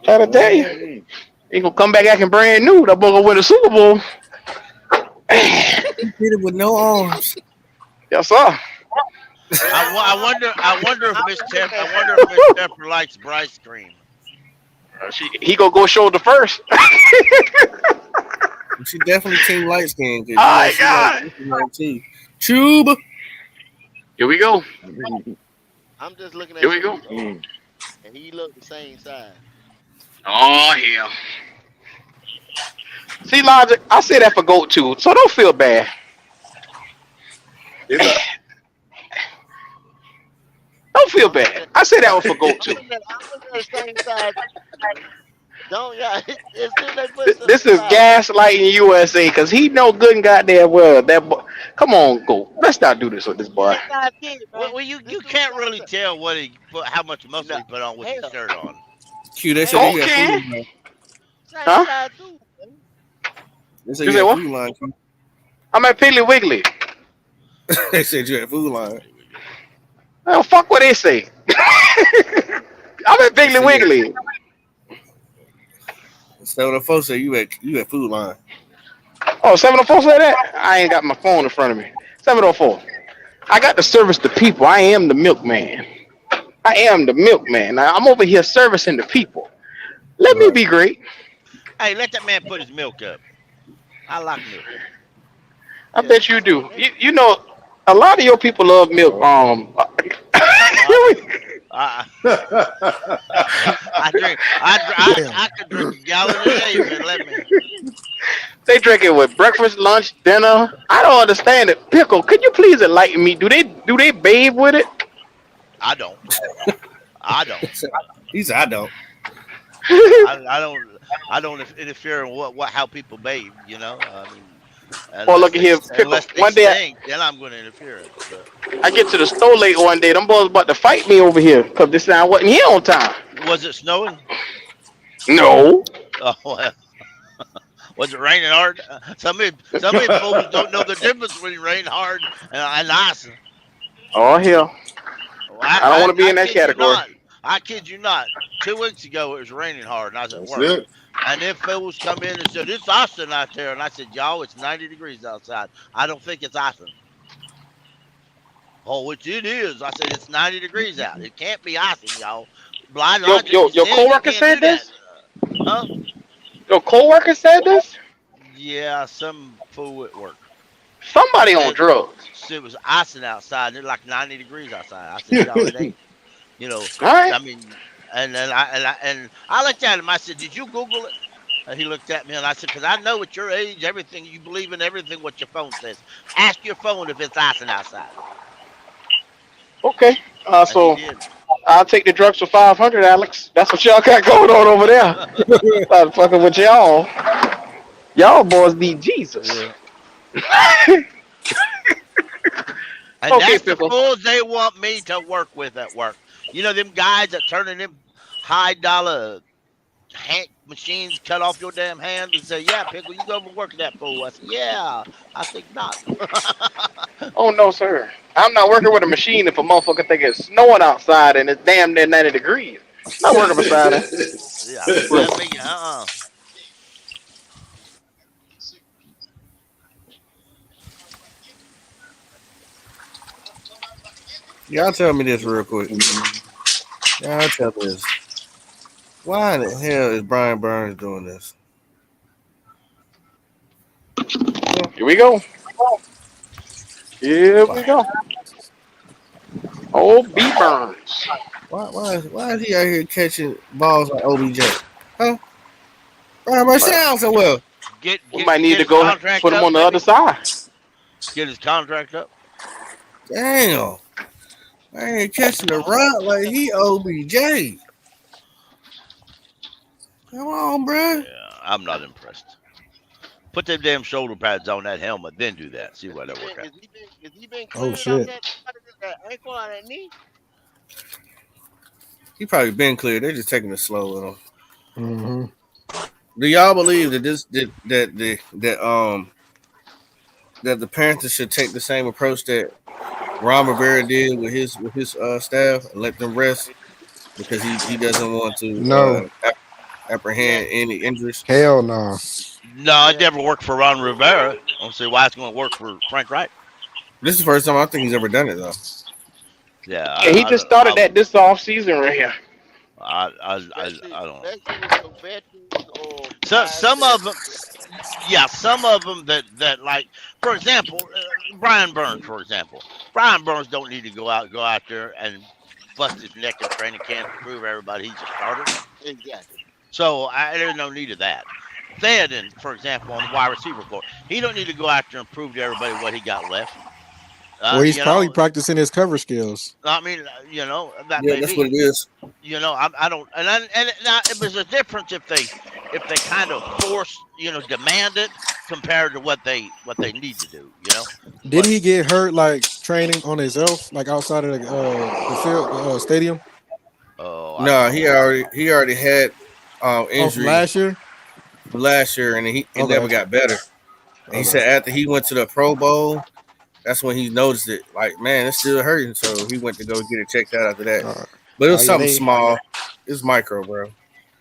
Gotta tell you. He gonna come back acting brand new. That boy gonna win the Super Bowl. He did it with no arms. Yes, sir. I wonder if Miss Temper likes Bryce cream. He gonna go shoulder first. She definitely team light skin because Oh she God. like too. Tube. Here we go. I'm just looking Here at we some of go. these old, and he look the same size. Oh hell. See, Logic, I say that for GOAT too, so don't feel bad. It's a, Don't feel I'm looking bad. at, I say that one for GOAT I'm too. looking at, I'm looking at the same size. Don't y'all? As soon as they put some This is beside it, gaslighting USA because he know good and goddamn well that boy. Come on, GOAT. Let's not do this with this he boy. a size 10, man. Well, This you dude a can't size really 10. tell how much muscle No, he put on with his hell, shirt on. Q, they said hell, you GOAT had food can. line. same Huh? size too. Man. They said You you say had what? food line. Q. I'm at Piggly Wiggly. They said you had food line. Oh, fuck what they say. I'm at They Piggly said you Wiggly. so the folks said you had food line. Oh, 704 said that? I ain't got my phone in front of me. 704. I got to service the people. I am the milkman. I am the milkman. I'm over here servicing the people. Let me Right. be great. Hey, let that man put his milk up. I like milk. I Yeah, bet you man. do. You know, a lot of your people love milk. I I, I drink. Damn. I could drink a gallon a day if it let me. they drink it with breakfast, lunch, dinner. I don't understand it. Pickle, could you please enlighten me? Do they bathe with it? I don't. I don't. He said I don't. I don't. I don't interfere in what how people bathe. You know. I mean, Or look at here, Pickle. unless they One day stink, then I'm going to interfere in it. But I get to the store late one day. Them boys about to fight me over here because this I wasn't here on time. was it snowing? No. Oh, well, was it raining hard? Some of you fools don't know the difference between rain hard and ice. Oh hell. Well, I don't want to be I in that kid you category. not. I kid you not. 2 weeks ago, it was raining hard, and I was at that's work. it. And then fools come in and said, "It's icing out there." And I said, "Y'all, it's 90 degrees outside. I don't think it's icing." Oh, which it is. I said, "It's 90 degrees out. It can't be icing, y'all." Blind Your logic your your says you coworker can't do said that. this. Huh? Your coworker said this. Yeah, some fool at work Somebody on said, drugs. said it was icing outside. And it's like 90 degrees outside. I said, "Y'all, it ain't." You know, All right. I mean, and I looked at him. I said, "Did you Google it?" And he looked at me and I said, "Because I know at your age, everything you believe in everything what your phone says. Ask your phone if it's icing outside." Okay. And he So did. I'll take the drugs for 500, Alex. That's what y'all got going on over there. Start fucking with y'all. Y'all boys need Jesus. Yeah. And Okay, that's the pickle. fools they want me to work with at work. You know them guys that turning them high dollar hand machines cut off your damn hands and say, "Yeah, pickle, you go over and work at that fool." I said, "Yeah." I think not. Oh no, sir. I'm not working with a machine if a motherfucker think it's snowing outside and it's damn near 90 degrees. Not working beside him. Yeah, that Listen. me, Y'all tell me this real quick. Y'all tell me this. Why in the hell is Brian Burns doing this? Here we go. Here we Why? go. Oh, B Burns. Why is he out here catching balls like OBJ? Huh? Brian Burns, sit Well, down somewhere. get we might need get to his go contract put him up, on the other maybe. side. Get his contract up. Damn. I ain't catching the run like he OBJ. Come on, bro. Yeah, I'm not impressed. Put them damn shoulder pads on that helmet, then do that. See Is where he they been? work out. Is he been Oh cleared off shit. that? What is it, that ankle or that knee? He probably been clear. They're just taking it slow with him. Hmm. Do y'all believe that that the Panthers should take the same approach that Ron Rivera did with his staff and let them rest because he doesn't want to No. Yeah, apprehend any injuries. Hell no. No, it yeah. never worked for Ron Rivera. I don't see why it's going to work for Frank Wright. This is the first time I think he's ever done it though. Yeah, Yeah, he just started that this off season right here. Especially, I don't know. especially with your veterans or So guys some that. of them, yeah, some of them that like, for example, Brian Burns, for example, Brian Burns don't need to go out there and bust his neck in training camp to prove everybody he's a starter. Exactly. So there's no need of that. Theoden, for example, on the wide receiver core, he don't need to go out there and prove to everybody what he got left. Well, he's You probably know, practicing his cover skills. I mean, that Yeah, may that's what be. it is. I don't, and now it was a difference if they kind of force, demand it compared to what they need to do, Didn't but he get hurt like training on himself, like outside of the field, stadium? oh, I don't No, know. he already had Oh, from injury last year. last year and it never Okay. got better. And he said Okay. after he went to the Pro Bowl, that's when he noticed it. Like, man, it's still hurting. So he went to go get it checked out after that. Uh, But it was yeah, something small. It's micro, bro.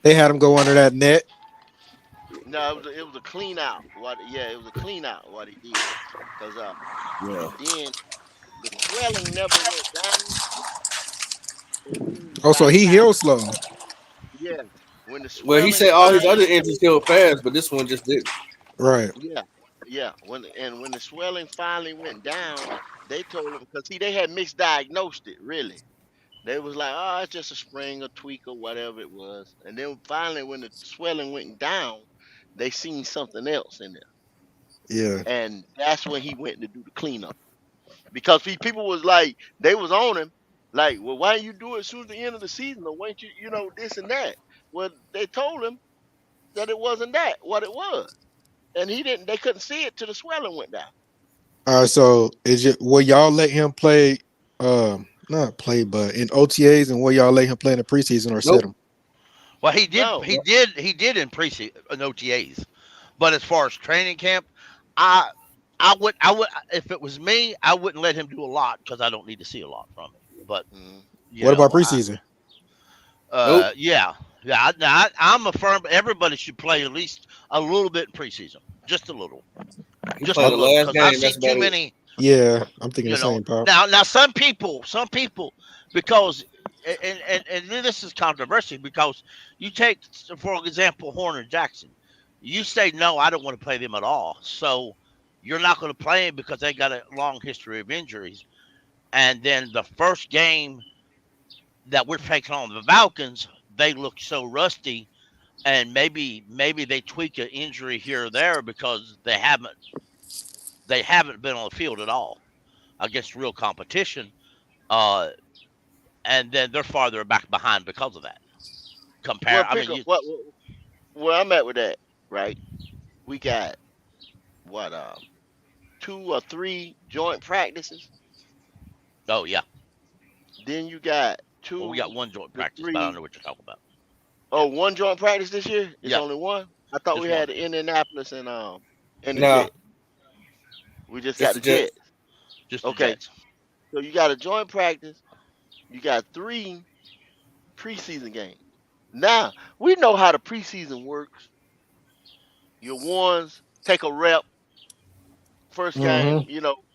they had him go under that net. No, it was a clean out. What? Yeah, it was a clean out. What he did, cause Yeah. then the swelling never went down. And then Oh, by so the he time, healed slow. yeah, when the Well, he swelling said all his other finally, injuries healed fast, but this one just didn't. Right. yeah, yeah, when the swelling finally went down, they told him because see they had misdiagnosed it really. They was like, oh, it's just a spring or tweak or whatever it was. And then finally, when the swelling went down, they seen something else in there, Yeah. and that's when he went to do the cleanup. Because people was like, they was on him, like, well, why you do it as soon as the end of the season, or wait you know this and that. Well, they told him that it wasn't that what it was, and he didn't. They couldn't see it till the swelling went down. So is it will y'all let him play? Not play, but in OTAs, and will y'all let him play in the preseason or set Nope. him? Well, No, he did in preseason in OTAs, but as far as training camp, I I would if it was me, I wouldn't let him do a lot because I don't need to see a lot from him. But mm, you What about know, preseason? Nope. yeah, yeah. I'm a firm. Everybody should play at least a little bit in preseason, He just a playing the little, last because I game. see That's too about it. many. Yeah, I'm thinking the same, Pop. Now some people, because and this is controversial because you take, for example, Horner Jackson. You say no, I don't want to play them at all. So you're not going to play him because they got a long history of injuries. And then the first game that we're taking on the Falcons, they look so rusty, and maybe they tweak an injury here or there because they haven't been on the field at all against real competition. Uh, and then they're farther back behind because of that. well, I mean, pick up where I'm at with that. Right, we got what 2 or 3 joint practices. oh yeah, Then you got well we got two one joint to practice, but I don't three. know what you're talking about. Oh, one joint practice this year. It's Yeah, only one. I thought just we one, had Indianapolis and the Nah, Jets. We just it's got the the Jets. Jets. just the Okay, Jets. so you got a joint practice. You got 3 preseason games. Now we know how the preseason works. Your ones take a rep first game. Mm-hmm.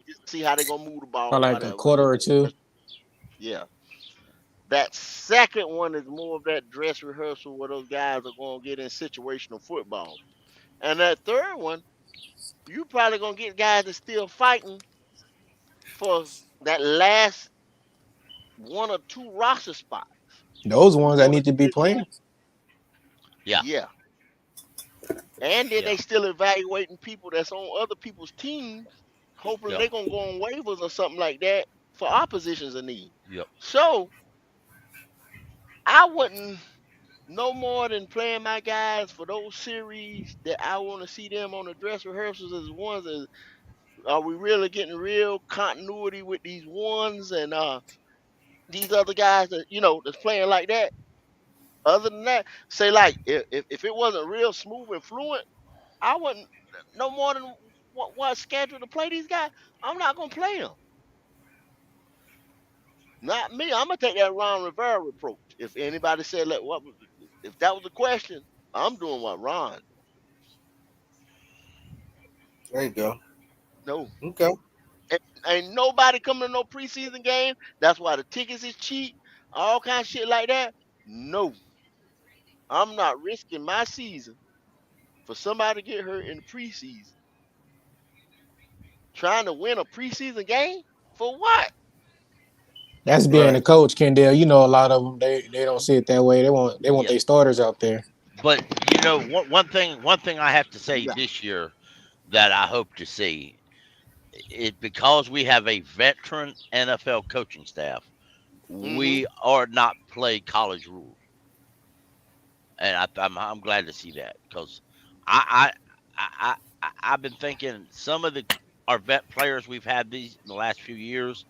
Just see how they gonna move the For ball, like a whatever. quarter or two. Yeah. That second one is more of that dress rehearsal where those guys are gonna get in situational football. And that third one, you probably gonna get guys that still fighting for that last 1 or 2 roster spots. Those You ones that want to need to see be the playing. guys. Yeah, Yeah. And then yeah, they still evaluating people that's on other people's teams. Hopefully yeah, they're gonna go on waivers or something like that for our positions of need. yep. So I wouldn't no more than playing my guys for those series that I want to see them on the dress rehearsals as ones. As, are we really getting real continuity with these ones and these other guys that that's playing like that? Other than that, say like if it wasn't real smooth and fluent, I wouldn't no more than what schedule to play these guys. I'm not gonna play them. Not me. I'm gonna take that Ron Rivera approach. If anybody said like what, if that was the question, I'm doing what Ron. There you go. No, Okay. ain't nobody coming to no preseason game. That's why the tickets is cheap. All kind of shit like that. No, I'm not risking my season for somebody to get hurt in the preseason. Trying to win a preseason game for what? That's being a Right. coach, Kendall. You know, a lot of them they don't see it that way. They want Yeah, their starters out there. but one thing I have to say Yeah. this year that I hope to see it because we have a veteran NFL coaching staff. Mm-hmm. We are not play college rules, and I'm glad to see that because I I've been thinking some of the our vet players we've had these in the last few years.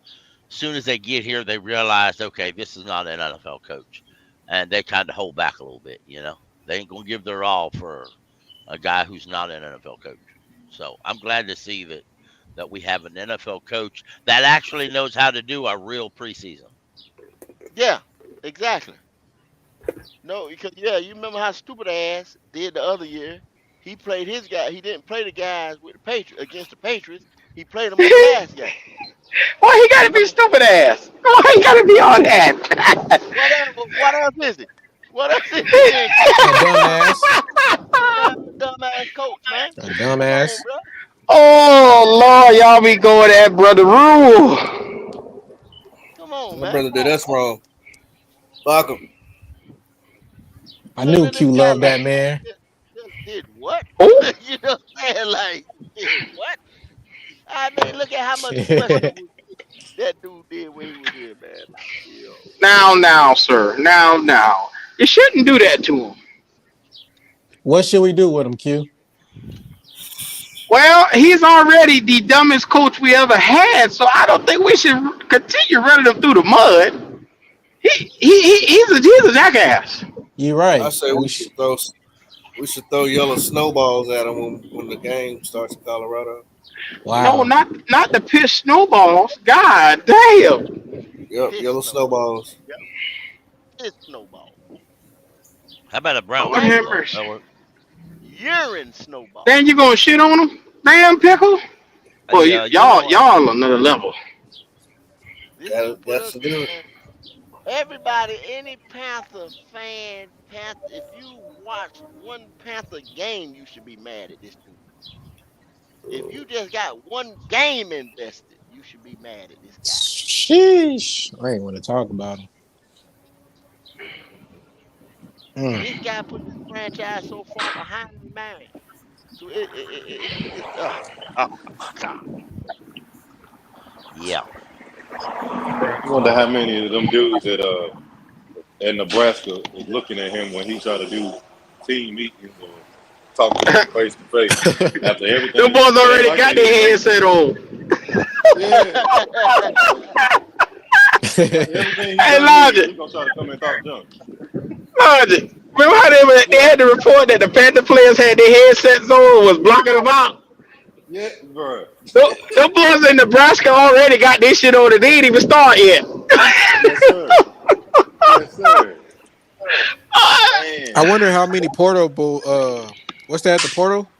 Soon as they get here, they realize, okay, this is not an NFL coach, and they kind of hold back a little bit. They ain't gonna give their all for a guy who's not an NFL coach. So I'm glad to see that we have an NFL coach that actually knows how to do a real preseason. Yeah, exactly. No, because yeah, you remember how stupid ass did the other year. He played his guy. He didn't play the guys with the Patriots against the Patriots. He played them on the last game. Why he gotta be Remember? stupid ass? Why he gotta be on that? What else is it? What else is it then, Q? A dumbass. Yeah, dumbass coach, man. A Come on, dumbass. bro. Oh Lord, y'all be going at brother rule. Come on, My man. brother did us wrong. Fuck him. I knew Looking at this Q guy loved like that man. just did what? Oh, You know what I'm saying? Like did what? I mean, look at how much questionable that dude did when he was here, man. Like, yo, now, sir, now. You shouldn't do that to him. What should we do with him, Q? Well, he's already the dumbest coach we ever had, so I don't think we should continue running him through the mud. He's a jackass. You I right. say we should throw yellow snowballs at him when the game starts in Colorado. No, Wow. not the piss snowballs. God damn. Yep, piss yellow snowball. snowballs. Piss snowball. How about a brown Lord Damn, have snowball? mercy. That work? urine snowball. Then you gonna shit on him? Damn pickle. Well, Hey, you know what? y'all another level. This is That, what that's us, to do it. man. Everybody, any Panther fan, if you watch one Panther game, you should be mad at this dude. If you just got one game invested, you should be mad at this guy. Sheesh. I ain't want to talk about him. This Mm. guy put this franchise so far behind the man. So it's oh God. Yeah. I wonder how many of them dudes at Nebraska was looking at him when he tried to do team meetings or talk to them face to face after Them everything. boys They act already like got they their headset on. yeah. After everything he Hey, done did, Logic. he gonna try to come and talk junk. Logic. Remember how they What? had to report that the Panther players had their headsets on and was blocking them out? Yeah, bro. Them boys in Nebraska already got this shit on and they ain't even start yet. Yes, sir. Yes, sir. I Man. wonder how many portable what's that, the portal?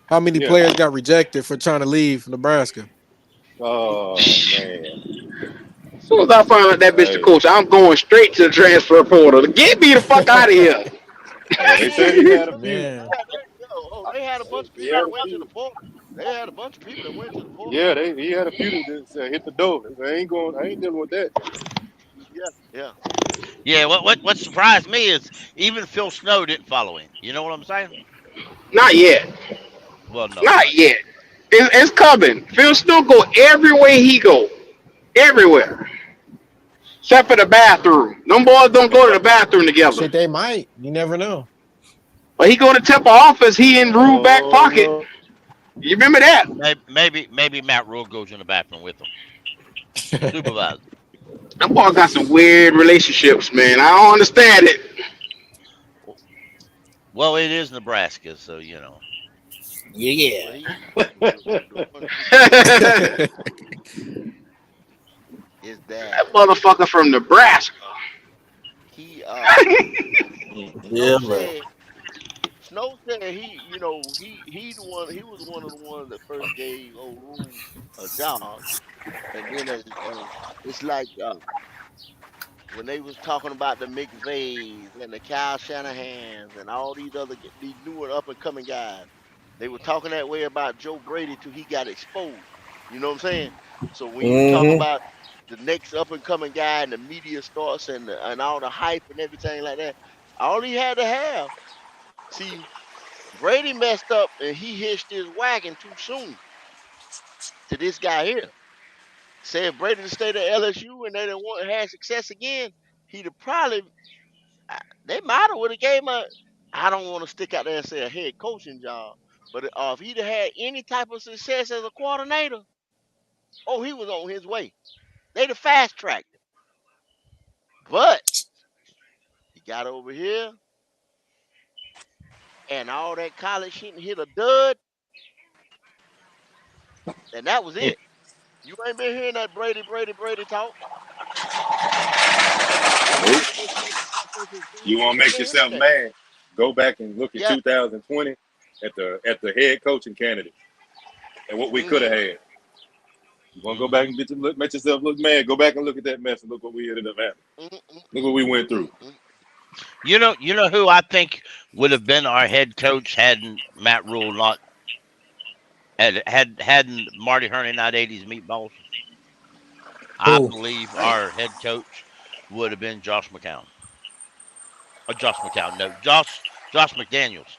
How many Yeah. players got rejected for trying to leave Nebraska? Oh man. As soon as I find out that bitch the Hey. coach, I'm going straight to the transfer portal. Get me the fuck out of here. Yeah, Hell they yeah. said he had a few. Man. They had a bunch of He people had that a went to the few. portal. They had a bunch of people that went to the portal. Yeah, he had a few that said hit the door. They said, I ain't dealing with that. Yeah, yeah. Yeah. What surprised me is even Phil Snow didn't follow him. You know what I'm saying? Not yet. Well, no, Not not yet. yet. It's coming. Phil still go everywhere he go. Everywhere. except for the bathroom. Them boys don't go to the bathroom together. Shit, they might. You never know. But he go to Temple office. He in Rue back Oh pocket. no. You remember that? Maybe Matt Rule goes in the bathroom with him. Supervise. Them boys got some weird relationships, man. I don't understand it. Well, it is Nebraska, so you know. Yeah. Well, the one thing That is that motherfucker from Nebraska. he Yeah, Snow man. said he he the one he was one of the ones that first gave old Rule a job, and then it's like when they was talking about the McVays and the Kyle Shanahans and all these these new and up and coming guys, they were talking that way about Joe Brady till he got exposed. You know what I'm saying? So when you talk Mm-hmm. about the next up and coming guy and the media starts and all the hype and everything like that, all he had to have. See, Brady messed up and he hitched his wagon too soon to this guy here. Say if Brady to stayed at LSU and they didn't want had success again, he'd have probably they might have would have gave him a. I don't want to stick out there and say a head coaching job, but if he'd have had any type of success as a coordinator, oh, he was on his way. They'd have fast tracked him. But he got over here and all that college shit hit a dud, and that was it. You ain't been hearing that Brady talk. Nope. Offensive, offensive You genius. want You to ain't make been hearing yourself that. mad? Go back and look at Yeah. 2020 at the head coaching candidates and what we could have Mm-hmm. had. You want to go back Hmm. and make yourself look mad? Go back and look at that mess and look what we ended up having. Look what we went through. Mm-hmm. You know who I think would have been our head coach hadn't Matt Rule not hadn't Marty Herney not ate his meatballs. I Who? believe Man, our head coach would have been Josh McCown. Or Josh McCown, no, Josh McDaniels.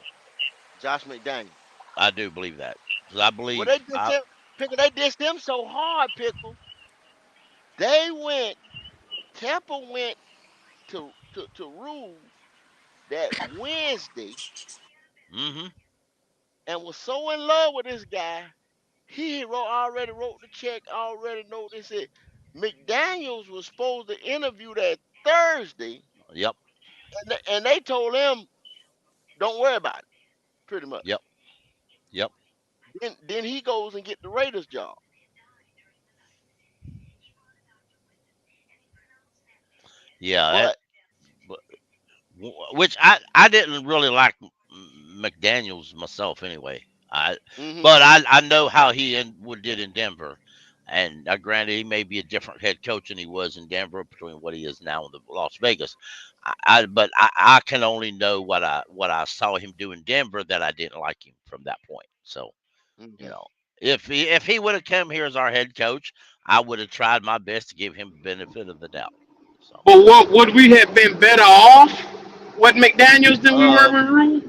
Josh McDaniel. I do believe that because I Well, believe they dissed him. Pickle, they dissed him so hard, Pickle. They went, Tampa went to Rule that Wednesday Mm-hmm. and was so in love with this guy, he already wrote the check, already know this it. McDaniels was supposed to interview that Thursday, Yep. and they told him, don't worry about it, pretty much. Yep. Yep. Then he goes and get the Raiders job. Yeah. But Which I didn't really like McDaniel's myself anyway. I hmm but I know how he did in Denver, and granted he may be a different head coach than he was in Denver between what he is now in the Las Vegas. But I can only know what I saw him do in Denver that I didn't like him from that point. So you hmm know if he would have come here as our head coach, I would have tried my best to give him benefit of the doubt. So. But what would we have been better off with McDaniel's than we were um, with Rule?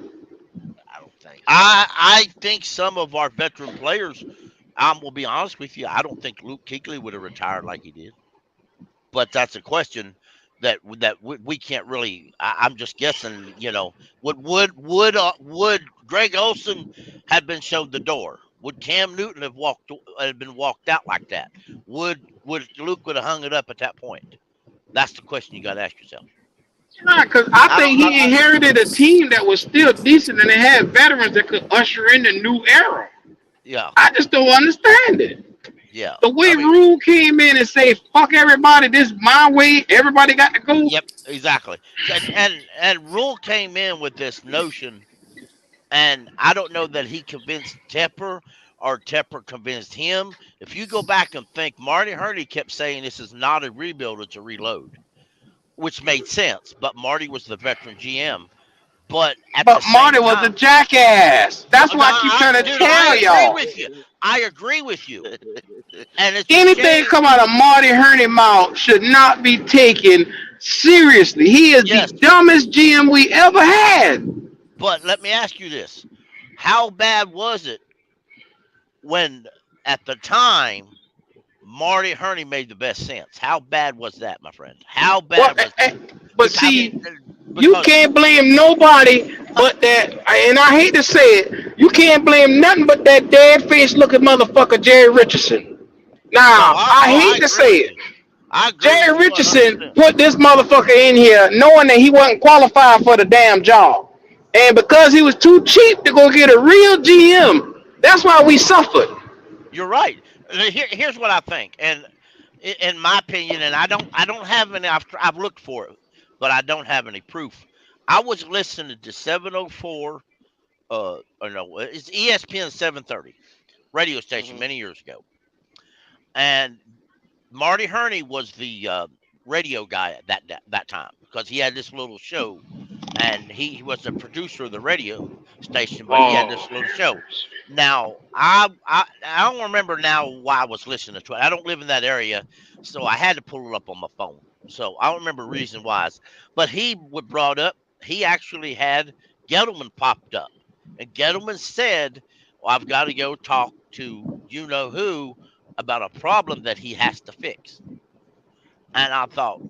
I don't think so. I think some of our veteran players. I will be honest with you. I don't think Luke Kuechly would have retired like he did. But that's a question that we can't really. I'm just guessing. Would Greg Olson had been shown the door? Would Cam Newton have been walked out like that? Would Luke would have hung it up at that point? That's the question you got to ask yourself. Nah, because I I don't. think he inherited a team that was still decent and they had veterans that could usher in the new era. Yeah, I just don't understand it. yeah. The way I mean, Rule came in and say, fuck everybody, this my way, everybody got to go. yep, exactly. And Rule came in with this notion, and I don't know that he convinced Tepper or Tepper convinced him. If you go back and think, Marty Hurney kept saying this is not a rebuild, it's a reload, which made sense. But Marty was the veteran GM. But at the But same Marty was a time, jackass. That's no, what I keep trying to dude, I tell agree y'all. with you. I agree with you, and it's a Anything shame. come out of Marty Herney mouth should not be taken seriously. He is the Yes, dumbest GM we ever had. but let me ask you this: how bad was it when, at the time, Marty Herney made the best sense. How bad was that, my friend? How Well, bad was that? but Because I mean, see, you because can't blame nobody but that, and I hate to say it, you can't blame nothing but that dead face looking motherfucker Jerry Richardson. no, Now, I I hate to agree say with it. you. I agree Jerry with you one hundred Richardson percent. put this motherfucker in here knowing that he wasn't qualified for the damn job. And because he was too cheap to go get a real GM, that's why we suffered. You're right. Here's what I think, and in my opinion, and I don't have any. I've looked for it, but I don't have any proof. I was listening to 704. Or no, it's ESPN 730 radio station Mhm. many years ago, and Marty Herney was the radio guy at that time because he had this little show, and he was the producer of the radio station, but he had Oh, this little show. Now I don't remember now why I was listening to it. I don't live in that area, so I had to pull it up on my phone. So I don't remember reason why, but he would brought up he actually had Gettleman popped up, and Gettleman said, well, "I've got to go talk to you know who about a problem that he has to fix." And I thought,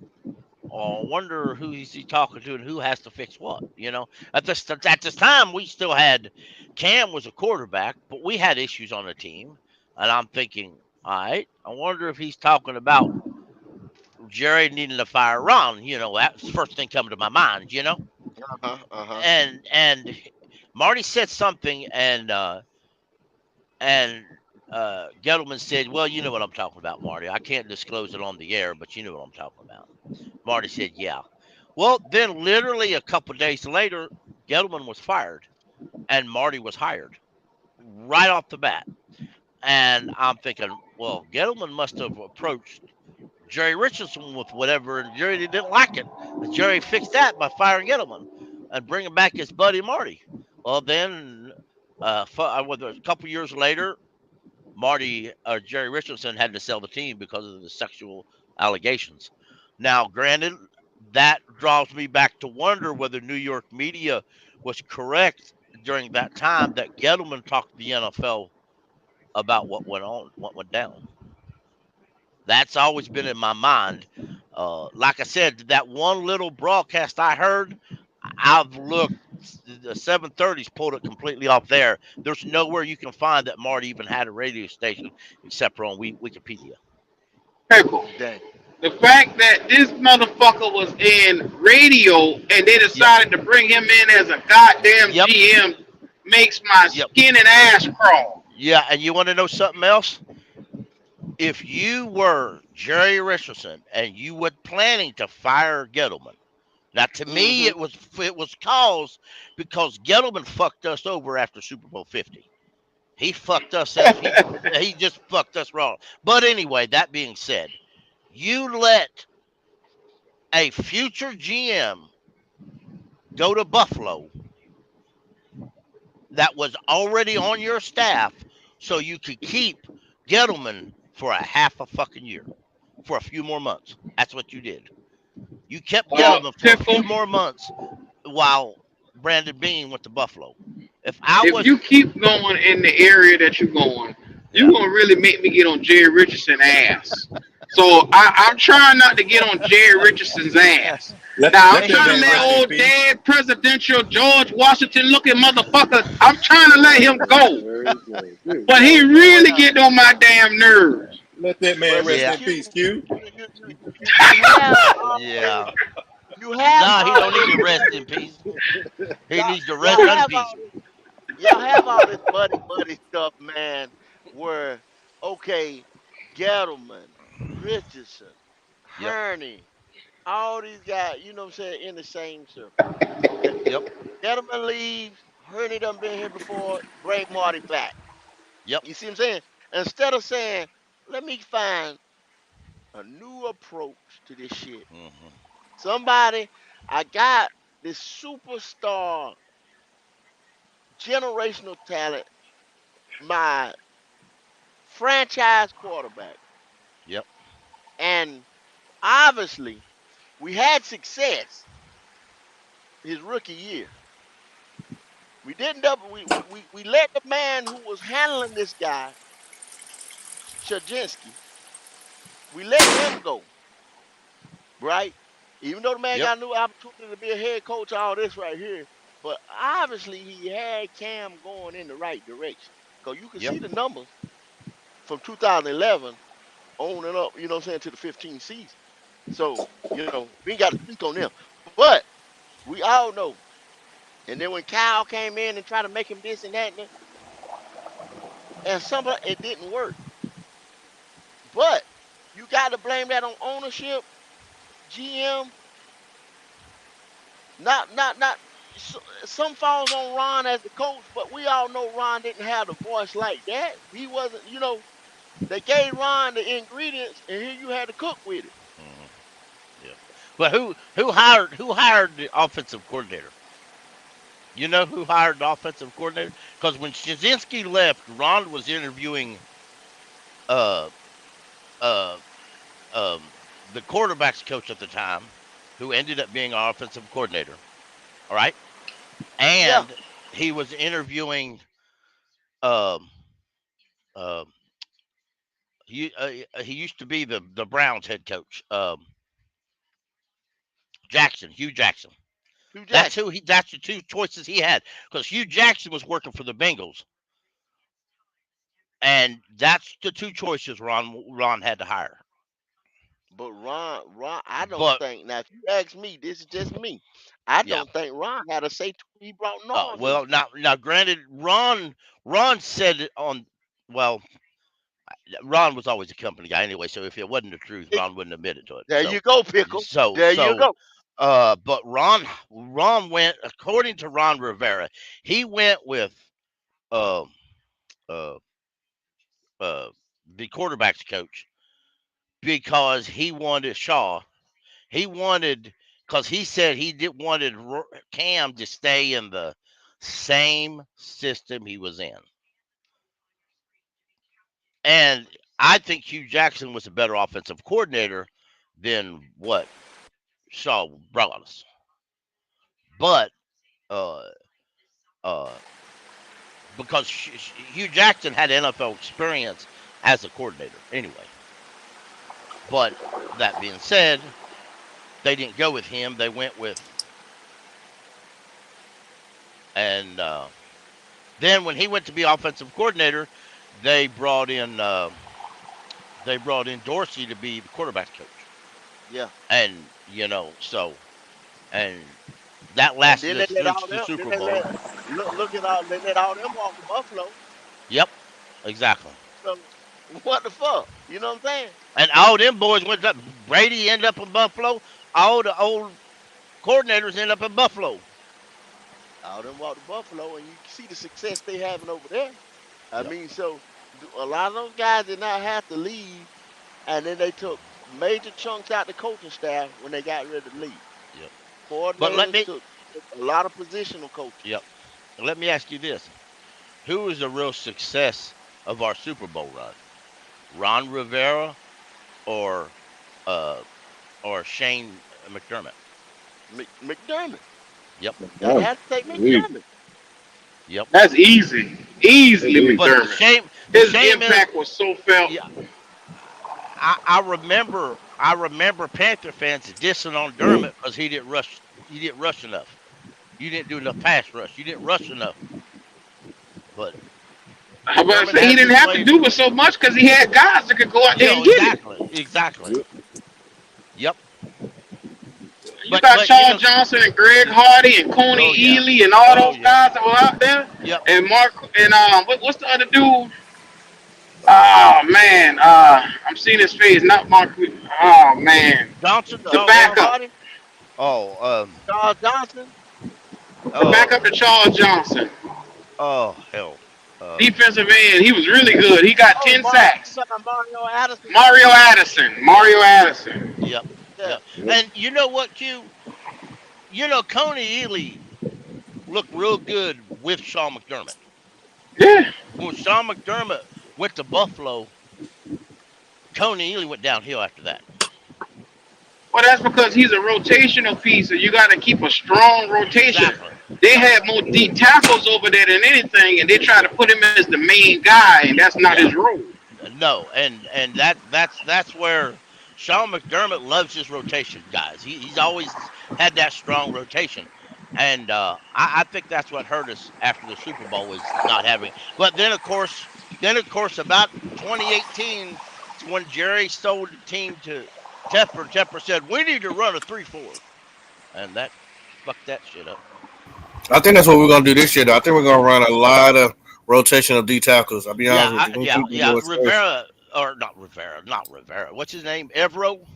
oh, I wonder who is he talking to and who has to fix what. At this time, we still had Cam was a quarterback, but we had issues on the team, and I'm thinking, all right, I wonder if he's talking about Jerry needing to fire Ron. That's the first thing coming to my mind. Uh-huh. Uh-huh. And Marty said something, and Gettleman said, "Well, you know what I'm talking about, Marty. I can't disclose it on the air, but you know what I'm talking about." Marty said, "Yeah." Well, then literally a couple days later, Gettleman was fired and Marty was hired right off the bat. And I'm thinking, well, Gettleman must have approached Jerry Richardson with whatever, and Jerry didn't like it. And Jerry fixed that by firing Gettleman and bringing back his buddy Marty. Well, then, a couple years later, Jerry Richardson had to sell the team because of the sexual allegations. Now, granted, that draws me back to wonder whether New York media was correct during that time that Gettleman talked to the NFL about what went down. That's always been in my mind. Like I said, that one little broadcast I heard, I've looked. The 730s pulled it completely off there. There's nowhere you can find that Marty even had a radio station except for on Wikipedia. pickle. Dang. The fact that this motherfucker was in radio and they Yep. decided to bring him in as a goddamn Yep. GM makes my Yep. skin and ass crawl. Yeah. And you want to know something else? If you were Jerry Richardson and you were planning to fire Gettleman, now to me Mhm. it was caused because Gettleman fucked us over after Super Bowl 50. He fucked us up. He just fucked us wrong. But anyway, that being said, you let a future GM go to Buffalo that was already on your staff so you could keep Gettleman for a half a fucking year, for a few more months. That's what you did. You kept Gettleman for a Pickle, few more months while Brandon Bean went to Buffalo. If I if was, you keep going in the area that you're going, yeah, you're gonna really make me get on Jerry Richardson ass. So I'm trying not to get on Jerry Richardson's ass. Let Now I'm let that trying to man he, let rest in old peace. dead presidential George Washington looking motherfucker. I'm trying to let him go, Very good. Good but he God really Almighty. Well, getting on my damn nerves. Let that man well, rest see, yeah, in Q, peace, Q. you have yeah. you have No, he all don't need this to rest in peace. He y'all needs to y'all rest in have peace. y'all have all this buddy stuff, man. Where okay, Gettleman, Richardson, Yep, Herney, all these guys, you know what I'm saying, in the same circle. Okay, yep, Gettleman leaves, Herney done been here before, bring Marty back. yep. You see what I'm saying? Instead of saying, let me find a new approach to this shit. Hmm. Somebody, I got this superstar generational talent, my franchise quarterback. Yep. And obviously, we had success his rookie year. We didn't double, we let the man who was handling this guy, Shajinsky, We let him go, right? Even though the man Yep. got a new opportunity to be a head coach, all this right here, but obviously he had Cam going in the right direction. Because you can Yep. see the numbers from 2011 on and up, you know what I'm saying, to the 15 season. So, we ain't got to speak on them. But we all know. And then when Kyle came in and tried to make him this and that, and some of it didn't work. But you got to blame that on ownership, GM, not. Some falls on Ron as the coach, but we all know Ron didn't have the voice like that. He wasn't, they gave Ron the ingredients, and here you had to cook with it. Hmm. Yep. But who hired the offensive coordinator? You know who hired the offensive coordinator? Because when Shazinski left, Ron was interviewing uh uh the quarterbacks coach at the time, who ended up being our offensive coordinator. All right, Yeah, and he was interviewing um um he used to be the Browns head coach, Hugh Jackson. Hugh That's Jackson. who he. That's the two choices he had, because Hugh Jackson was working for the Bengals, and that's the two choices Ron had to hire. But Ron, I don't But think, now if you ask me, this is just me. I yeah, don't think Ron had a say to he brought Norv in. well, now, granted, Ron said it on. Well, Ron was always a company guy anyway, so if it wasn't the truth, It- Ron wouldn't admit it to it. there you go, Pickle. So, There you so, go. but Ron went, according to Ron Rivera, he went with um uh uh the quarterbacks coach because he wanted Shaw. He wanted, because he said he did wanted Cam to stay in the same system he was in, and I think Hugh Jackson was a better offensive coordinator than what Shaw brought us. But uh, uh, because Hugh Jackson had NFL experience as a coordinator anyway. But that being said, they didn't go with him. They went with, and then when he went to be offensive coordinator, they brought in uh, they brought in Dorsey to be the quarterback coach, Yeah. and and that And lasted then they us let through all the them, then Super they Bowl. look at all, they let all them walk to Buffalo. Yep, exactly. So what the fuck? You know what I'm saying? And all them boys went up. Brady ended up in Buffalo. All the old coordinators ended up in Buffalo. All them walk to Buffalo, and you see the success they having over there. I Yep, mean, so a lot of those guys did not have to leave, and then they took major chunks out the coaching staff when they got ready to leave. yep. But let Coordinators me, took a lot of positional coaches. yep. Let me ask you this: who was the real success of our Super Bowl run? Ron Rivera or uh or Shane McDermott? McDermott. Yep, I Oh, had to take easy. McDermott. yep. That's easy. Easily But McDermott. the His shame is, impact was so felt. yeah, I remember Panther fans dissing on Dermott because he didn't rush enough. You didn't do enough pass rush. You didn't rush enough. But I'm about to McDermott say he has didn't his have to ways. do it so much because he had guys that could go out there Yeah, and get it. exactly, exactly. Yep. You got But Charles Johnson and Greg Hardy and Coney oh yeah, Ely and all oh those yeah, guys that were out there. yep. And Mark and what's the other dude? Oh man, I'm seeing his face. Not Mark. Oh man, Johnson. the Greg backup, Hardy, Oh, Charles Johnson. the backup to oh, Charles Johnson, oh hell. Um, defensive end. He was really good. He got Oh, 10 sacks. you talking about Mario Addison? Mario Addison. Mario Addison. yep, Yeah. yep. And you know what, Q? Coney Ely looked real good with Sean McDermott. Yeah. When Sean McDermott went to Buffalo, Coney Ely went downhill after that. Well, that's because he's a rotational piece, and you got to keep a strong rotation. Exactly. They Yep. had more D tackles over there than anything, and they try to Yep. put him as the main guy, and that's not Yeah. his role. No, and that's where Sean McDermott loves his rotation guys. He's always had that strong rotation, and I think that's what hurt us after the Super Bowl was not having. But then of course, about 2018 is when Jerry sold the team to Tepper. Tepper said we need to run a 3-4, and that fucked that shit up. I think that's what we're gonna do this year. Though. I think we're gonna run a lot of rotation of D tackles. I'll be Yeah, honest with you. We're gonna keep them yeah. boys fresh. Rivera or not Rivera. What's his name? Evero.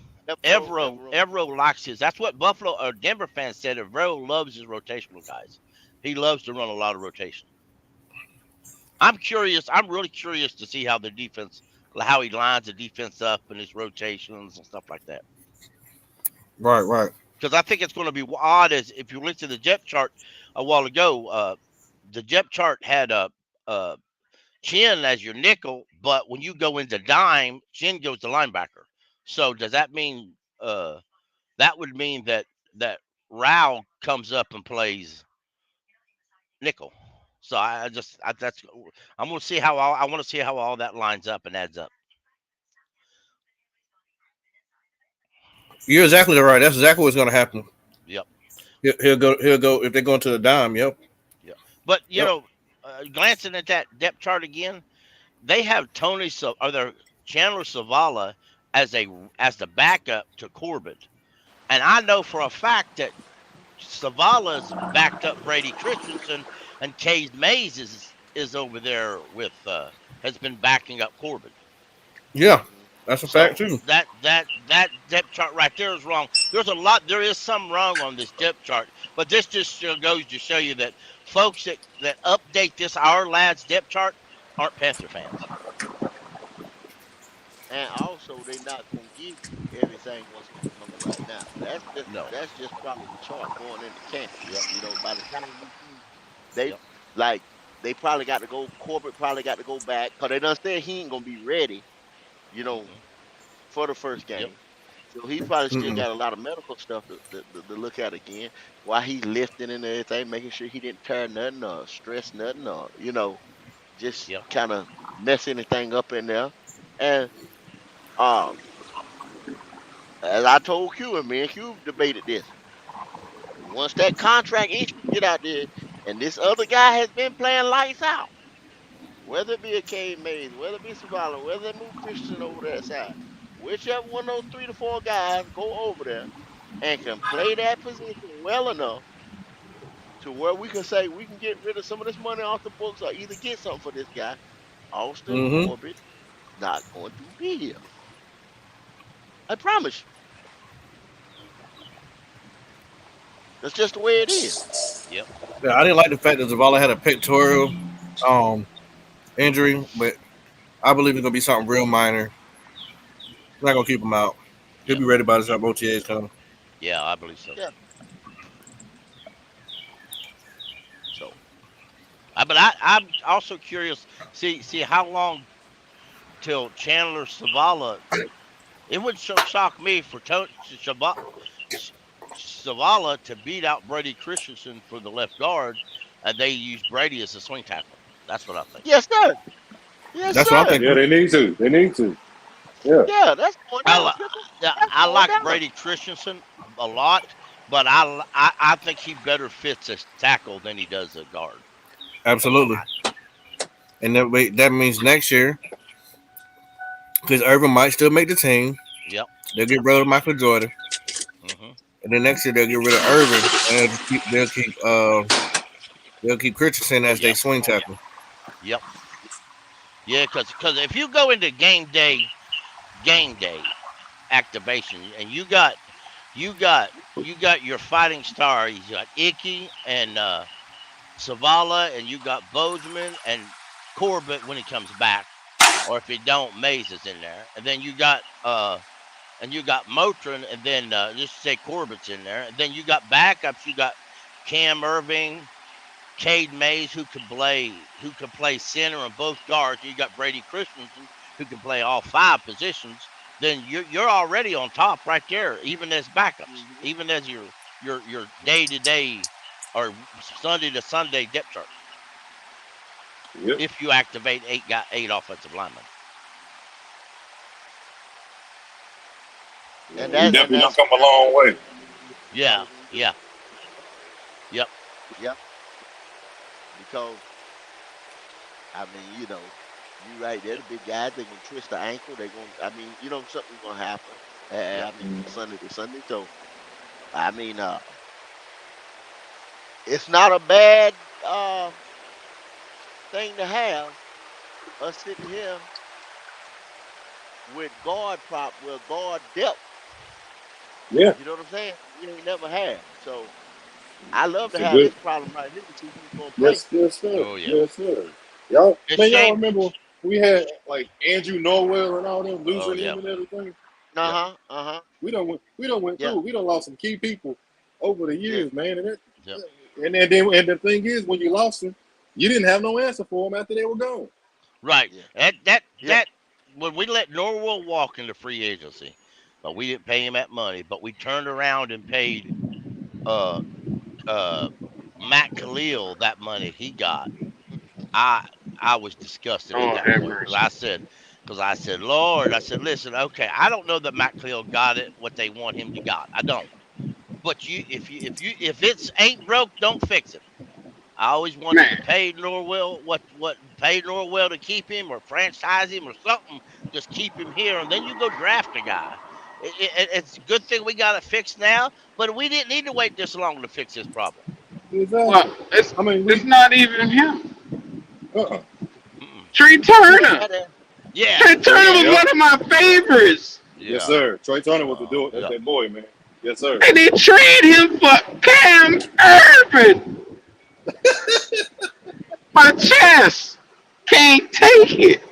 Evero. Evero likes his. That's what Buffalo or Denver fans said. Evero loves his rotational guys. He loves to run a lot of rotation. I'm curious. I'm really curious to see how the defense, how he lines the defense up and his rotations and stuff like that. Right, right. Because I think it's going to be odd as if you looked at the depth chart a while ago. The depth chart had a Chin as your nickel, but when you go into dime, Chin goes to linebacker. So does that mean that would mean that Rao comes up and plays nickel? So that's I'm gonna see how I want to see how all that lines up and adds up. You're exactly right. That's exactly what's gonna happen. Yep, He'll go. He'll go if they go into the dime. Yep. yep. But Yep. glancing at that depth chart again, they have or their Chandler Savala as the backup to Corbett. And I know for a fact that Savala's backed up Brady Christensen, and Cade Mays is over there with has been backing up Corbin. Yeah. Hmm. That's a fact So too. that depth chart right there is wrong. There is some wrong on this depth chart, but this just goes to show you that folks that update this our lads depth chart aren't Panther fans. And also, they not gonna give you everything what's coming right now. No. That's just probably the chart going into camp. Yep. You know, by the time we see they Yep. like they probably got to go. Corbett probably got to go back because they done said he ain't gonna be ready. You know, Hmm. for the first Yep. game. So he probably still Mm-mm. got a lot of medical stuff to look at again while he's lifting and everything, making sure he didn't tear nothing or stress nothing or just Yep. kind of mess anything up in there. And um, as I told Q and me and Q debated this. Once that contract issue get out there, and this other guy has been playing lights out, whether it be a K Mays, whether it be Savala, whether they move Christian over that side, whichever one of those 3 to 4 guys go over there and can play that position well enough to where we can say we can get rid of some of this money off the books or either get something for this guy, Austin Mm-hmm. Corbett not going to be here. I promise you. That's just the way it is. Yep. Yeah, I didn't like the fact that Zavala had a pectoral um injury, but I believe it's gonna be something real minor. We're not gonna keep him out. He'll Yep. be ready by the time OTA's come. Yeah, I believe so. Yeah. So But I'm also curious. See how long till Chandler Savala. It would shock me for Savala to beat out Brady Christensen for the left guard, and they use Brady as a swing tackle. That's what I think. yes, sir. Yes, That's what I'm sir. Yeah, thinking. they need to. They need to. Yeah. Yeah, that's going I down, li- Pickle. yeah, That's I going like down. Brady Christensen a lot, but I think he better fits a tackle than he does a guard. Absolutely. And that means next year, because Irvin might still make the team, Yep. they'll get rid of Michael Jordan, Hmm. and then next year they'll get rid of Irvin, and they'll keep Christensen as their Yep. swing tackle. Yep. Yeah, because if you go into game day activation, and you got your fighting star. You got Icky and Savala, and you got Bozeman and Corbett when he comes back, or if he don't, Mays is in there, and then you got Motrin, and then just say Corbett's in there, and then you got backups. You got Cam Irving, Cade Mays, who can play center and both guards. You got Brady Christensen, who can play all 5 positions. Then you're already on top right there, even as backups, Hmm. even as your day to day or Sunday to Sunday depth chart. Yep. If you activate eight offensive linemen. Yeah, and we that and definitely done that's come a long way. Yeah, because when you do, yeah, yep. yeah, because I mean, you right there, the big guys, they're gonna twist the ankle. They're gonna, I mean, something's gonna happen. Yep. I mean, from Sunday to Sunday. So, I mean, it's not a bad thing to have us sitting here with guard prop, well, guard depth. Yeah, You know what I'm saying? We ain't never had. So, I love to it's a have good. this problem right here to see who's gonna play. Yes, sir. Oh yeah. Yes, sir. Y'all, It's man, y'all shame. remember we had like Andrew Norwell and all them Oh losing yeah. him and everything. Uh Yep. huh. Uh huh. We don't went Yeah. through. We don't lost some key people over the Yeah. years, man. Yep. And the thing is, when you lost them, you didn't have no answer for them after they were gone. Right. Yeah. Yeah. That when we let Norwell walk into free agency, but we didn't pay him that money, but we turned around and paid uh uh Matt Khalil that money he got. I I was disgusted at Oh, that have point mercy. because I said, Lord, I said, listen, okay, I don't know that Matt Khalil got it what they want him to got. I don't. But if it's ain't broke, don't fix it. I always wanted to Man, pay Norwell what pay Norwell to keep him or franchise him or something. Just keep him here, and then you go draft a guy. It's a good thing we got it fixed now, but we didn't need to wait this long to fix this problem. well, Exactly. it's I mean, it's we not even him. uh-uh. Mm-mm. Trey Yeah. Turner. That. Yeah, Trey Turner yeah, was Yep. one of my favorites, Yes, yeah, sir. Trey Turner was the dude. That's yep. that boy, man. Yes, sir. and they traded him for Cam Irvin. My chest can't take it.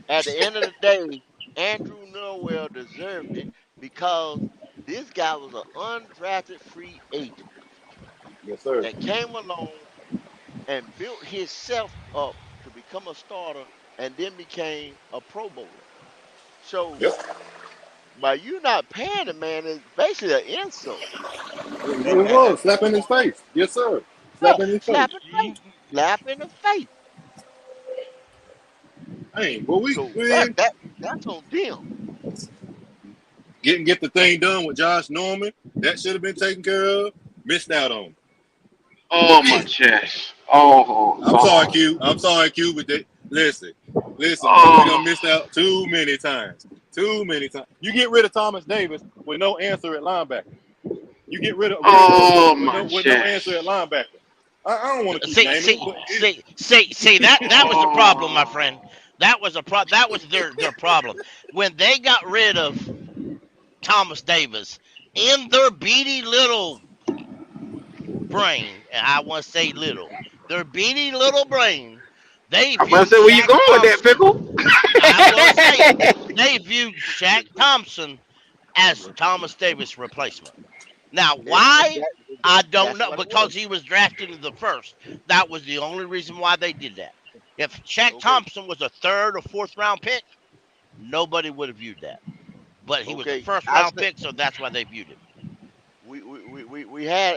At the end of the day, Andrew Norwell deserved it because this guy was an undrafted free agent Yes, sir. that came along and built himself up to become a starter and then became a Pro Bowler. So Yep. by you not paying the man is basically an insult. It was slap in his face. Yes, sir. Yeah, Slap in his face. slap in the face. Slap in the face. Hey, but we So man that's on them. get the thing done with Josh Norman. That should have been taken care of. Missed out on. Oh, my chest. Oh, I'm sorry, Lord. Q. I'm sorry, Q. But listen, man. We Oh, done missed out too many times. Too many times. You get rid of Thomas Davis with no answer at linebacker. You get rid of Williams oh, with my no answer chest. at linebacker. I don't want to keep See, naming them, see, but see. That was the problem, my Oh, friend. That was their problem when they got rid of Thomas Davis in their beady little brain, and I want to say little, their beady little brain, they I'm about to viewed say, where you Shaq going with that, Thompson. pickle? I'm going to say it. They viewed Shaq Thompson as Thomas Davis' replacement. Now, why? I don't That's know what it was. because he was drafted in the first. That was the only reason why they did that. If Shaq Okay. Thompson was a third or fourth round pick, nobody would have viewed that. But he was a Okay. first I round said pick, so that's why they viewed him.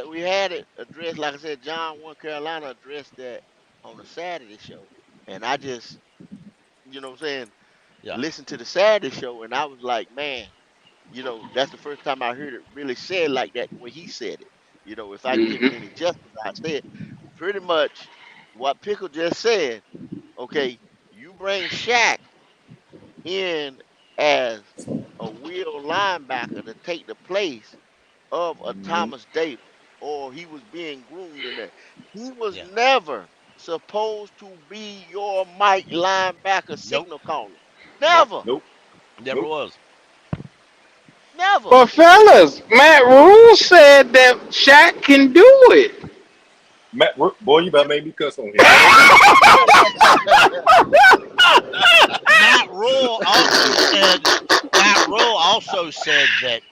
we had it addressed, like I said, John One Carolina addressed that on the Saturday show. And I just, what I'm saying, Yeah, listened to the Saturday show and I was like, man, that's the first time I heard it really said like that the way he said it. If I give it Hmm. any justice, I said pretty much what Pickle just said. Okay, you bring Shaq in as a wheel linebacker to take the place of a Thomas Davis, or he was being groomed in that. He was yeah. never supposed to be your Mike linebacker Nope, signal caller. nope, Never, nope, never nope. was. never. But fellas, Matt Rule said that Shaq can do it. Boy, you better Yeah. make me cuss on here. Matt Rule also said. Matt Rule also said that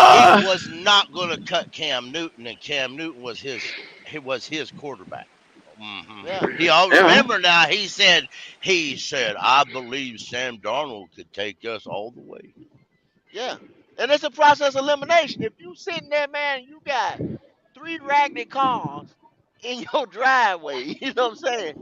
he Ah, was not going to cut Cam Newton, and Cam Newton was his quarterback. Yeah, He all yeah. remember now. He said I believe Sam Darnold could take us all the way. yeah. And it's a process of elimination. If you sitting there, man, you got three raggedy cars in your driveway. You know what I'm saying?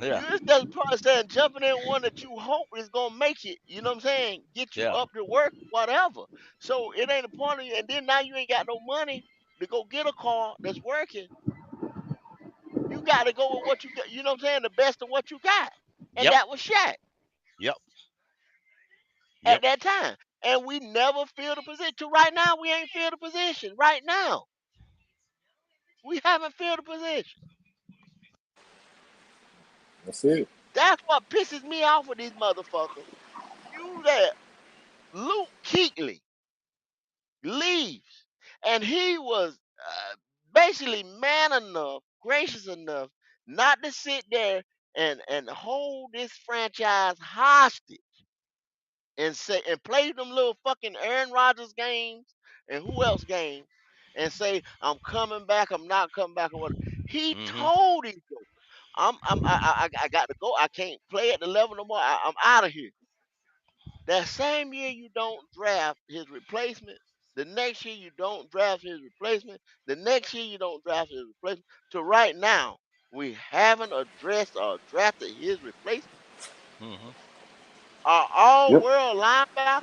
Yeah. It's just probably saying jumping in one that you hope is gonna make it. You know what I'm saying? Get you Yeah. up to work, whatever. So it ain't a point of you. And then now you ain't got no money to go get a car that's working. You got to go with what you got. You know what I'm saying? The best of what you got, and Yep. that was Shaq Yep. at Yep. that time. And we never filled the position. To right now, we ain't filled the position. Right now, we haven't filled the position. That's it. That's what pisses me off with these motherfuckers. You let Luke Kuechly leaves, and he was basically man enough, gracious enough, not to sit there and hold this franchise hostage and say and play them little fucking Aaron Rodgers games and who else games and say I'm coming back, I'm not coming back or whatever. He Mm-hmm. told him, I got to go. I can't play at the level no more. I'm out of here. That same year you don't draft his replacement. The next year you don't draft his replacement. The next year you don't draft his replacement. To right now, we haven't addressed or drafted his replacement. Mm-hmm. Our all Yep. world linebacker.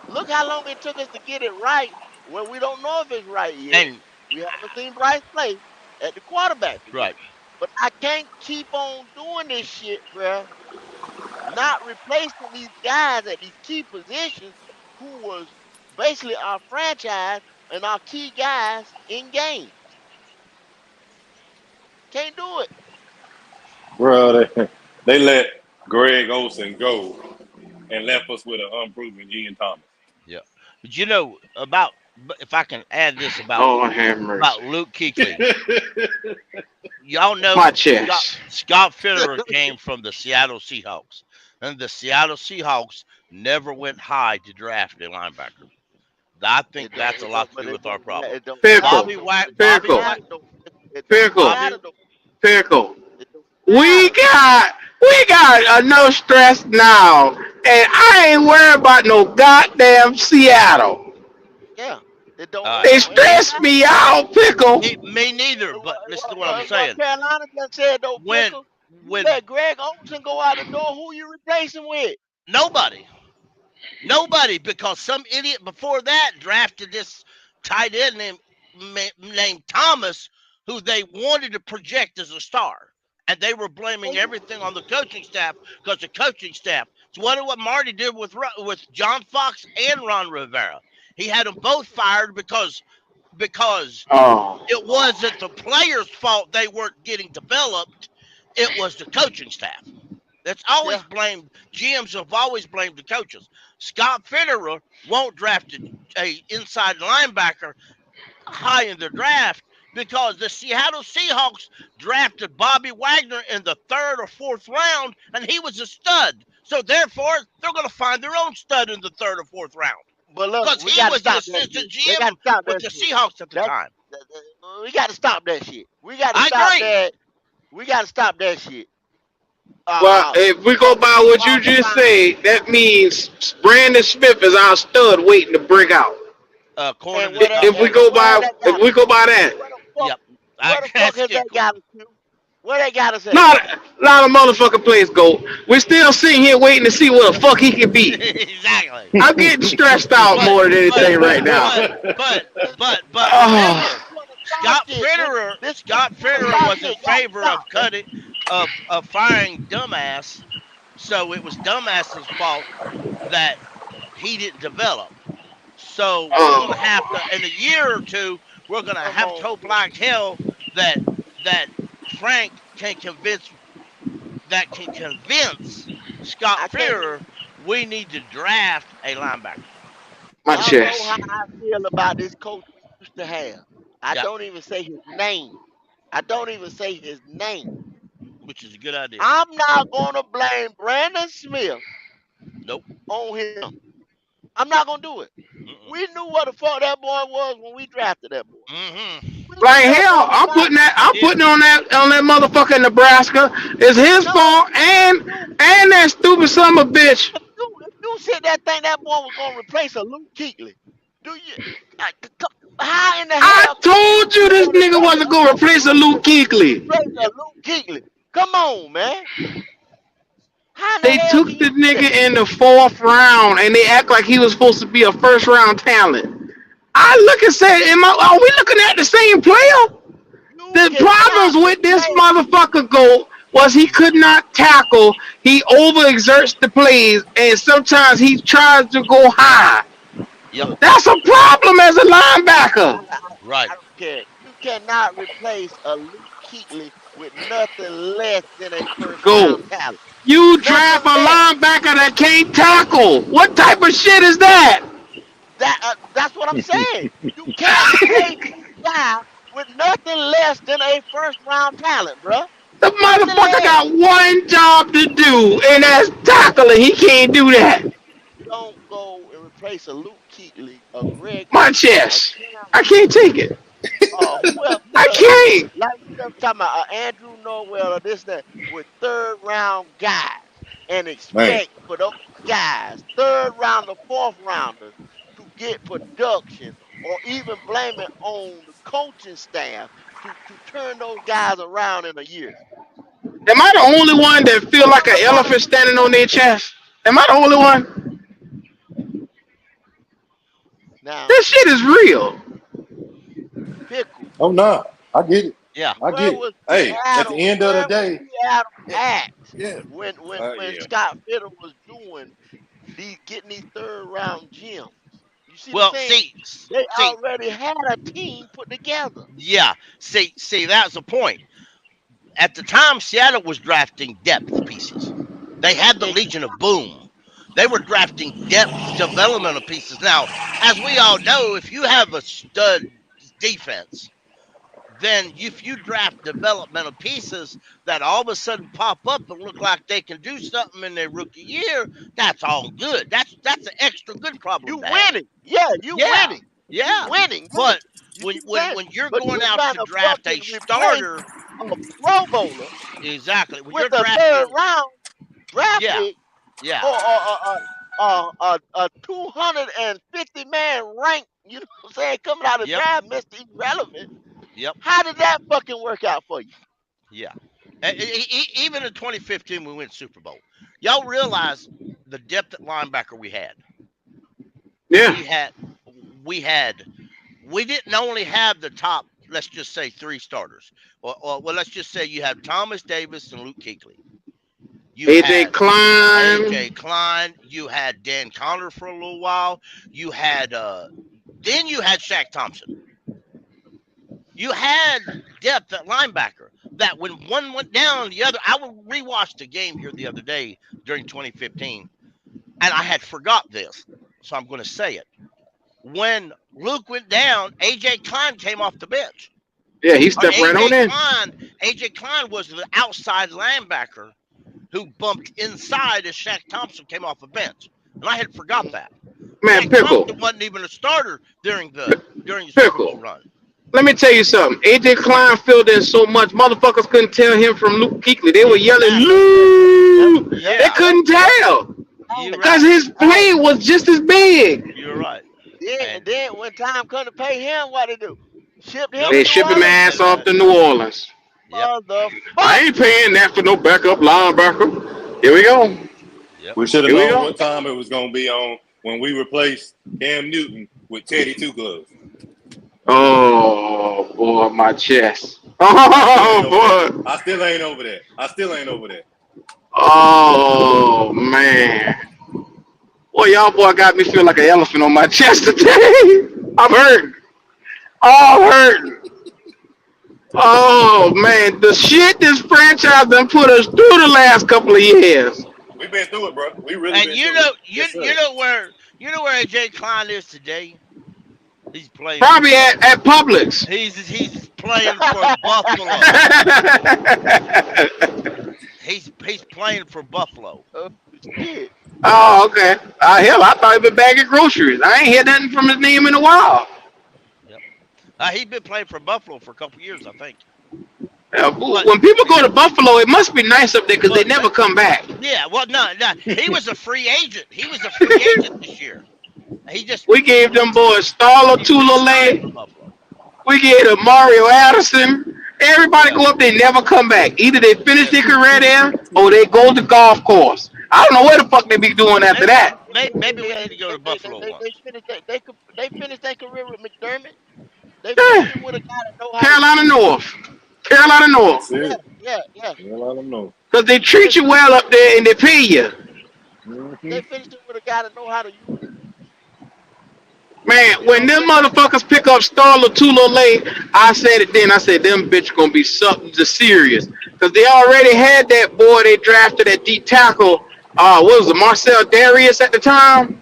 Look how long it took us to get it right. Well, we don't know if it's right yet. And We haven't seen Bryce play at the quarterback right. position. But I can't keep on doing this shit, bruh. Not replacing these guys at these key positions who was basically our franchise and our key guys in games. Can't do it. Bro, they let Greg Olson go and left us with an unproven Ian Thomas. Yeah. But you know about if I can add this Lord have mercy. about Luke Kuechly. Y'all know My chest. Scott Fitterer came from the Seattle Seahawks, and the Seattle Seahawks never went high to draft a linebacker. I think that's a lot to But do with our problem. it don't Pickle. matter though. It don't Bobby Pickle. Watt, matter though. It don't Pickle. Bobby. matter though. Pickle. It don't We matter. got we got no stress now. And I ain't worried about no goddamn Seattle. Yeah. All right. They It don't stress matter. me out, Pickle. Me neither. But listen to what I'm What saying. Carolina just said though, When Pickle, you when let Greg Olson go out the door, who you replacing with? nobody, nobody, because some idiot before that drafted this tight end named Thomas, who they wanted to project as a star, and they were blaming everything on the coaching staff because the coaching staff. It's what Marty did with John Fox and Ron Rivera. He had them both fired because Oh, it wasn't the players' fault they weren't getting developed. It was the coaching staff. That's always Yeah. blamed. GMs have always blamed the coaches. Scott Fitterer won't draft a inside linebacker high in the draft because the Seattle Seahawks drafted Bobby Wagner in the third or fourth round, and he was a stud. So therefore, they're going to find their own stud in the third or fourth round But look, because we he got to was the stop that assistant shit. They got GM to stop with that the shit. Seahawks at the That, time. we got to stop that shit. We got to I stop agree. that. We got to stop that shit. well, if we go Talking by about what you Bobby just Wagner said, that means Brandon Smith is our stud waiting to break out. According and to what Scott If we Fitterer. go what has by that if got to we go by that, where the fuck Yep. where the fuck That's has that good. got us to? What they got to say? not a lot of motherfucking players go. We're still sitting here waiting to see what the fuck he can be. Exactly. I'm getting stressed out But more than but anything right now. but but Oh, remember, This want to start shit. This Scott want to Fitterer start was in shit. Got to favor stop. of cutting of firing Dumbass, so it was Dumbass's fault that he didn't develop. So we're gonna have oh, to in a year or two, we're gonna Come have to on. hope like hell that that Frank can convince Scott I can't. Fitterer we need to draft a linebacker. my Y'all know how chest. I feel about this coach we used to have. I Yep, don't even say his name. I don't even say his name. which is a good idea. I'm not gonna blame Brandon Smith Nope. on him. I'm not gonna do it. Mm-mm. We knew what the fuck that boy was when we drafted that boy. Mm-hmm. We knew Like that boy hell, was I'm not. putting that. I'm Yeah. putting on that motherfucker in Nebraska. It's his No, fault and that stupid son of a bitch. if you sit there think that boy was gonna replace a Luke Kuechly, do you? uh, c- how in the I hell can you told you sit this there and nigga think wasn't gonna replace a Luke Luke Kuechly Kuechly. replace a Luke Kuechly? Come on, man. How in the They hell took can the you do that? nigga in the fourth round and they act like he was supposed to be a first round talent. I look and say, are we looking at the same player? You The cannot problems with this replace. motherfucker go was he could not tackle. He overexerts the plays, and sometimes he tries to go high. Yep. Look, That's a problem as a linebacker. Right. I don't care. You cannot replace a Luke Kuechly with nothing less than a first Go. round talent. You draft Nothing a less. linebacker that can't tackle. What type of shit is that? That's what I'm saying. You can't replace this guy with nothing less than a first round talent, bruh. The Nothing motherfucker less. got one job to do, and that's tackling. He can't do that. You don't go and replace a Luke Kuechly, a Greg My Olson, a chest. Cam I can't Newton, take it. whoever, I can't. like we were talking about Andrew Norwell or this that with third round guys and Man, expect for those guys, third rounder, fourth rounders, to get production or even blame it on the coaching staff to turn those guys around in a year. Am I the only one that feel like an elephant standing on their chest? Am I the only one? Now, This shit is real. Pickle, oh no, I get it. Yeah. I where get it. was Hey, at the Seattle? end of the Where was day, Seattle yeah, at yeah, when yeah. Scott Fitter was doing these getting these third round gems? You see what I'm Well, saying? They see, already had a team put together. yeah, see, that's the point. At the time, Seattle was drafting depth pieces. They had the Legion of Boom. They were drafting depth developmental pieces. Now, as we all know, if you have a stud defense, then if you draft developmental pieces that all of a sudden pop up and look like they can do something in their rookie year, that's all good. That's an extra good problem You to have. winning. Yeah, you Yeah, winning. You yeah. winning. Yeah. But You when see what I'm when saying? when you're But going you out trying to to draft a fucking replace starter, a Pro Bowler exactly. When with you're a third drafting, round draft yeah, pick yeah, or a 250 man rank, you know what I'm saying, coming out of yep, draft, Mr. Irrelevant. yep, How did that fucking work out for you? yeah. Even in 2015, we went Super Bowl. Y'all realize the depth at linebacker we had. Yeah. We had, we had, we didn't only have the top. Let's just say three starters. Well, let's just say you have Thomas Davis and Luke Kuechly. You AJ had Klein. AJ Klein. You had Dan Connor for a little while. You had then you had Shaq Thompson. You had depth at linebacker that when one went down, the other. I rewatched the game here the other day during 2015, and I had forgot this, so I'm going to say it. When Luke went down, AJ Klein came off the bench. Yeah, he And stepped right on in. AJ Klein was the outside linebacker who bumped inside as Shaq Thompson came off the bench, and I had forgot Mm. that. Man, Shaq Pickle. Thompson wasn't even a starter during the Super Pickle. Bowl run. Let me tell you something. AJ Klein filled in so much, motherfuckers couldn't tell him from Luke Kuechly. They were yelling, Exactly. Yep, Lou! yep, They Yeah, yep, couldn't yep. tell. you're Hey, Because right. his hey. play was just as big. You're right. And Then when time come to pay him, what they do? Shipped him nope, to They New ship him Orleans? ass send him off back. to New Orleans. Yep, I Motherfuck. ain't paying that for no backup linebacker. Here we go. yep. We should have Here we known go. what time it was going to be on when we replaced Cam Newton with Teddy Two Gloves. Oh, boy, my chest. I still ain't over that. Oh, boy. I still ain't over that. I still ain't over that. Oh, man. Boy, y'all boy got me feel like an elephant on my chest today. I'm hurting. Oh, I'm hurting. Oh, man. The shit this franchise done put us through the last couple of years. We've been through it, bro. We really And been through it. you Yes, sir. you know where AJ Klein is today. He's playing for Probably at Publix. he's playing for Buffalo. He's playing for Buffalo. Oh, shit. Oh, okay. Hell, I thought he'd been bagging groceries. I ain't heard nothing from his name in a while. Yep. He's been playing for Buffalo for a couple years, I think. Yeah, But when people go to Buffalo, it must be nice up there because they but never come back. yeah, well, no, he was a free agent. He was a free agent this year. He just We gave them boys Starla he re-signed Tulale. for Buffalo. We gave them Mario Addison. Everybody Yeah. go up there, never come back. Either they finish Yeah. their career there, or they go to golf course. I don't know what the fuck they be doing after Maybe, that. maybe we need to go to Buffalo They once. finished they finished their career with McDermott. They Yeah, finished it with a guy that know how to Carolina use. North, Carolina North, That's Yeah, it. yeah. Yeah, let them know. because they They treat finished you well up there and they pay you. Mm-hmm. they finished it with a guy that know how to use. Man, You know when what them I'm saying? motherfuckers pick up Starla Lay, I said it then. I said them bitch gonna be something to serious because they already had that boy they drafted at D tackle. What was it, Marcel Darius at the time?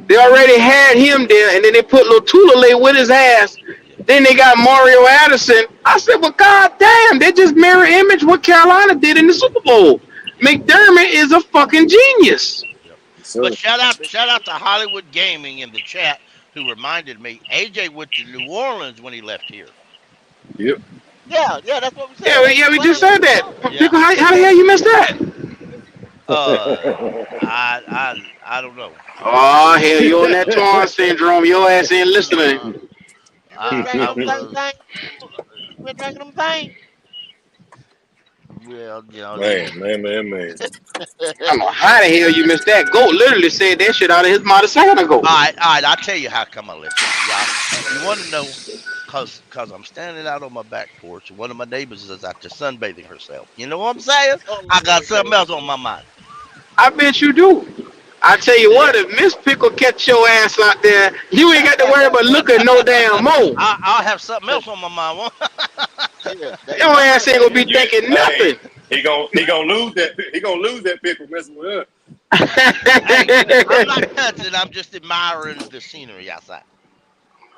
They already had him there, and then they put Lay with his ass. Yeah. Then they got Mario Addison. I said, well, goddamn, they just mirror image what Carolina did in the Super Bowl. McDermott is a fucking genius. Yep. Yes, But sir. shout out to Hollywood Gaming in the chat who reminded me AJ went to New Orleans when he left here. Yep. Yeah, that's what we Yeah, said. They yeah, was we just playing in said New that. Orleans. Yeah. Pickle, They how the played hell in you New missed that? I don't know. Oh, hell, you on that Torn syndrome. Your ass ain't listening. No, You been drinking I them same was. thing. You been drinking them things. Well, you know, Man. I don't know how the hell you missed that. Goat literally said that shit out of his mouth a second ago. all right. I'll tell you how come I left here, y'all. You want to know? Cause I'm standing out on my back porch, and one of my neighbors is out there sunbathing herself. You know what I'm saying? I got Oh something else on my mind. I bet you do. I tell you Yeah, what, if Miss Pickle catch your ass out there, you ain't got to worry about looking no damn more. I'll have something else on my mind. yeah, Your that's ass what ain't they gonna be do. You, thinking hey, nothing. he gonna lose that. He gonna lose that pickle messing with us. Hey, I'm not touching. I'm just admiring the scenery outside.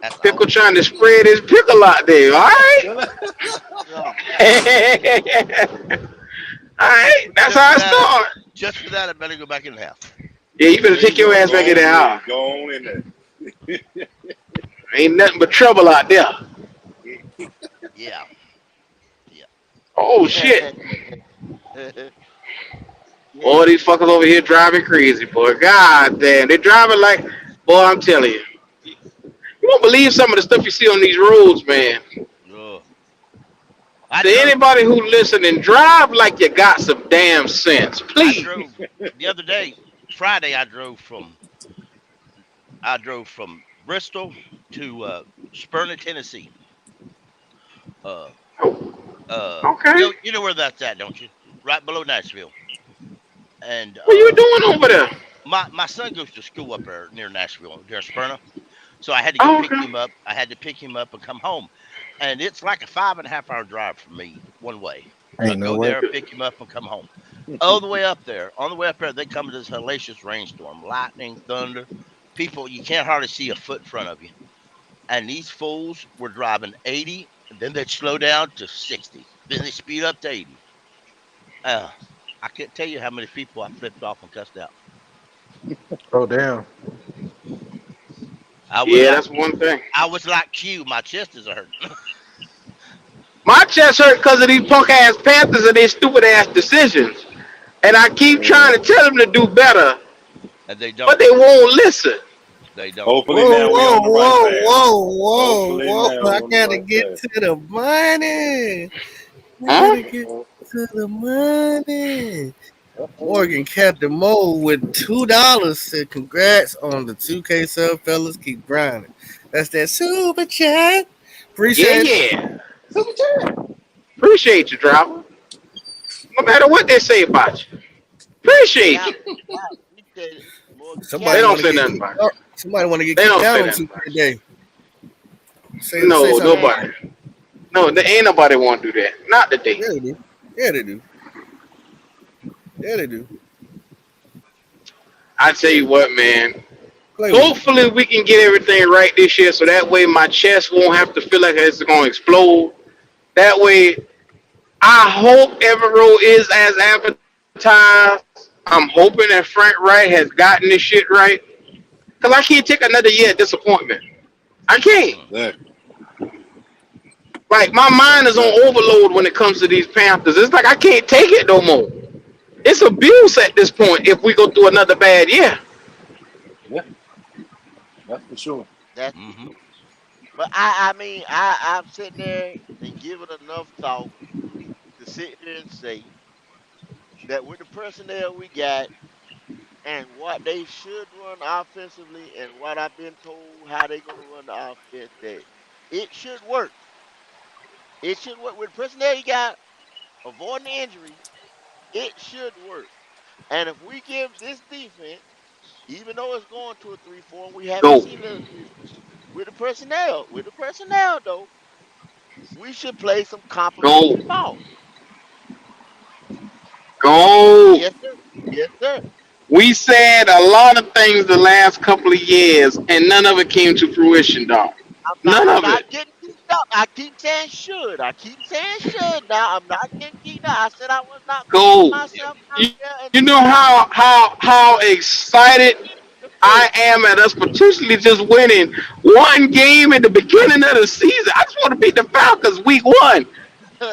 That's all Pickle I'm doing. trying to spread his pickle out there, all right? Yeah. All right, that's Just how for I that, start. just for that, I better go back in the house. Yeah, you better There you take your go. ass back in the house. Go on in there. Ain't nothing but trouble out there. Yeah, yeah. Oh shit. Yeah. All these fuckers over here driving crazy, boy. God damn, they driving like, boy, I'm telling you. You won't believe some of the stuff you see on these roads, man. Ugh. I To drove. anybody who listen and drive like you got some damn sense, I please. drove the other day, Friday. I drove from Bristol to Smyrna, Tennessee. Uh, Okay. you know where that's at, don't you? Right below Nashville. And What you doing over there? my son goes to school up there near Nashville, near Smyrna. So I had to go Oh, pick okay. him up. I had to pick him up and come home, and it's like a 5.5 hour drive for me one way. Ain't no Go way. there, pick him up, and come home. All the way up there, on the way up there, they come to this hellacious rainstorm, lightning, thunder. People, you can't hardly see a foot in front of you. And these fools were driving 80, and then they'd slow down to 60, then they speed up to 80. Uh, I can't tell you how many people I flipped off and cussed out. Oh damn. I was Yeah, like, that's one thing. I was like Q. My chest is hurting, My chest hurt because of these punk ass Panthers and their stupid ass decisions. And I keep trying to tell them to do better, and they but don't. they won't listen. They don't. Hopefully Whoa, now we whoa, on the right whoa, path. whoa, Hopefully whoa, now whoa. I we're on the gotta right get path. to the money. I Huh? gotta get to the money. Morgan Captain Mo with $2 said congrats on the 2K sub, fellas. Keep grinding. That's that super chat. Yeah, Appreciate it. yeah. Appreciate you, driver. No matter what they say about you. Appreciate Cap, you. appreciate it. Morgan They Somebody Capital. don't want to say get nothing kicked about you. out. Somebody want to get They kicked don't out say on nothing 2K about today. you. Say No, something. nobody. No, there ain't nobody want to do that. Not today. Yeah, they do. Yeah, they do. Yeah, they do. I tell you what, man. Play with me. Hopefully we can get everything right this year so that way my chest won't have to feel like it's going to explode. That way, I hope every row is as advertised. I'm hoping that Frank Wright has gotten this shit right. Because I can't take another year of disappointment. I can't. Mm. Exactly. Like, my mind is on Exactly. overload when it comes to these Panthers. It's like I can't take it no more. It's abuse at this point if we go through another bad year. Yeah, that's for sure. That's for Hmm. sure. But I'm sitting there and giving enough thought to sit here and say that with the personnel we got and what they should run offensively and what I've been told how they're going to run the offense, that it should work. It should work with the personnel you got, avoiding the injuries. It should work. And if we give this defense, even though it's going to a 3-4, and we haven't Go, seen it a 3-4, with the personnel though, we should play some go, complimentary ball. go. Yes, sir. Yes, sir. We said a lot of things the last couple of years, and none of it came to fruition, dog. None I'm of not it. getting geeked up. I keep saying should. I keep saying should. Now I'm not getting geeked up. I said I was not gonna put Go. myself out You, there and you do know something how excited to I fail. am at us potentially just winning one game at the beginning of the season. I just want to beat the Falcons week one.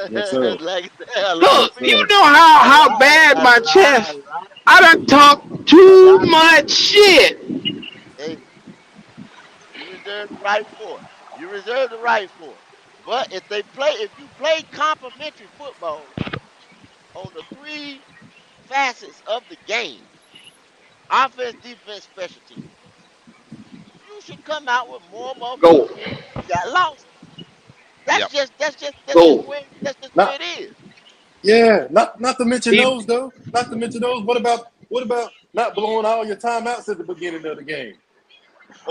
Yes, sir. Like a lot of Look, Yes, you sir. people, know how bad my a chest. lot, I done talked a too lot of much people. shit. Hey, you reserve the right for it. You reserve the right for it. But if you play complimentary football on the three facets of the game, offense, defense, special teams, you should come out with more Go, motherfucking wins than you got lost. Yep. go. That's just where Not it is. yeah, not to mention If, those though. Not to mention those. What about not blowing all your timeouts at the beginning of the game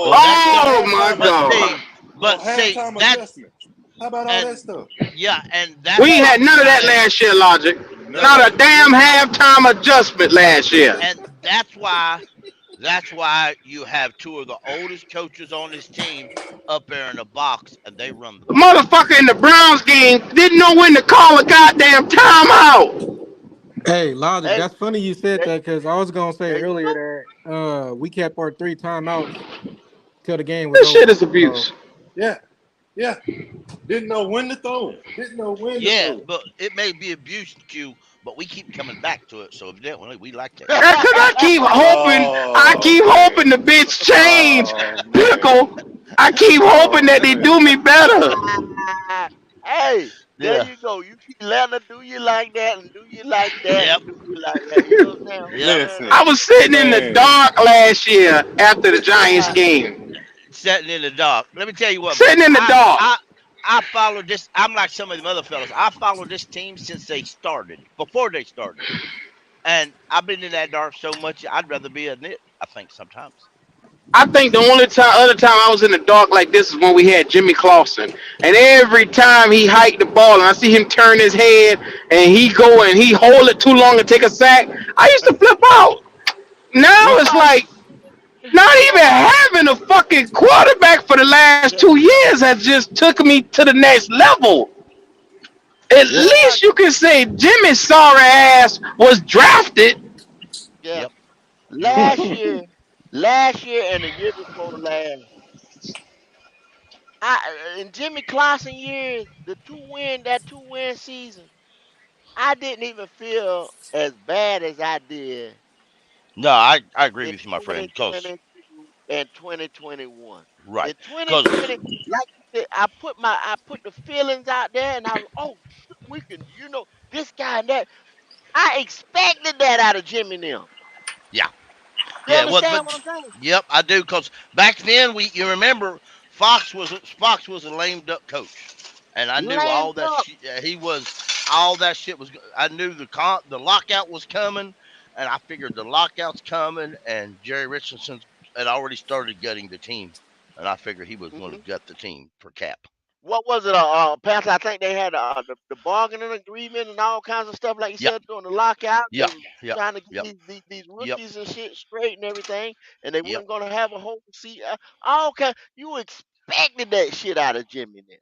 Well, or that's or the. oh my halftime But God. see, or but see halftime that's adjustments? How about all that and stuff? yeah, and We that's ain't why had we none of that have last year, Logic. None Not of a it. damn yep, halftime adjustment last year. and that's why you have two of the oldest coaches on this team up there in the box, and they run the The ball. motherfucker in the Browns game didn't know when to call a goddamn timeout. Hey, Logic, Hey, that's funny you said there, that because I was gonna say there you go. earlier that we kept our three timeouts till the game was This shit over. is So abuse. Yeah, yeah. Didn't know when to throw it. Didn't know when to Yeah, throw it. but it may be abuse Q, but we keep coming back to it, so evidently we like that shit. Cause I Oh keep hoping man. the bitch change. Oh man. Pickle. I keep hoping Oh that they do man. me better. Hey, there Yeah. you go. You keep letting her do you like that and do you like that Yep. and do you like that. You know what I'm saying? Hold Yep. your hand I Listen, up. was sitting in the man. dark last year after the Giants Yeah. game. Sitting in the dark. Let me tell you what, Sitting brother. in the dark. I followed this. I'm like some of the other fellas. I followed this team since they started, before they started, and I've been in that dark so much. I'd rather be in it. I think sometimes. I think the only other time I was in the dark like this is when we had Jimmy Clausen. And every time he hiked the ball and I see him turn his head and he go and he hold it too long and take a sack, I used to flip out. Now We it's saw like not even having a fucking quarterback for the last yeah, 2 years has just took me to the next level. At Yeah. yeah, least you can say Jimmy's sorry ass was drafted. yeah. Yep. He Last was. year, last year and the year before last, in Jimmy Clausen years, that 2-win season, I didn't even feel as bad as I did No, I agree in with you, my friend. Cause 2022 and 2021. right. In 2020, Cause like you said, I put the feelings out there, and I was, oh, we can, this guy and that. I expected that out of Jimmy now. yeah. You Yeah, well, understand but what I'm saying? yep, I do. Cause back then, you remember Fox was a lame duck coach, and I knew Lame all that. duck. He was all that shit was. I knew the lockout was coming, and I figured the lockout's coming, and Jerry Richardson had already started gutting the team, and I figured he was going to Hmm. gut the team for Cap. What was it, Pastor? I think they had the bargaining agreement and all kinds of stuff, like you Yep, said, during the lockout. They yep, was yep, trying to get yep, these yep, rookies and shit straight and everything, and they yep. weren't going to have a whole seat. Okay, you expected that shit out of Jimmy now.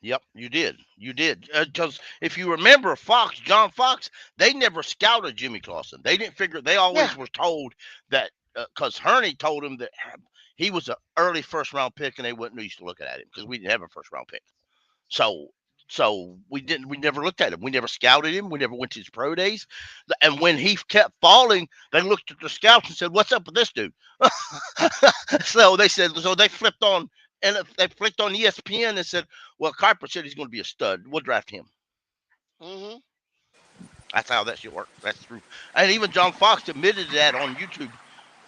Yep, you did. You did. Because if you remember John Fox, they never scouted Jimmy Clausen. They didn't figure, they Yeah. always were told that, because Herney told him that he was an early first round pick and they wasn't used to looking at him because we didn't have a first round pick. So, we never looked at him. We never scouted him. We never went to his pro days. And when he kept falling, they looked at the scouts and said, "What's up with this dude?" So they flipped on And if they flicked on ESPN and said, "Well, Kiper said he's going to be a stud. We'll draft him." Mm-hmm. That's how that shit works. That's true. And even John Fox admitted that on YouTube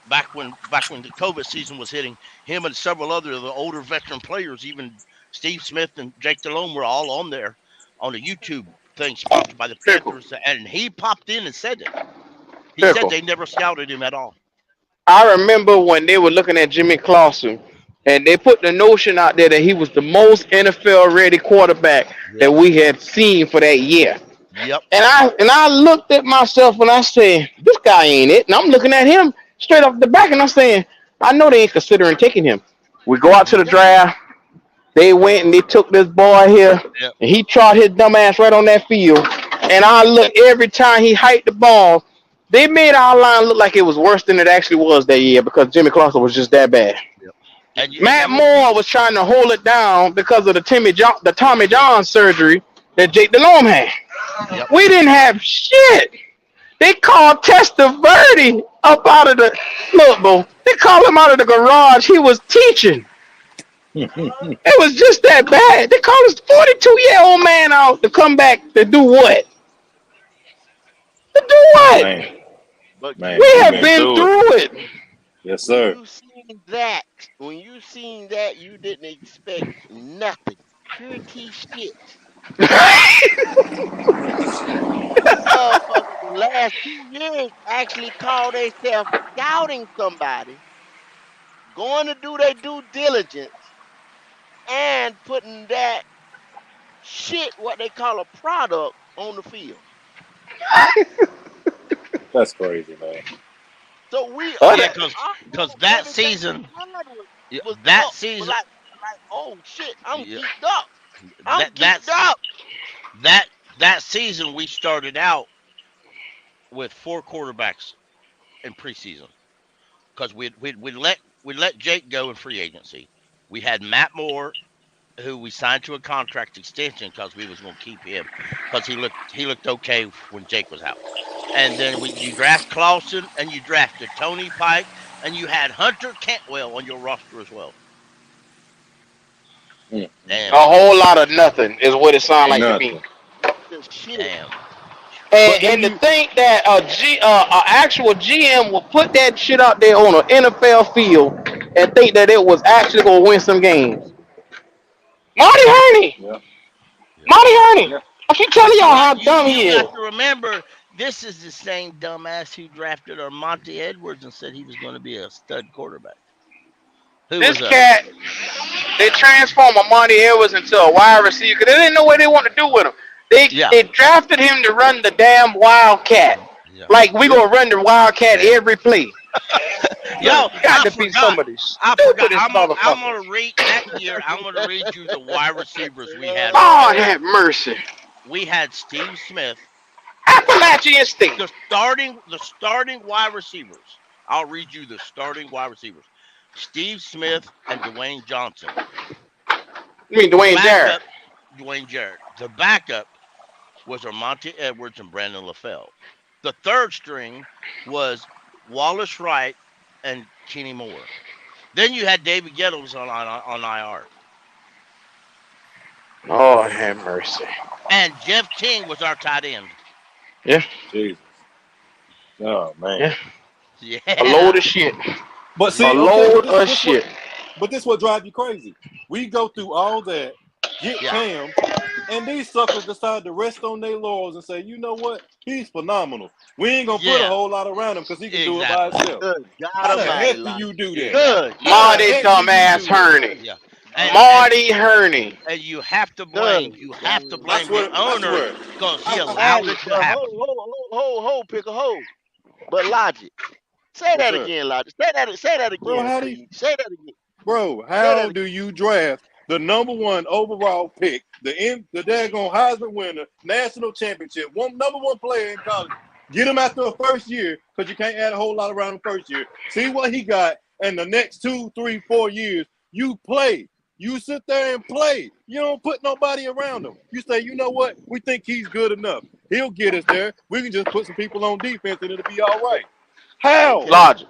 back when the COVID season was hitting. Him and several other of the older veteran players, even Steve Smith and Jake Delhomme, were all on there on the YouTube thing sponsored by the Pickle, Panthers, and he popped in and said it. He said pickle. they never scouted him at all. I remember when they were looking at Jimmy Clausen, and they put the notion out there that he was the most NFL ready quarterback that Yep. we had seen for that year. Yep. And I looked at myself and I said, this guy ain't it. And I'm looking at him straight off the back and I'm saying, I know they ain't considering taking him. We go out to the draft. They went and they took this boy here Yep. and he trod his dumb ass right on that field. And I look every time he hiked the ball, they made our line look like it was worse than it actually was that year because Jimmy Clausen was just that bad. Yep. And Matt that was Moore was trying to hold it down because of the Tommy John surgery that Jake Delhomme had. yep. We didn't have shit. They called Testaverde up out of the look, bro. They called him out of the garage. He was teaching. It was just that bad. They called this 42-year-old man out to come back to do what? To do what? Man, But man, We we have been been through it. through it. Yes, when sir. you seen that, you didn't expect nothing. Purity shit. These motherfuckers the last 2 years actually call themselves scouting somebody, going to do their due diligence, and putting that shit, what they call a product, on the field. That's crazy, man. So we Other, Yeah, all, because all that everything we season, had yeah, was that up. Was season, like, oh shit, I'm yeah, geeked up. I'm that geeked that's up. that that season we started out with four quarterbacks in preseason because we let Jake go in free agency. We had Matt Moore, who we signed to a contract extension because we was going to keep him because he looked okay when Jake was out. And then you draft Clausen and you drafted Tony Pike and you had Hunter Cantwell on your roster as well. a Damn, whole lot of nothing is what it sounded like to me. Nothing. The shit. damn. But then And to you, think that a actual GM will put that shit out there on an NFL field and think that it was actually gonna win some games. Marty Herney, yeah, Yeah. Marty Herney. yeah, I keep telling But y'all how dumb you he is. got to remember, this is the same dumbass who drafted our Monty Edwards and said he was going to be a stud quarterback. Who This was cat, they transformed Monty Edwards into a wide receiver because they didn't know what they want to do with him. They Yeah, they drafted him to run the damn Wildcat. yeah. Like we Yep. gonna run the Wildcat Damn. every play. Yo, Got I to be forgot. some of the I forgot. stupidest I'm gonna motherfuckers. read that year. I'm gonna read you the wide receivers we had on our Lord team. have mercy. We had Steve Smith, Appalachian State. the starting wide receivers. I'll read you the starting wide receivers. Steve Smith and Dwayne Johnson. I mean The Dwayne Jarrett. backup, Dwayne Jarrett. The backup was Armonte Edwards and Brandon LaFell. The third string was Wallace Wright and Kenny Moore. Then you had David Gettles on IR. Lord have mercy. And Jeff King was our tight end. Yeah, Jesus. Oh man. yeah. A load Yeah. of shit. But A see, okay, load of shit. but this what drives you crazy. We go through all that, get Yeah. Cam, and these suckers decide to rest on their laurels and say, you know what? He's phenomenal. We ain't gonna put a Yeah. whole lot around him because he can do it by Exactly. himself. Good God How the Almighty, heck do Lord. you do that? Good Exactly. How the Marty heck do you dumbass do that? Herney. Yeah. Oh, Marty Herney. And you have to Good blame you have to God. I blame the swear, I owner swear. because he I allowed And it to but happen. pick a hole. But logic. Say yes, that sir. again, logic. Say that Bro, again, please. Say that again. bro, Say that how again. do you draft the number one overall pick, the daggone Heisman winner, national championship, number one player in college? Get him after the first year because you can't add a whole lot around him first year. See what he got, and the next 2, 3, 4 years, you play. You sit there and play. You don't put nobody around him. You say, you know what? We think he's good enough. He'll get us there. We can just put some people on defense and it'll be all right. How? Okay. Logic.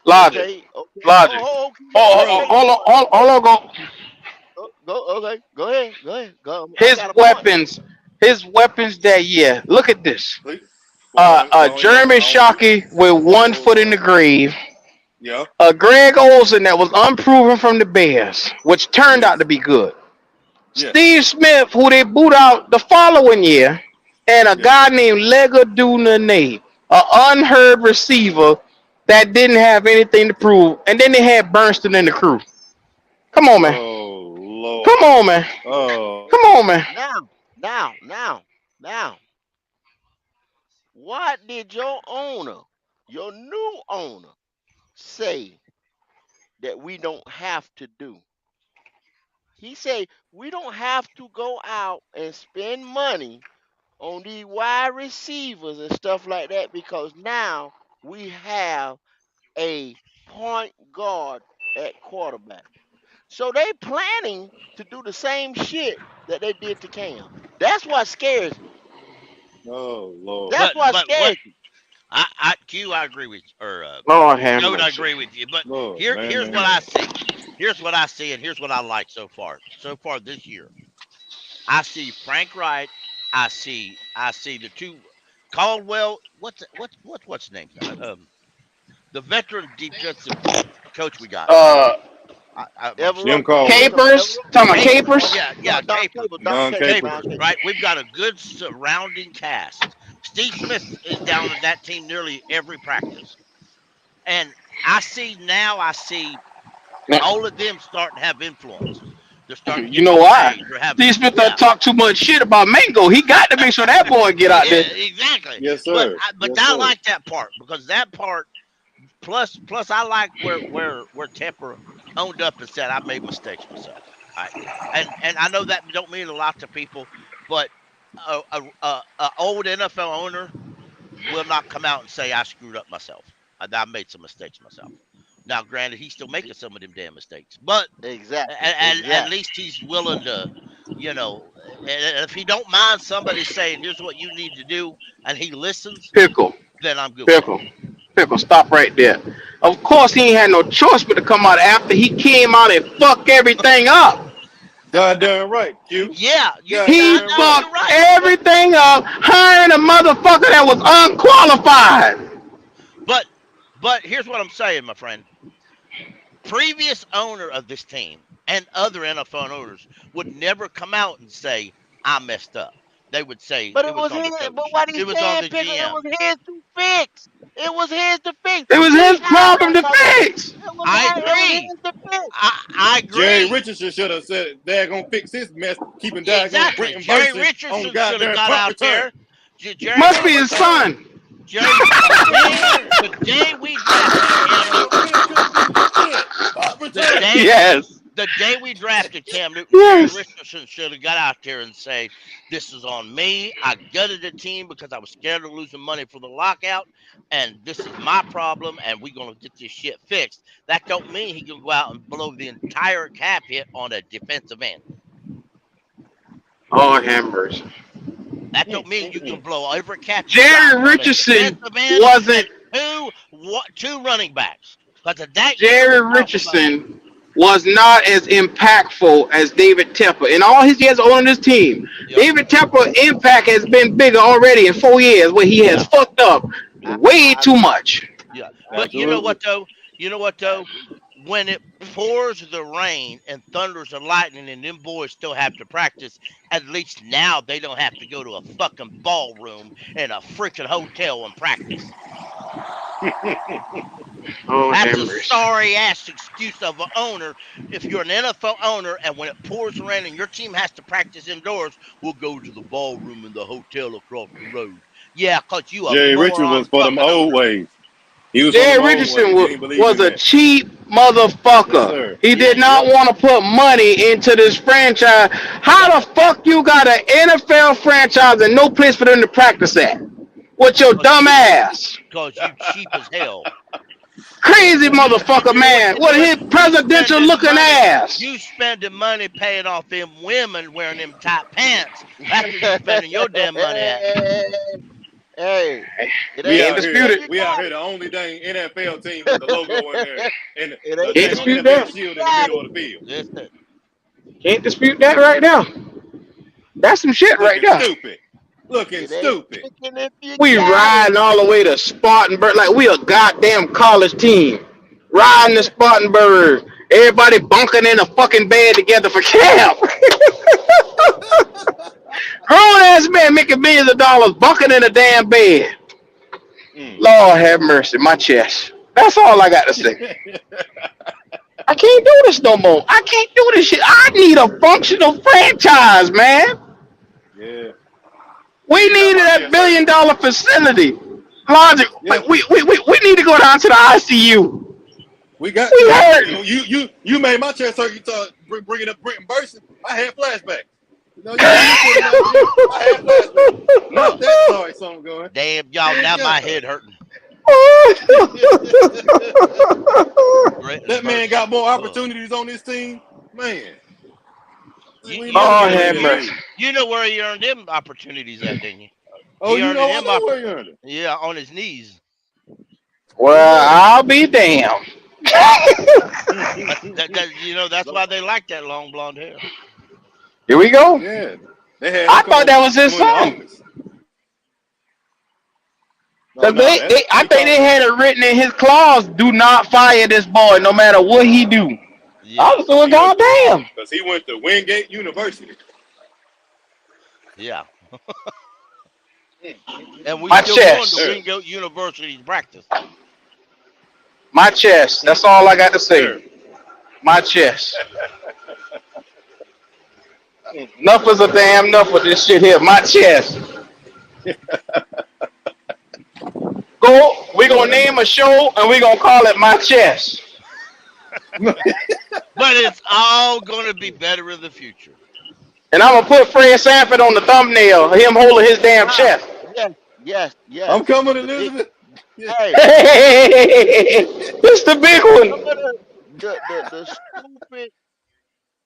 Logic, Okay, okay. logic. Okay, Oh, okay. bro. You hold on, want hold on, go. go? Okay, go ahead, go ahead. Go. I His got a point. weapons, his weapons that year. Look at this. Please. But only know. Jeremy Shockey with one Oh foot in the Lord. grave. Yeah. Greg Olson that was unproven from the Bears, which turned out Yes. to be good. Yes. Steve Smith, who they boot out the following year, and a Yes. guy named Lega Name, an unheard receiver that didn't have anything to prove. And then they had Bernstein in the crew. Come on, man. Oh Come Lord. on, man. Oh. Come on, man. Now. What did your new owner, say that we don't have to do? He said we don't have to go out and spend money on these wide receivers and stuff like that because now we have a point guard at quarterback. So they planning to do the same shit that they did to Cam. That's what scares me. Oh Lord. That's what But what scares me. I agree with you, or Lord have Goat, I mercy. agree with you. But Lord. Man. here's Man. what I Man. see. Here's what I see, and here's what I like so far. So far this year, I see Frank Wright. I see the two Caldwell. What's his name? The veteran defensive coach we got. Uh, I'm Jim Everett, Caldwell. you talking about Capers. Everett? Talking about Capers. Capers. Yeah, Don Capers. Cable, Don Capers. Don Capers, Cable. right? We've got a good surrounding cast. Steve Smith is down in that team nearly every practice. And I see Now, all of them starting to have influence. They're starting to you get know their why? say. They're having, Steve Smith done yeah, talk too much shit about Mango. He got to make sure that boy get out there. yeah, exactly. Yes, But sir. but Yes, I sir. like that part because that part plus I like where Tepper owned up and said I made mistakes myself. All right, and I know that don't mean a lot to people, but a old NFL owner will not come out and say I screwed up myself. I made some mistakes myself. Now, granted, he's still making some of them damn mistakes, but Exactly, and at exactly. least he's willing to, you know, and if he don't mind somebody saying, "Here's what you need to do," and he listens, Pickle, then I'm good with that. pickle, pickle. Stop right there. Of course, he ain't had no choice but to come out after he came out and fuck everything up. Goddamn right, Q. Yeah, He Goddamn no, right. you're fucked right. everything up, hiring a motherfucker that was unqualified. But here's what I'm saying, my friend. Previous owner of this team and other NFL owners would never come out and say, I messed up. They would say But it it was was on the his. But coach. what It he's was on saying, the Pickle, it GM. was his to fix. It was his to fix. It was We his hired problem that to motherfucker. fix. I It was agree. his to fix. I Jerry agree. Richardson should have said they're gonna fix his mess, keeping daggone Exactly. Brenton Jerry Virgin on Richardson should have goddamn got punt out return. there. Jerry Must be his Richardson, son. the day we drafted Cam Newton, Again, should have been again. Punt the return. day Yes. the day we drafted Cam Newton, Jerry Yes. Richardson should have got out there and say, "This is on me. I gutted the team because I was scared of losing money for the lockout, and this is my problem. And we're gonna get this shit fixed." That don't mean he can go out and blow the entire cap hit on a defensive end. Oh, hammers. That don't mean you can blow every cap you got Jerry on a Richardson defensive end wasn't and two running backs. Because of that year Jerry we're talking about. Richardson was not as impactful as David Tepper. In all his years owning this team, Yep. David Tepper's impact has been bigger already in 4 years where he has Yeah. fucked up way I too much. Yeah. But you know Absolutely. what though? You know what though? When it pours the rain and thunders and lightning and them boys still have to practice, at least now they don't have to go to a fucking ballroom in a freaking hotel and practice. Oh, That's a hammers. sorry ass excuse of an owner. If you're an NFL owner and when it pours rain and your team has to practice indoors, we'll go to the ballroom in the hotel across the road. Yeah, cause you a Jerry Richards moron was for them fucking old owner. ways. He was for them Jerry old Richardson ways. He didn't believe was in a that. cheap Yes, motherfucker. sir. He Yeah, did yep. not want to put money into this franchise. Yep. How the fuck you got an NFL franchise and no place for them to practice at? With your Cause dumb you ass. cheap as hell. Crazy You motherfucker, know what man. you're What doing? his presidential looking ass. You spending money paying off them women wearing them tight pants. That's where you spending your damn money at. Hey, it We ain't Can't out chicken here. dispute if it. you We out got here. The only dang NFL team with the logo in there it. and It the ain't Can't dang chicken dispute NFL that. if you shield in the got middle it. of the field. Listen, Can't dispute that right now. That's some shit right Looking there. stupid. Looking It ain't stupid. chicken if you We got it. riding all the way to Spartanburg like we a goddamn college team. Riding to Spartanburg. Everybody bunking in a fucking bed together for camp. Grown ass man making millions of dollars bunking in a damn bed. Mm. Lord have mercy, my chest. That's all I got to say. I can't do this no more. I can't do this shit. I need a functional franchise, man. Yeah. We You got needed my a chest hurting. $1 billion facility. Logic. Yeah. We need to go down to the ICU. We got We to. hurt. You made my chest hurt. You talk bringing up Britton Burson. I had flashbacks. You put it on. I had flashbacks. Not that sorry song going. damn y'all, Good now my God. head hurting. Britton That man got Burson. more Ugh. opportunities on this team. Man, You we you never Lord get a you have ring at you mercy. you. you know where he earned them opportunities at, didn't you? Oh, He you earned know, I them know where you earned it. yeah, on his knees. Well, Yeah. I'll be damned. That's So why they like that long blonde hair. Here we go. Yeah. They had him I come thought over that was his come in the son. office. No, Cause no, that's I we think call they him. had it written in his clause, do not fire this boy no matter what he do. I Yeah, was doing He went to goddamn. because he went to Wingate University. yeah. And we My still going to chest. There, Wingate University to practice. My chest. That's all I got to say. there. My chest. Enough is a damn enough with this shit here. My chest. Go. We Lord gonna have name a mercy. show and we gonna call it My Chest. But it's all going to be better in the future. And I'm gonna put Fred Sanford on the thumbnail. Him holding his damn ah, chest. yes, yes, I'm yes. coming, The big Elizabeth. Yeah. hey, This the big some one. of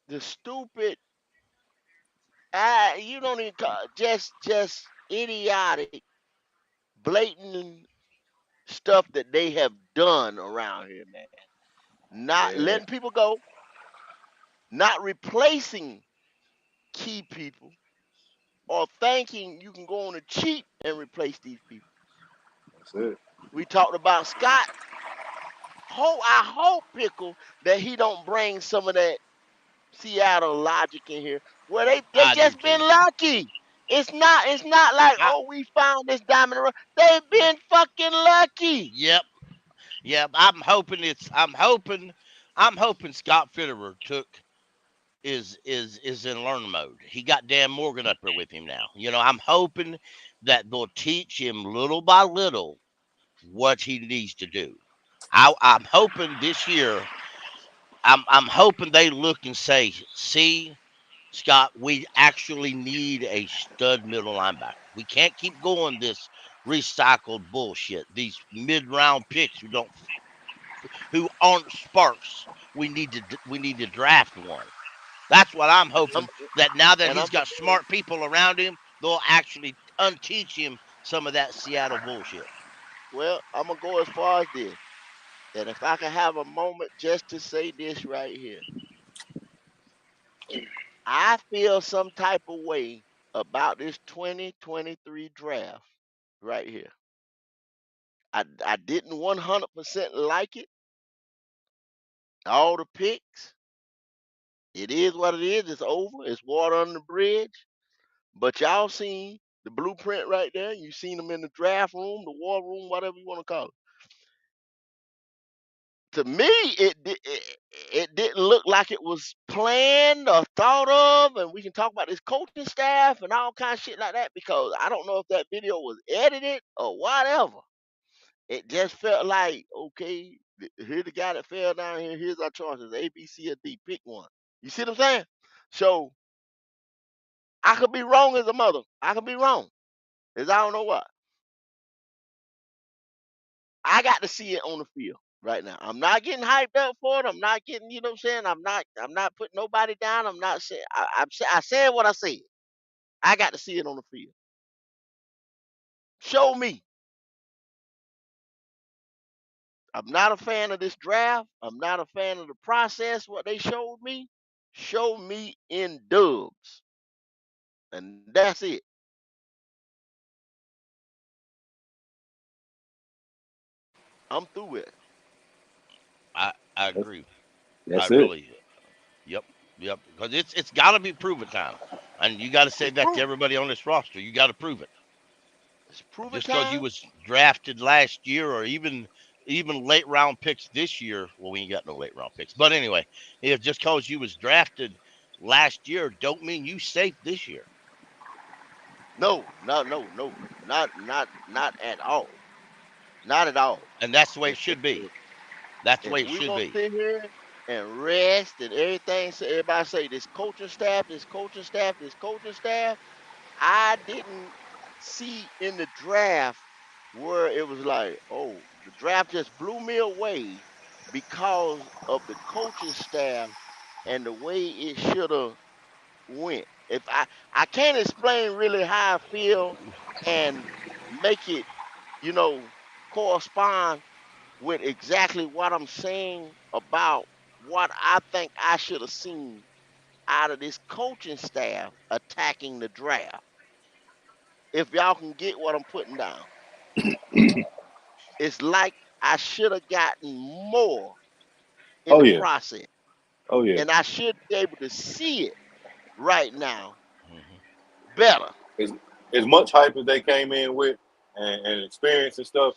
the stupid you don't even call just idiotic, blatant stuff that they have done around here, man. Not Yeah. letting people go, not replacing key people, or thinking you can go on a cheap and replace these people. That's it. We talked about Scott. I hope Pickle that he don't bring some of that Seattle logic in here, where they I do just been too. lucky. It's not like, I, oh, we found this diamond in the rough. They've been fucking lucky. yep, yep. I'm hoping Scott Fitterer is in learn mode. He got Dan Morgan up there with him now. I'm hoping that they'll teach him little by little what he needs to do. I'm hoping this year. I'm hoping they look and say, "See, Scott, we actually need a stud middle linebacker. We can't keep going this recycled bullshit. These mid-round picks who aren't sparks. We need to draft one. That's what I'm I'm, hoping. That now that and he's I'm gonna got go. smart people around him, they'll actually unteach him some of that Seattle bullshit. Well, I'm gonna go as far as this. And if I can have a moment just to say this right here, I feel some type of way about this 2023 draft right here. I didn't 100% like it. All the picks. It is what it is. It's over. It's water under the bridge. But y'all seen the blueprint right there. You seen them in the draft room, the war room, whatever you want to call it. To me, it didn't look like it was planned or thought of. And we can talk about this coaching staff and all kind of shit like that, because I don't know if that video was edited or whatever. It just felt like, okay, here's the guy that fell down here. Here's our choices: A, B, C, or D. Pick one. You see what I'm saying? So I could be wrong as a mother. I could be wrong. As I don't know what. I got to see it on the field right now. I'm not getting hyped up for it. I'm not getting, you know what I'm saying? I'm not putting nobody down. I'm not saying I said what I said. I got to see it on the field. Show me. I'm not a fan of this draft. I'm not a fan of the process, what they showed me. Show me in dubs. And that's it. I'm through it. I That's, agree. I that's it. really. Yep. Yep. Because it's got to be proven time, and you got to say It's that to proven. everybody on this roster. You got to prove it. It's proven Just because you time. was drafted last year, or even late round picks this year. Well, we ain't got no late round picks, but anyway, if just because you was drafted last year, don't mean you safe this year. No, no, no, no. Not at all. Not at all. And that's the way it If if should be. if, That's the if way it we should gonna be. sit here and rest and everything, so everybody say this coaching staff, this coaching staff, this coaching staff, I didn't see in the draft where it was like, oh, the draft just blew me away because of the coaching staff and the way it should have went. If I can't explain really how I feel and make it, you know, correspond with exactly what I'm saying about what I think I should have seen out of this coaching staff attacking the draft. If y'all can get what I'm putting down, it's like I should have gotten more in Oh the yeah. process, Oh yeah. and I should be able to see it right now Hmm. better. As as much hype as they came in with and experience and stuff,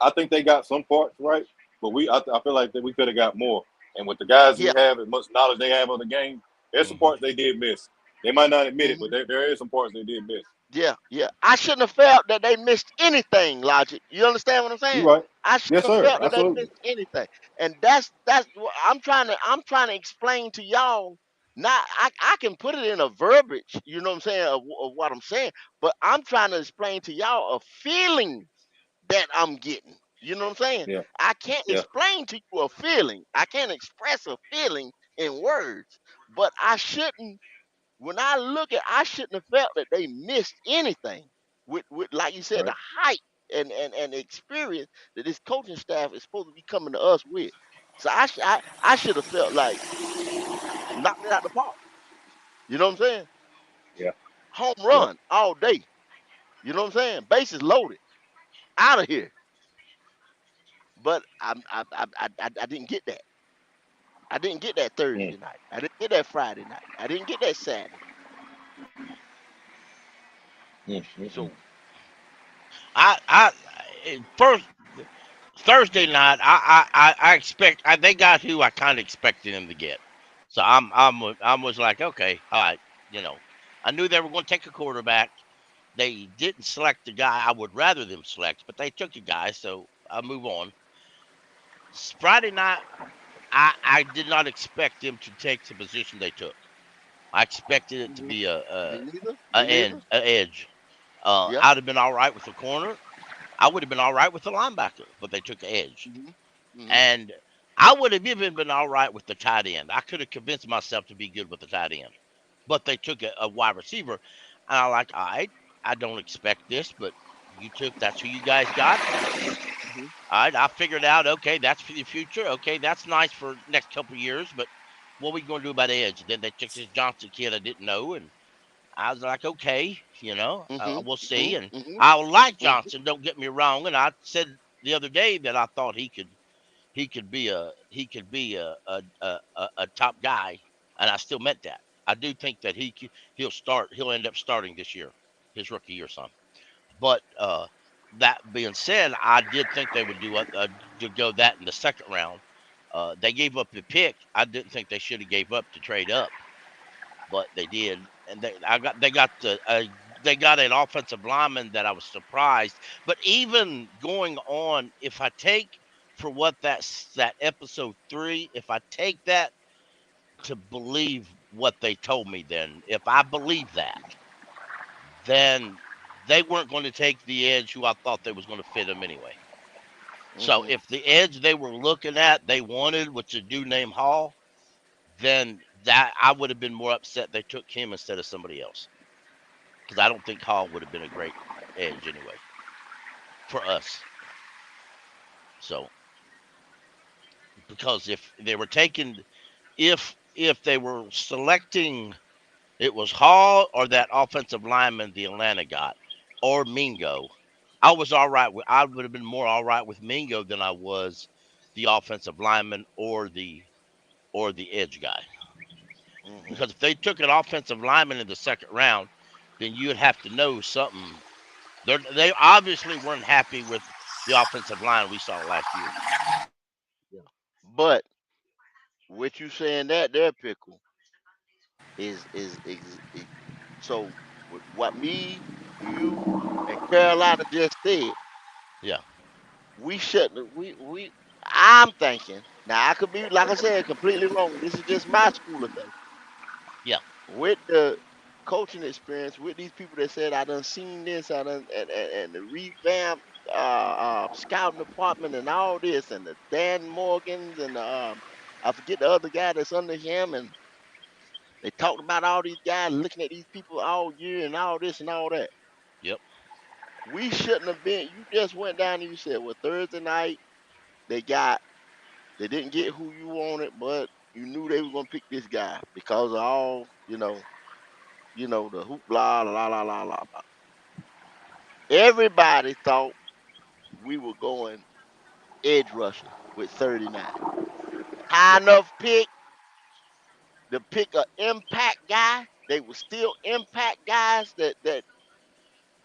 I think they got some parts right, but I feel like that we could have got more. And with the guys we Yeah. have, as much knowledge they have of the game, there's some Hmm. parts they did miss. They might not admit it, but Hmm. there is some parts they did miss. Yeah, yeah. I shouldn't have felt that they missed anything, Logic. You understand what I'm You saying? right? I shouldn't Yes, have sir. felt that they Absolutely. missed anything. And that's what I'm trying to explain to y'all. Not I can put it in a verbiage, you know what I'm saying, of what I'm saying, but I'm trying to explain to y'all a feeling that I'm getting. You know what I'm saying? Yeah. I can't Yeah. explain to you a feeling. I can't express a feeling in words, but I shouldn't when I look at, I shouldn't have felt that they missed anything with like you said, Right. the hype and the experience that this coaching staff is supposed to be coming to us with. So I should have felt like knocked it out the park. You know what I'm saying? Yeah. Home Yeah. run all day. You know what I'm saying? Bases loaded, out of here. But I didn't get that. I didn't get that Mm, Thursday night. I didn't get that Friday night. I didn't get that Saturday. mm. So First Thursday night, I expect they got who I kind of expected them to get. So I was like, okay, all right, you know, I knew they were going to take a quarterback. They didn't select the guy I would rather them select, but they took a guy, so I move on. Friday night, I did not expect them to take the position they took. I expected it to mhm, be me neither. Me neither. a edge. Yep. I'd have been all right with the corner. I would have been all right with the linebacker, but they took the edge. Hmm. Hmm. And I would have even been all right with the tight end. I could have convinced myself to be good with the tight end, but they took a wide receiver, and I like, all right, I don't expect this, but that's who you guys got. Hmm. All right, I figured out, okay, that's for the future. Okay, that's nice for next couple of years, but what are we going to do about edge? Then they took this Johnson kid I didn't know, and I was like, okay, Hmm. we'll Hmm. see. And Hmm. I like Hmm. Johnson. Don't get me wrong. And I said the other day that I thought he could be a top guy, and I still meant that. I do think that he'll end up starting this year, his rookie year, son. But that being said, I did think they would do to go that in the second round. They gave up the pick. I didn't think they should have gave up to trade up, but they did, and they got an offensive lineman that I was surprised. But even going on, if I take for what that episode 3, if I take that to believe what they told me, then if I believe that, then they weren't going to take the edge who I thought they was going to fit them anyway. So Hmm. if the edge they were looking at they wanted, which a dude named Hall, then that I would have been more upset they took him instead of somebody else, because I don't think Hall would have been a great edge anyway. for us. So because if they were taking, if they were selecting, it was Hall or that offensive lineman the Atlanta got, or Mingo. I was all right with. I would have been more all right with Mingo than I was the offensive lineman or the edge guy. Hmm. Because if they took an offensive lineman in the second round, then you'd have to know something. They obviously weren't happy with the offensive line we saw last year. Yeah. But what you saying that there, pickle, so what me, you, and Carolina just said. Yeah, We shouldn't. We. I'm thinking now. I could be, like I said, completely wrong. This is just my school of thought. yeah, With the coaching experience, with these people that said I done seen this, I done and the revamped scouting department and all this, and the Dan Morgans and I forget the other guy that's under him, and they talked about all these guys looking at these people all year and all this and all that. yep, We shouldn't have been. You just went down and you said, well, Thursday night they got. They didn't get who you wanted, but you knew they were gonna pick this guy because of all the hoopla, la la la la la. Everybody thought we were going edge rusher with 39. High yep, enough pick to pick a impact guy. They were still impact guys that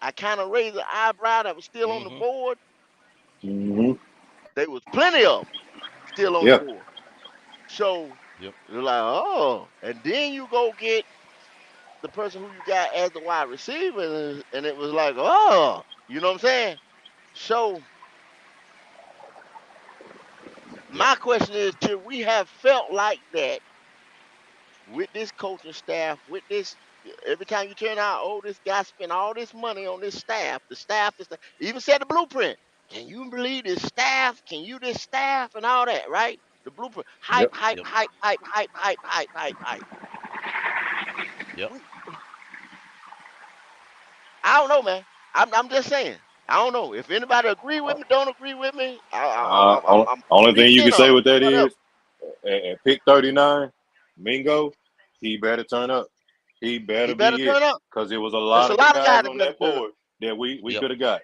I kind of raised an eyebrow that was still on the mm-hmm, board. Hmm. There was plenty of them still on the Yeah. board. So yep, you're like, oh, and then you go get the person who you got as the wide receiver, and it was like, oh, you know what I'm saying? So yep, my question is, should we have felt like that with this coaching staff, with this? Every time you turn out, oh, this guy spent all this money on this staff. The staff is even said the blueprint. Can you believe this staff? Can you this staff and all that, right? The blueprint, hype, Yep. hype, yep, hype, hype, hype, hype, hype, hype, hype. yep. We, I don't know, man. I'm just saying. I don't know if anybody agree with me, don't agree with me. I'm Only thing you can speaking say or with that whatever. is, at pick 39, Mingo, he better turn up. He He better better be it, turn up. because there was a There's lot a of lot of guys guys that on better that turn up. board that we Yep, could have got,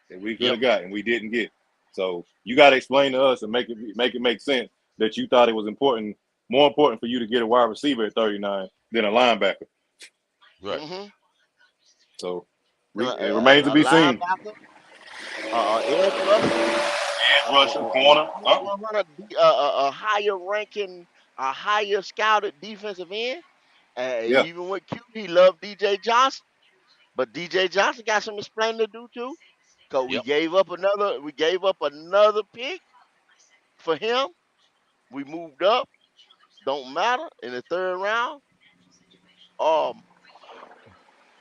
that we could yep, have got, and we didn't get. So you got to explain to us and make it make sense that you thought it was important, more important for you to get a wide receiver at 39 than a linebacker. right. Hmm. So it remains to A be seen. linebacker, edge rusher, Edge rusher, corner, something. 100, a higher ranking, a higher scouted defensive end. Yeah, Even with Q, he loved DJ Johnson, but DJ Johnson got some explaining to do too. Cause Yep, we gave up another pick for him. We moved up. Don't matter in the third round. Um,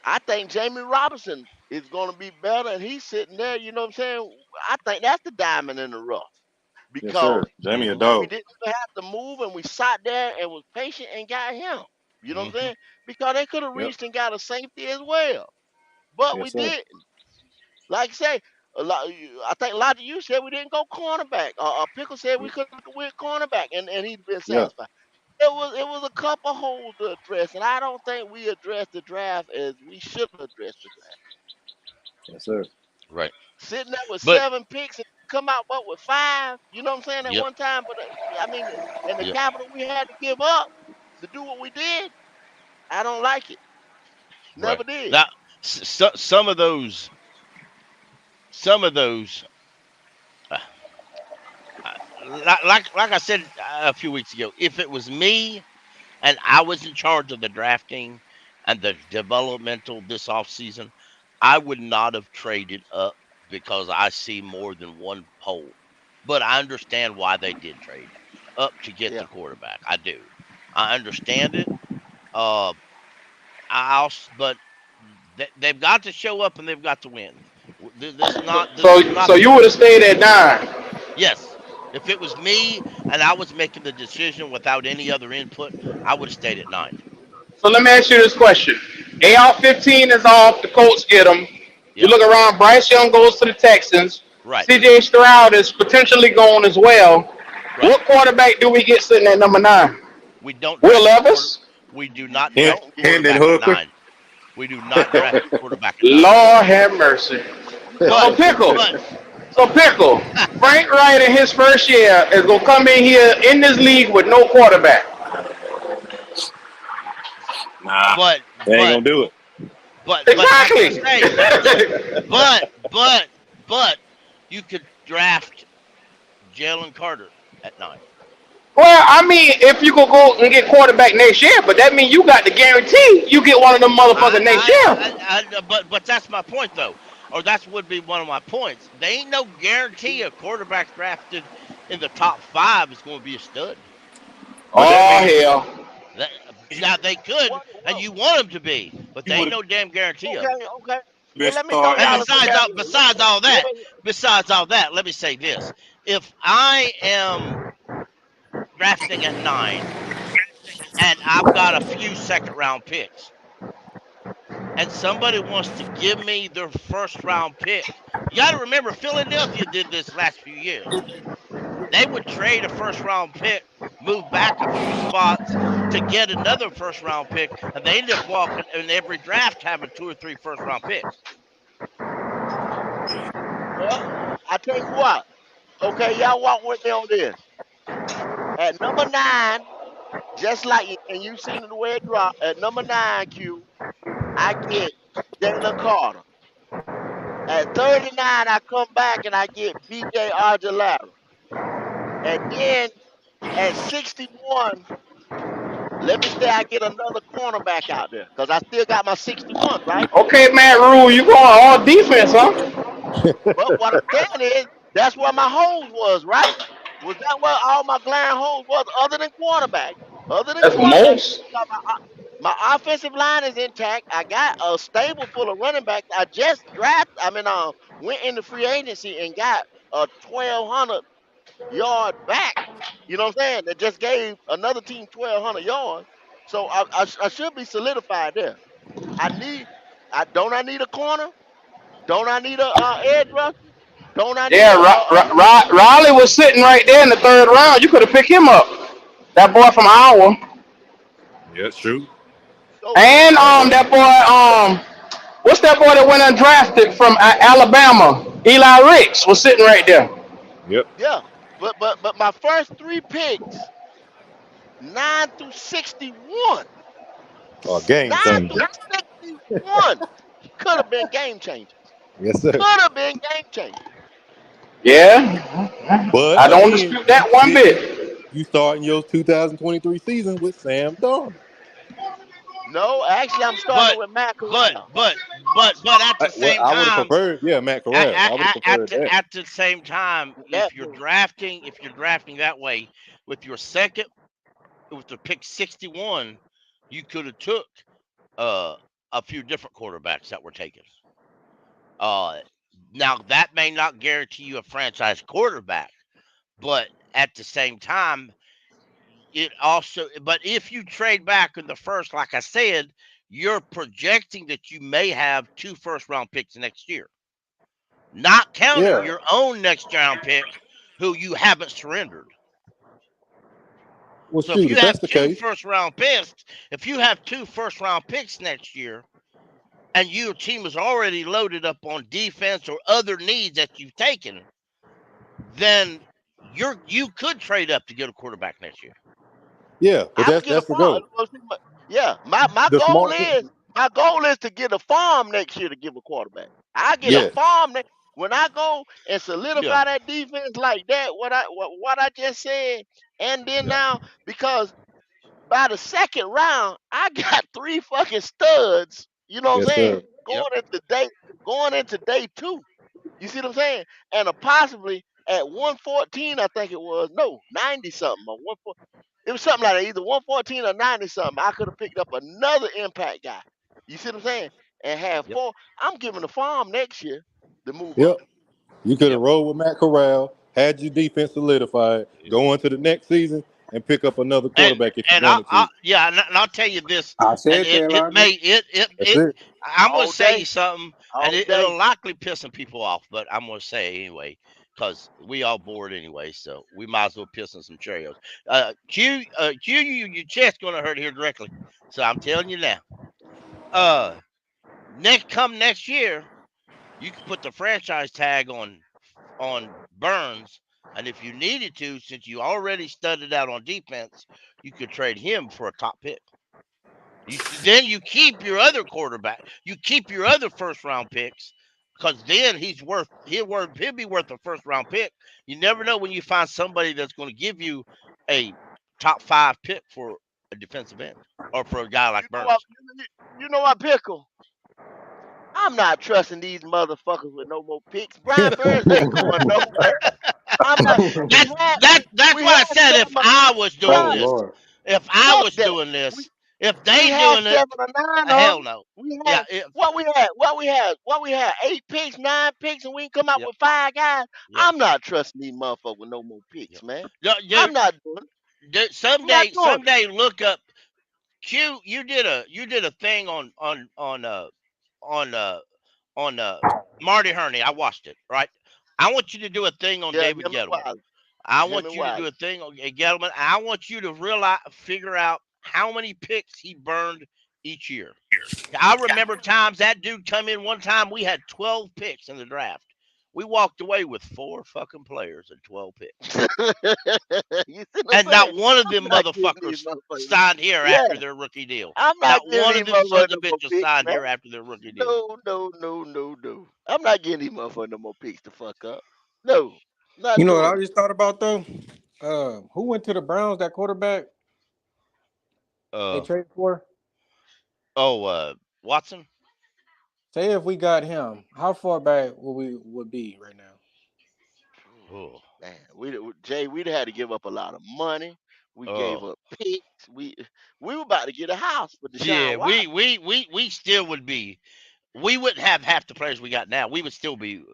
I think Jamie Robinson is going to be better, and he's sitting there. You know what I'm saying? I think that's the diamond in the rough yes, sir. because Jamie a mm-hmm, we dog. didn't even have to move, and we sat there and was patient and got him. You know what I'm mm-hmm, saying? Because they could have Yep, reached and got a safety as well, but we yes, sir. didn't. Like I say, a lot. I think a lot of you said we didn't go cornerback. Pickle said we could have went cornerback, and he'd been Yeah, satisfied. It was a couple holes to address, and I don't think we addressed the draft as we should have addressed the draft. yes, sir. right. Sitting there with But 7 picks and come out but with 5, you know what I'm saying, at yep, one time. But I mean, and the yep, capital we had to give up to do what we did, I don't like it. right. Never did. Now, some of those, uh, like I said a few weeks ago, if it was me and I was in charge of the drafting and the developmental this off season, I would not have traded up because I see more than one hole. But I understand why they did trade up to get the Yeah. quarterback. I do. I understand it. Uh, I also, but they've got to show up and they've got to win. This is not. This So is not so the. you would have stayed at 9. Yes, if it was me and I was making the decision without any other input, I would have stayed at 9. So let me ask you this question: AR 15 is off. The Colts get him. You Yep. look around. Bryce Young goes to the Texans. Right. CJ Stroud is potentially gone as well. Right. What quarterback do we get sitting at number 9? We don't Will draft a quarter. Levis? We do not Hen- draft Don't a get Hendon quarterback at Hooker. 9. We do not draft a quarterback at 9. Lord have mercy. you But So don't pickle. but So pickle. Frank Wright in his first year is gonna come in here in this league with no quarterback. Nah, but they ain't but gonna do it. but that's what I Exactly. say. But but but you could draft Jalen Carter at 9. Well, I mean, if you could go and get quarterback next year, but that means you got the guarantee you get one of them motherfuckers next year. But that's my point though, or that would be one of my points. They ain't no guarantee a quarterback drafted in the top 5 is going to be a stud. But that Oh means hell. That, now they could, what and well, you want them to be, but he there would ain't have no damn guarantee of it. okay, okay. been Well, let me throw starting And y'all him. a scenario. Let me besides all that, let me say this: if I am drafting at 9 and I've got a few second round picks, and somebody wants to give me their first round pick, you got to remember Philadelphia did this last few years. They would trade a first round pick, move back a few spots to get another first round pick, and they end up walking in every draft having 2 or 3 first round picks. well, I tell you what. Okay, y'all walk with me on this. At number 9, just like and you seen it the way it dropped. At number 9, Q, I get Jalen Carter. At 39, I come back and I get BJ Argilera. And then at 61, let me say I get another cornerback out there because I still got my 61, right? Okay, Matt Rule, you going all defense, huh? But what I'm saying is that's where my holes was, right? Was that where all my glaring holes was, other than quarterback? Other than That's quarterback, most. my offensive line is intact. I got a stable full of running backs. Went into free agency and got a 1,200 yard back. You know what I'm saying? That just gave another team 1,200 yards. So I should be solidified there. I need. I need a corner. Don't I need a edge rusher? Don't I need Yeah, Riley was sitting right there in the third round. You could have picked him up. That boy from Iowa. Yeah, it's true. so And That boy. that boy what's that boy that went undrafted from Alabama? Eli Ricks was sitting right there. Yep. yeah. But my first 3 picks, 9 through 61, Game 9 through changer. 61 could have been game changers. Yes, sir. Could have been game changers. Yeah, But I don't again, dispute that one bit. you starting your 2023 season with Sam Darnold. No, actually, I'm starting But with Matt but Corral. but but at the Well, same I would have time, preferred, yeah, Matt at, Corral. at, I would have at, preferred the, that. at the same time, That if you're drafting that way with your second with the pick 61, you could have took uh, a few different quarterbacks that were taken. Uh, Now that may not guarantee you a franchise quarterback, but at the same time, it also. But if you trade back in the first, like I said, you're projecting that you may have 2 first round picks next year, not counting Yeah. your own next round pick, who you haven't surrendered. Well, So if shoot, you if that's have the two case, first round picks, if you have 2 first round picks next year, and your team is already loaded up on defense or other needs that you've taken, then you could trade up to get a quarterback next year. yeah, but I would get a that's the farm. goal. Yeah, my The goal smart, is to get a farm next year to give a quarterback. I get a Yeah, yes, farm when I go and yeah, solidify that defense like that. What I just said, and then yeah, now because by the second round, I got 3 fucking studs. You know what I'm yes, saying? sir. yep, Going into day 2. You see what I'm saying? And possibly at 114, I think it was no 90 something or it was something like that, either 114 or 90 something. I could have picked up another impact guy. You see what I'm saying? And have yep, 4. I'm giving the farm next year to move up. Yep. You could have yep. rolled with Matt Corral, had your defense solidified, go into the next season. and pick up another and quarterback if you and wanted to. yeah, and I'll tell you this, I and said that, it Lobby. may That's it. I'm gonna All say you day, something, and all it'll day. likely piss some people off, but I'm gonna say it anyway because we all bored anyway, so we might as well piss on some Cheerios. Your chest gonna hurt here directly, so I'm telling you now. Uh, next year, you can put the franchise tag on Burns, and if you needed to, since you already studied out on defense, you could trade him for a top pick. Then you keep your other quarterback. You keep your other first round picks because then he'll be worth a first round pick. You never know when you find somebody that's going to give you a top five pick for a defensive end or for a guy like You know what? Burns. You know what, Pickle? I'm not trusting these motherfuckers with no more picks. Brian Burns ain't going nowhere. I'm not. That's that's We why I had said if seven. I was Oh doing Nah, this, Lord. if I fuck was that. doing We this, if we they had doing it, 7 or 9 of hell them. no. We Yeah, had what we had 8 picks, 9 picks, and we can come out yep, with 5 guys. yep, I'm not trusting these motherfuckers with no more picks, yep. man. Dude, I'm not doing it. I'm not someday, doing it. look up Q. You did a thing on uh on Marty Herney. I watched it. Right. I want you to do a thing on Yeah, David him and Gettleman. Wiley. I Him want and you to do Wiley. a thing on Gettleman. I want you to figure out how many picks he burned each year. I remember times that dude come in one time. We had 12 picks in the draft. We walked away with four fucking players and 12 picks, You see what and I'm saying? not one of I'm them not giving these motherfuckers motherfuckers. signed here Yeah, after their rookie deal. I'm not Not giving one of these them motherfuckers sons no of more bitches picks, signed man. here after their rookie deal. No, no, no, no, no. I'm not getting these motherfuckers no more picks to fuck up. No, You not know what doing I it. just thought about though? Who went to the Browns? That quarterback they Uh traded for. Watson. Say if we got him, how far back would be right now? Oh, Man, Jay, we'd had to give up a lot of money. We gave oh, up picks. We were about to get a house for yeah. Deshaun Watson. We still would be. We wouldn't have half the players we got now. We would still be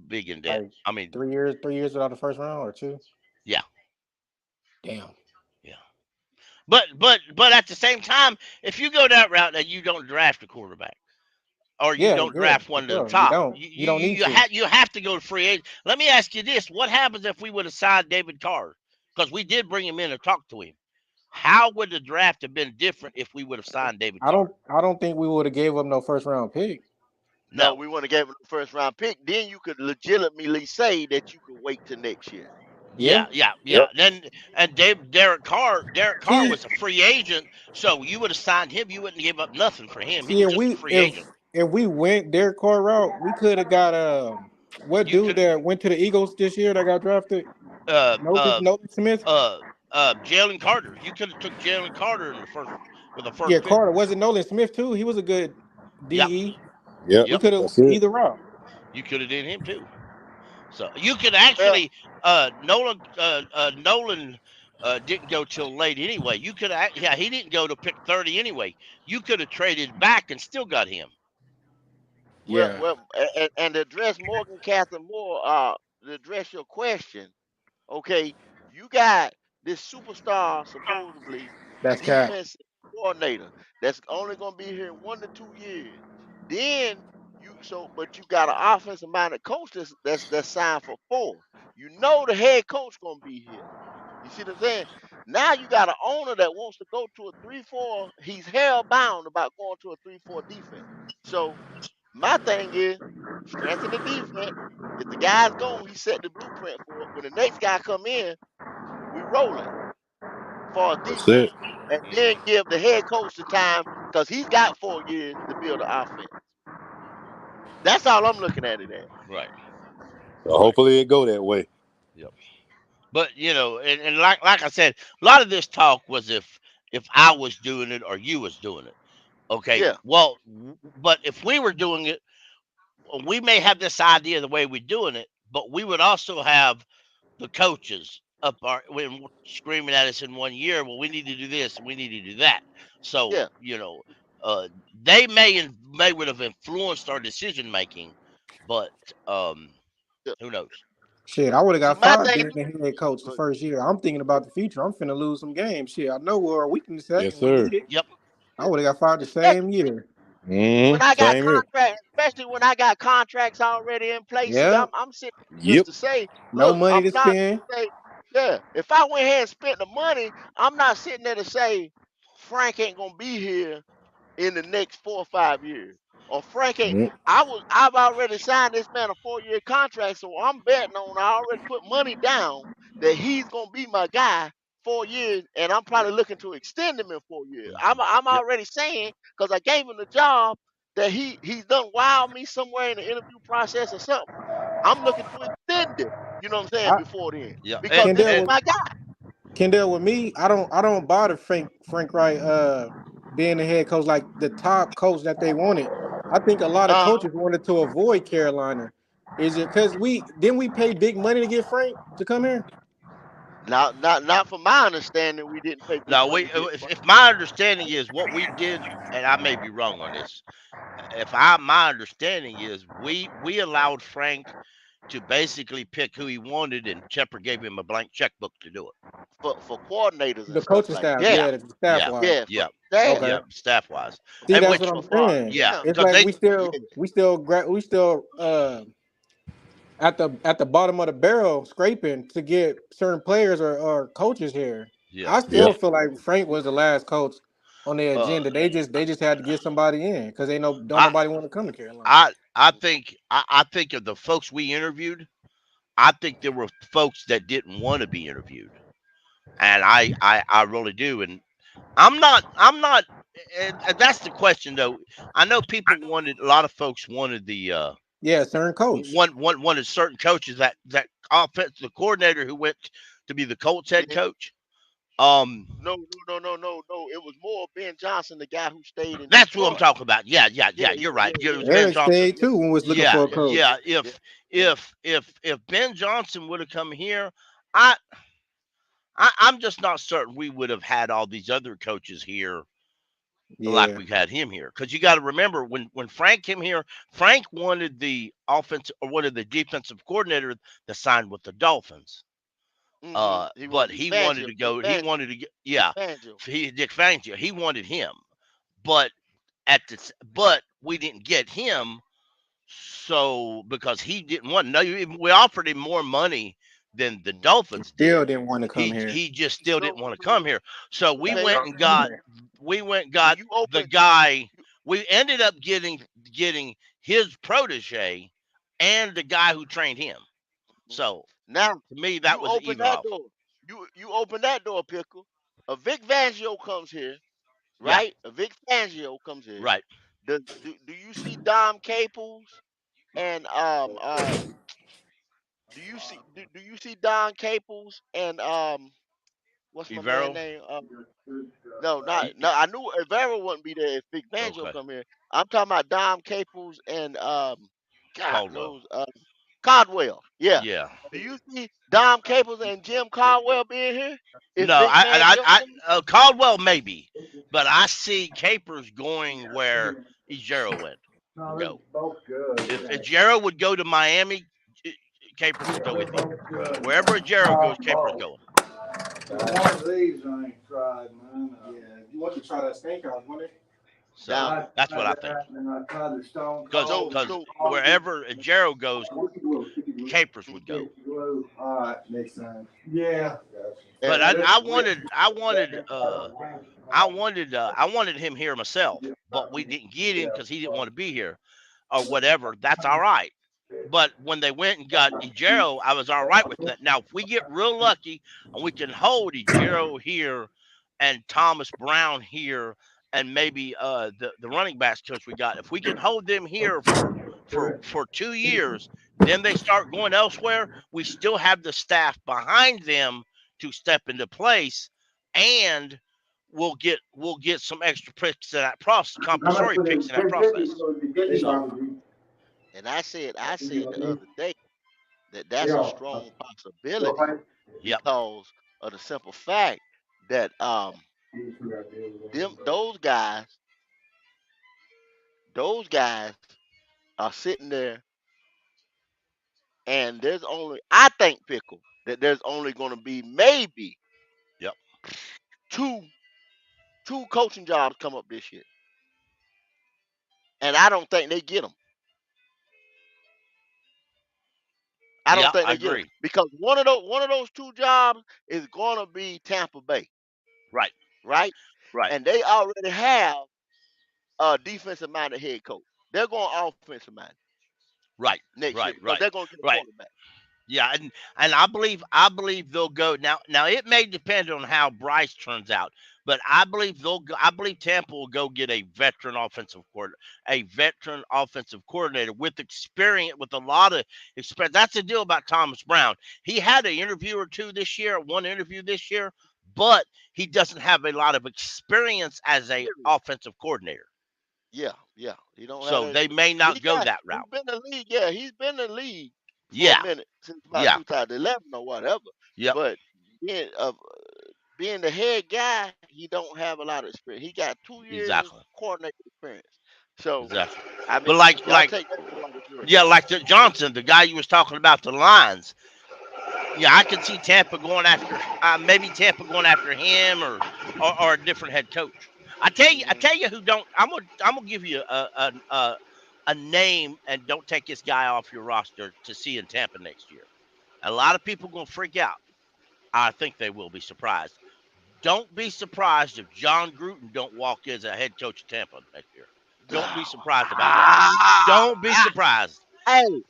big in debt. Like I mean, 3 years, 3 years without the first round or two. yeah, Damn. yeah. But at the same time, if you go that route and you don't draft a quarterback or you Yeah, don't yeah, draft for one to the sure. You top, don't. You don't need to. you have to go to free agent. Let me ask you this: what happens if we would have signed David Carr? Because we did bring him in and talk to him. How would the draft have been different if we would have signed David I Carr? don't. I don't think we would have gave up no first round pick. No, No. we want to give him the first round pick. Then you could legitimately say that you could wait till next year. Yeah. Yeah. Then and Derek Carr See, was a free agent, so you would have signed him. You wouldn't give up nothing for him. He see, was if just a we free agent. if we went Derek Carr route, we could have got what You dude could that went to the Eagles this year that got drafted? uh uh Nolan Smith. Jalen Carter. You could have took Jalen Carter in the first with the Yeah, first pick. Carter wasn't Nolan Smith too. He was a good Yep, DE. Yep, We yep. could have that's it. either route. You could have did him too. So you could Well, actually Nolan didn't go till late anyway. You could yeah, he didn't go to pick 30 anyway. You could have traded back and still got him. well, Yeah, well, and to address Morgan Catherine Moore, to address your question, okay, you got this superstar, supposedly that's cat. defensive coordinator, that's only going to be here 1 to 2 years. Then but you got an offensive minded coach that's signed for 4. You know the head coach going to be here. You see what I'm saying? Now you got an owner that wants to go to a 3-4. He's hell bound about going to a 3-4 defense. So my thing is strengthen the defense. If the guy's gone, he set the blueprint for it. When the next guy come in, we rolling for a That's it. defense, and then give the head coach the time because he's got 4 years to build an offense. That's all I'm looking at it as. Right. So Right. hopefully it go that way. Yep. But and like I said, a lot of this talk was if I was doing it or you was doing it. Okay. Yeah, Well, but if we were doing it, we may have this idea of the way we're doing it, but we would also have the coaches up our when screaming at us in 1 year. Well, we need to do this and we need to do that. So yeah, uh, they may would have influenced our decision making, but um, yeah. who knows? Shit, I would have See, got my fired thing. being the head coach the Look, first year. I'm thinking about the future. I'm finna lose some games. Shit, I know where our weakness at, Yes, and we sir. need it. Yep. I would have got fired the same especially year. when I got Same here. contracts, especially when I got contracts already in place. See, Yeah, I'm sitting here just Yep. to say, no look, money I'm to not spend. gonna say, yeah. If I went ahead and spent the money, I'm not sitting there to say Frank ain't gonna be here in the next 4 or 5 years. Or Frank ain't. Mm. I've already signed this man a 4 year contract, so I'm betting on. I already put money down that he's gonna be my guy 4 years, and I'm probably looking to extend him in 4 years. Mhm. I'm Yep. already saying because I gave him the job that he's done wild me somewhere in the interview process or something. I'm looking to extend him. You know what I'm saying? I Before then, Yeah. because this Kendall is was my guy. Kendall with me. I don't bother Frank Wright being the head coach like the top coach that they wanted. I think a lot of Uh, coaches wanted to avoid Carolina. Is it because we pay big money to get Frank to come here? not from my understanding, we didn't pay big No, money to get if my understanding is what we did, and I may be wrong on this. If I my understanding is we allowed Frank to basically pick who he wanted, and Shepard gave him a blank checkbook to do it. for coordinators and The stuff coaching like staff, that. Yeah. yeah, the staff Yeah. wise. Yeah, for Yeah. staff. Okay. Yeah. Staff wise, See, and that's what which I'm But for saying. yeah, him, It's because like they yeah, we still at the bottom of the barrel scraping to get certain players or coaches here. yeah I Yeah. still feel like Frank was the last coach on their uh agenda. They just had to get somebody in because they know don't I nobody want to come to Carolina. I think of the folks we interviewed. I think there were folks that didn't want to be interviewed, and I really do. And I'm not, and that's the question though. I know people wanted a lot of folks wanted the Yeah, certain coach. wanted certain coaches that offensive coordinator who went to be the Colts head Ben, coach. Um, no. It was more Ben Johnson, the guy who stayed in that's what I'm Detroit. talking about. Yeah, yeah, Yeah, yeah. yeah, You're right. yeah, It yeah, was Ben Eric Johnson. stayed too and was looking Yeah, for a yeah, coach. yeah. yeah, yeah. If Ben Johnson would have come here, I I'm just not certain we would have had all these other coaches here like Yeah, we had him here. Because you got to remember when Frank came here, Frank wanted the offense or wanted the defensive coordinator that signed with the Dolphins. He But wanted he wanted Fangio, to Dick go. He Fangio, wanted to get Dick yeah. Fangio. He Dick Fangio. He wanted him, but but we didn't get him. So because he didn't want no, we offered him more money than the Mhm. he Dolphins still did. didn't want to come here. He just still No, didn't want to come here. So let me tell you, we went and when got you the open, guy. you, We ended up getting his protege and the guy who trained him. mhm. So Now to me, that you was open even that off. door. You open that door, pickle. A Vic Fangio comes here, Yeah, right? A Vic Fangio comes here. right. Do you see Dom Caples and do you see Don Caples and what's my man Ivero. name? No, no. I knew Evera wouldn't be there if Big Banjo Okay. come here. I'm talking about Dom Caples and God Caldwell. knows Caldwell. Yeah. Yeah. Do you see Dom Caples and Jim Caldwell being here if No, Vic Fangio comes? Caldwell maybe, but I see Capers going where Ejero went will go. If Ejero would go to Miami, eh, Capers would go with him. Wherever Ejero goes, Capers going. One of these I ain't tried, man. Yeah, you want to try that steakhouse, wasn't it? So Down. that's what I think. And I tried the stone So cold. Because so wherever Ejero goes, Capers would mhm. go. All right, next time. Yeah. But and I wanted him here myself, but we didn't get him because he didn't want to be here or whatever. That's all right. But when they went and got Ejero, I was all right with that. Now, if we get real lucky and we can hold Ejero here and Thomas Brown here and maybe the running backs coach we got, if we can hold them here for 2 years, then they start going elsewhere. We still have the staff behind them to step into place, and we'll get some extra picks in that process, compulsory picks in that process. So I said the other day that that's a strong possibility yep, because of the simple fact that them those guys are sitting there And there's only, I think, Pickle, that there's only going to be maybe Yep. two two coaching jobs come up this year, and I don't think they get them. I don't Yeah, think I they get them agree. because one of those two jobs is going to be Tampa Bay, Right. right? Right. And they already have a defensive minded head coach. They're going offensive minded Right. next year Right. because Right. they're going to get a Right. quarterback. Yeah, and I believe they'll go now. Now it may depend on how Bryce turns out, but I believe they'll go. I believe Tampa will go get a veteran offensive coordinator with experience, with a lot of experience. That's the deal about Thomas Brown. He had an interview or two this year, one interview this year, but he doesn't have a lot of experience as a Period. offensive coordinator. Yeah, yeah. He don't have So that they experience. may He not go got that he's route. been in the league. Yeah, he's been in the league for a Yeah, minute since about yeah, 2011 or whatever. yep, But being being the head guy, he don't have a lot of experience. He got 2 years of exactly, coordinator experience. So exactly. I But mean, like y'all like take that for what it's worth. yeah, like the Johnson, the guy you was talking about, the lines. Yeah, I could see Tampa going after maybe Tampa going after him or a different head coach. I Hmm. tell you who don't. I'm gonna give you a name, and don't take this guy off your roster to see in Tampa next year. A lot of people gonna freak out. I think they will be surprised. Don't be surprised if John Gruden don't walk as a head coach of Tampa next year. Don't be surprised about that. Don't be Ah, surprised. hey,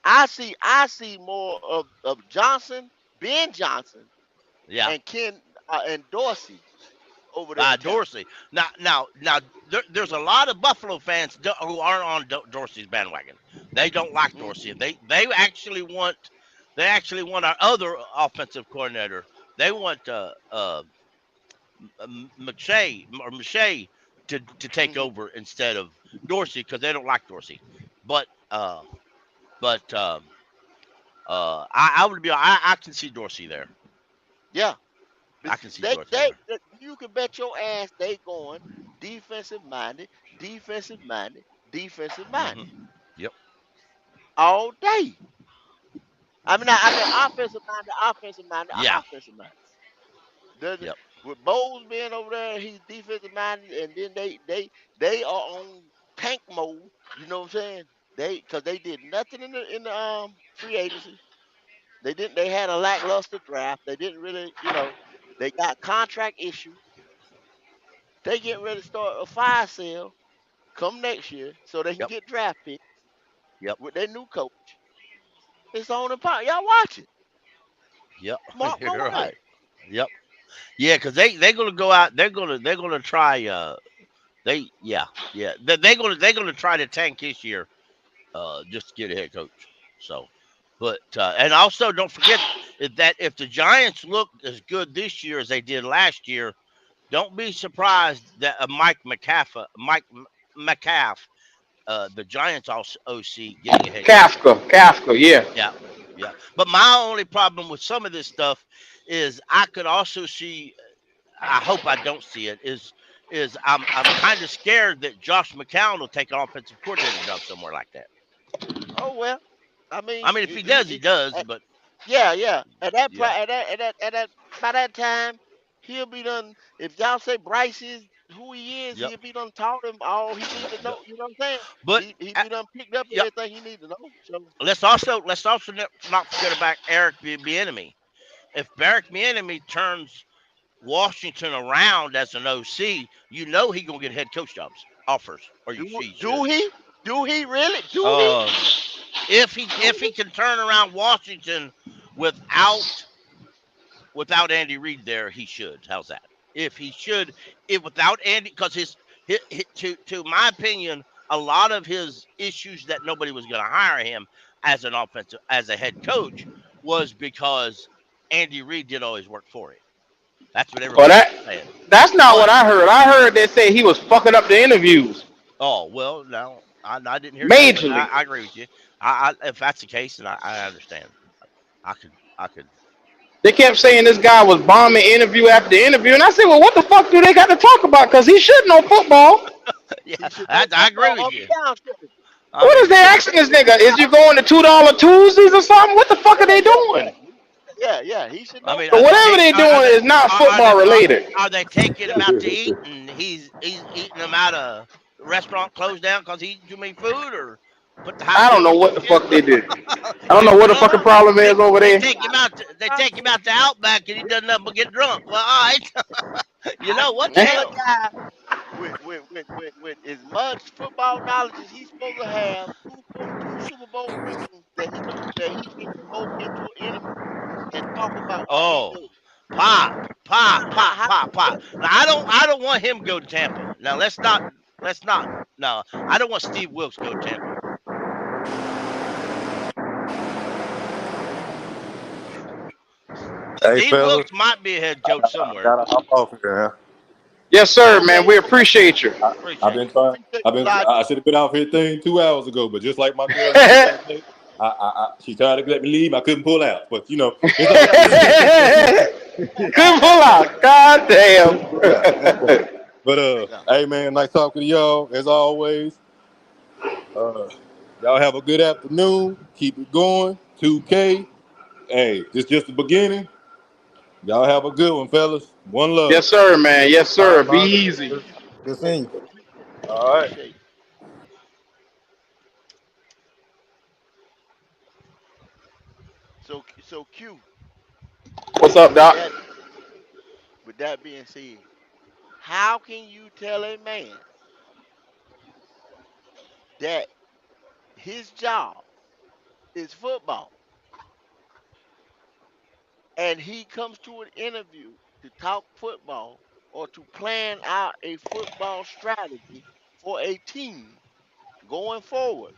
I see more of Johnson, Ben Johnson, Yeah. and Ken and Dorsey over there in Tampa. Dorsey. Now, there's a lot of Buffalo fans who aren't on Dorsey's bandwagon. They don't like Dorsey. Hmm. They actually want our other offensive coordinator. They want McShay to take Hmm. over instead of Dorsey because they don't like Dorsey. But but I would be I can see Dorsey there. Yeah. I But can see they, Dorsey they, there. they, you can bet your ass they going defensive minded, defensive minded, defensive minded Hmm. Yep. all day. I mean, offensive minded, offensive minded, Yeah. offensive minded. The, Yep. with Bowles being over there, he's defensive minded, and then they are on tank mode. You know what I'm saying? Because they did nothing in the free agency. They didn't. They had a lackluster draft. They didn't really, they got contract issues. They getting ready to start a fire sale come next year so they can Yep. get draft picks Yep. with their new coach. It's on the pot. Y'all watch it. Yep. Mark my You're word. right. Yep. Yeah, because they're gonna go out. They're gonna try. They yeah yeah. They're gonna try to tank this year. Just to get a head coach. So, but and also don't forget that if the Giants look as good this year as they did last year, don't be surprised that Mike McCaff, the Giants also OC, getting a head coach. Kafka, yeah. Yeah, yeah. But my only problem with some of this stuff is I could also see. I hope I don't see it. Is I'm kind of scared that Josh McCown will take an offensive coordinator job somewhere like that. Oh well. I I mean, mean, if he does, he does. But yeah, yeah. At that pri- yeah, at that by that time, he'll be done. If y'all say Bryce is who he is, yep, he'll be done taught him all he need to yep. know. You know what I'm saying? But He uh, be done picked up yep. everything he need to know. So Let's also not forget about Eric Bieniemy. If Eric Bieniemy turns Washington around as an OC, you know he gonna get head coach jobs offers, or she do should. he? Do he really? Do he? Um, if he Do can turn around Washington without without Andy Reid there, he should. How's that? If he should, if without Andy, because to my opinion, a lot of his issues that nobody was going to hire him as a head coach was because Andy Reid did all his work for him. That's what Well, everybody was that saying. that's not what But I heard. I heard they say he was fucking up the interviews oh well, no, I didn't hear that, but majorly. I agree with you. If that's the case, then I understand. I could. They kept saying this guy was bombing interview after interview, and I said, "Well, what the fuck do they got to talk about? Because he should know football." Yeah, he should know I agree football with up you. and down, shouldn't he? I What is mean, they asking this nigga? Is you going to $2 Tuesdays or something? What the fuck are Yeah, they yeah, doing? yeah, yeah. He should I know mean, So are they football. whatever take they are doing they is not are they football related. are they taking him Yeah, out to eat and he's eating them out of the restaurant closed down because he eating too many food or put the high I don't know what the temperature? fuck they did. I don't know what the Well, fucking well, problem they is over they there. take him out they take him out to Outback and he does nothing but get drunk. Well, all right, you how know do you what the Eh? tell a hell? guy with as much football knowledge as he's supposed to have, two Super Bowl rings that he can go into an interview and talk about all he Oh, knows? How pop. Now I don't want him to go to Tampa. Now let's not. No, I don't want Steve Wilkes to go to Tampa. Hey, Steve fellas, Wilkes might be a head I, coach I somewhere. gotta hop off here. Yes, sir, man. okay? We appreciate you. I've Appreciate been you. trying. Appreciate you, I Elijah. should have been off here thing 2 hours ago, but just like my girl said the other day, she tried to let me leave. I couldn't pull out, but it's all Yeah, good. Couldn't pull out. God damn. Couldn't pull out. But yeah. hey man, nice talking to y'all as always. Uh, y'all have a good afternoon. Keep it going. 2K. Hey, this just the beginning. Y'all have a good one, fellas. One Yes, love. sir, man. Yes, All sir. right, Be moderator. easy. Good seeing you. Appreciate you. All right. Appreciate you. So Q. What's up, With Doc? that with that being said, how can you tell a man that his job is football and he comes to an interview to talk football or to plan out a football strategy for a team going forward?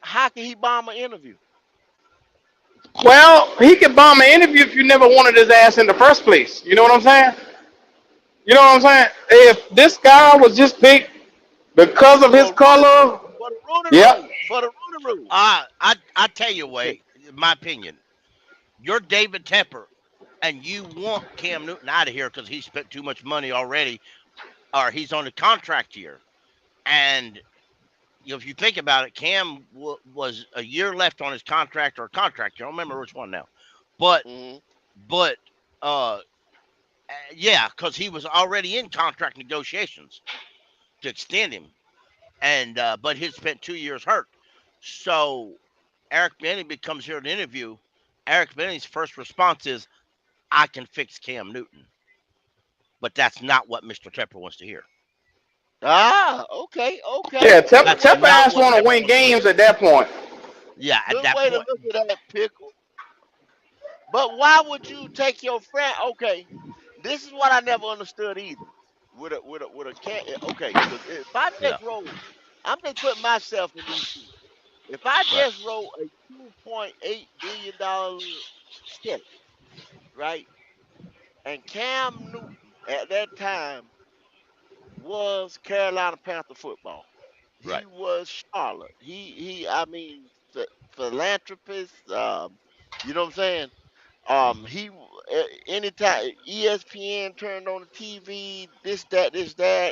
How can he bomb an interview? Well, he could bomb an interview if you never wanted his ass in the first place. You know what I'm saying? You know what I'm saying? If this guy was just picked because of his For Rooney, color, for the Rooney yep. rule, for the Rooney rule. I tell you, Wade, my opinion. You're David Tepper, and you want Cam Newton out of here because he spent too much money already, or he's on a contract year. And if you think about it, Cam was a year left on his contract or a contract. I don't remember which one now, but Hmm. but uh yeah, because he was already in contract negotiations to extend him, and but he spent 2 years hurt. So Eric Benning becomes here to interview. Eric Benning's first response is, "I can fix Cam Newton," but that's not what Mr. Tepper wants to hear. Ah, okay, okay. Yeah, Good way That's Tepper to not ass what want to Tepper win wants to games hear. at that point. Yeah, at good that way to point, look at that, pickle. But why would you take your friend? Okay, this is what I never understood either. With a can okay, because if I yeah, just roll, I'm just putting myself in these shoes. If I right, just roll a $2.8 billion check, right, and Cam Newton at that time was Carolina Panther football. right. He was Charlotte. I mean, philanthropist. You know what I'm saying? Anytime ESPN turned on the TV, this, that.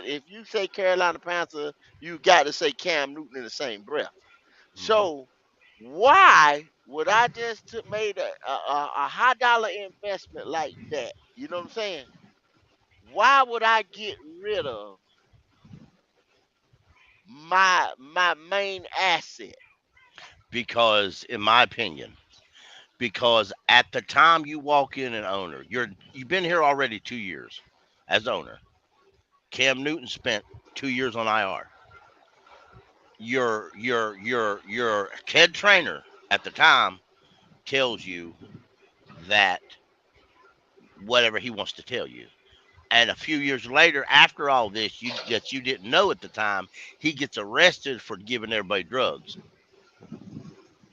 If you say Carolina Panther, you got to say Cam Newton in the same breath. Hmm. So why would I just made a high dollar investment like that? You know what I'm saying? Why would I get rid of my main asset? Because, in my opinion, because at the time you walk in an owner, you've been here already 2 years as owner. Cam Newton spent 2 years on IR. Your head trainer at the time tells you that whatever he wants to tell you. And a few years later, after all this, you didn't know at the time, he gets arrested for giving everybody drugs.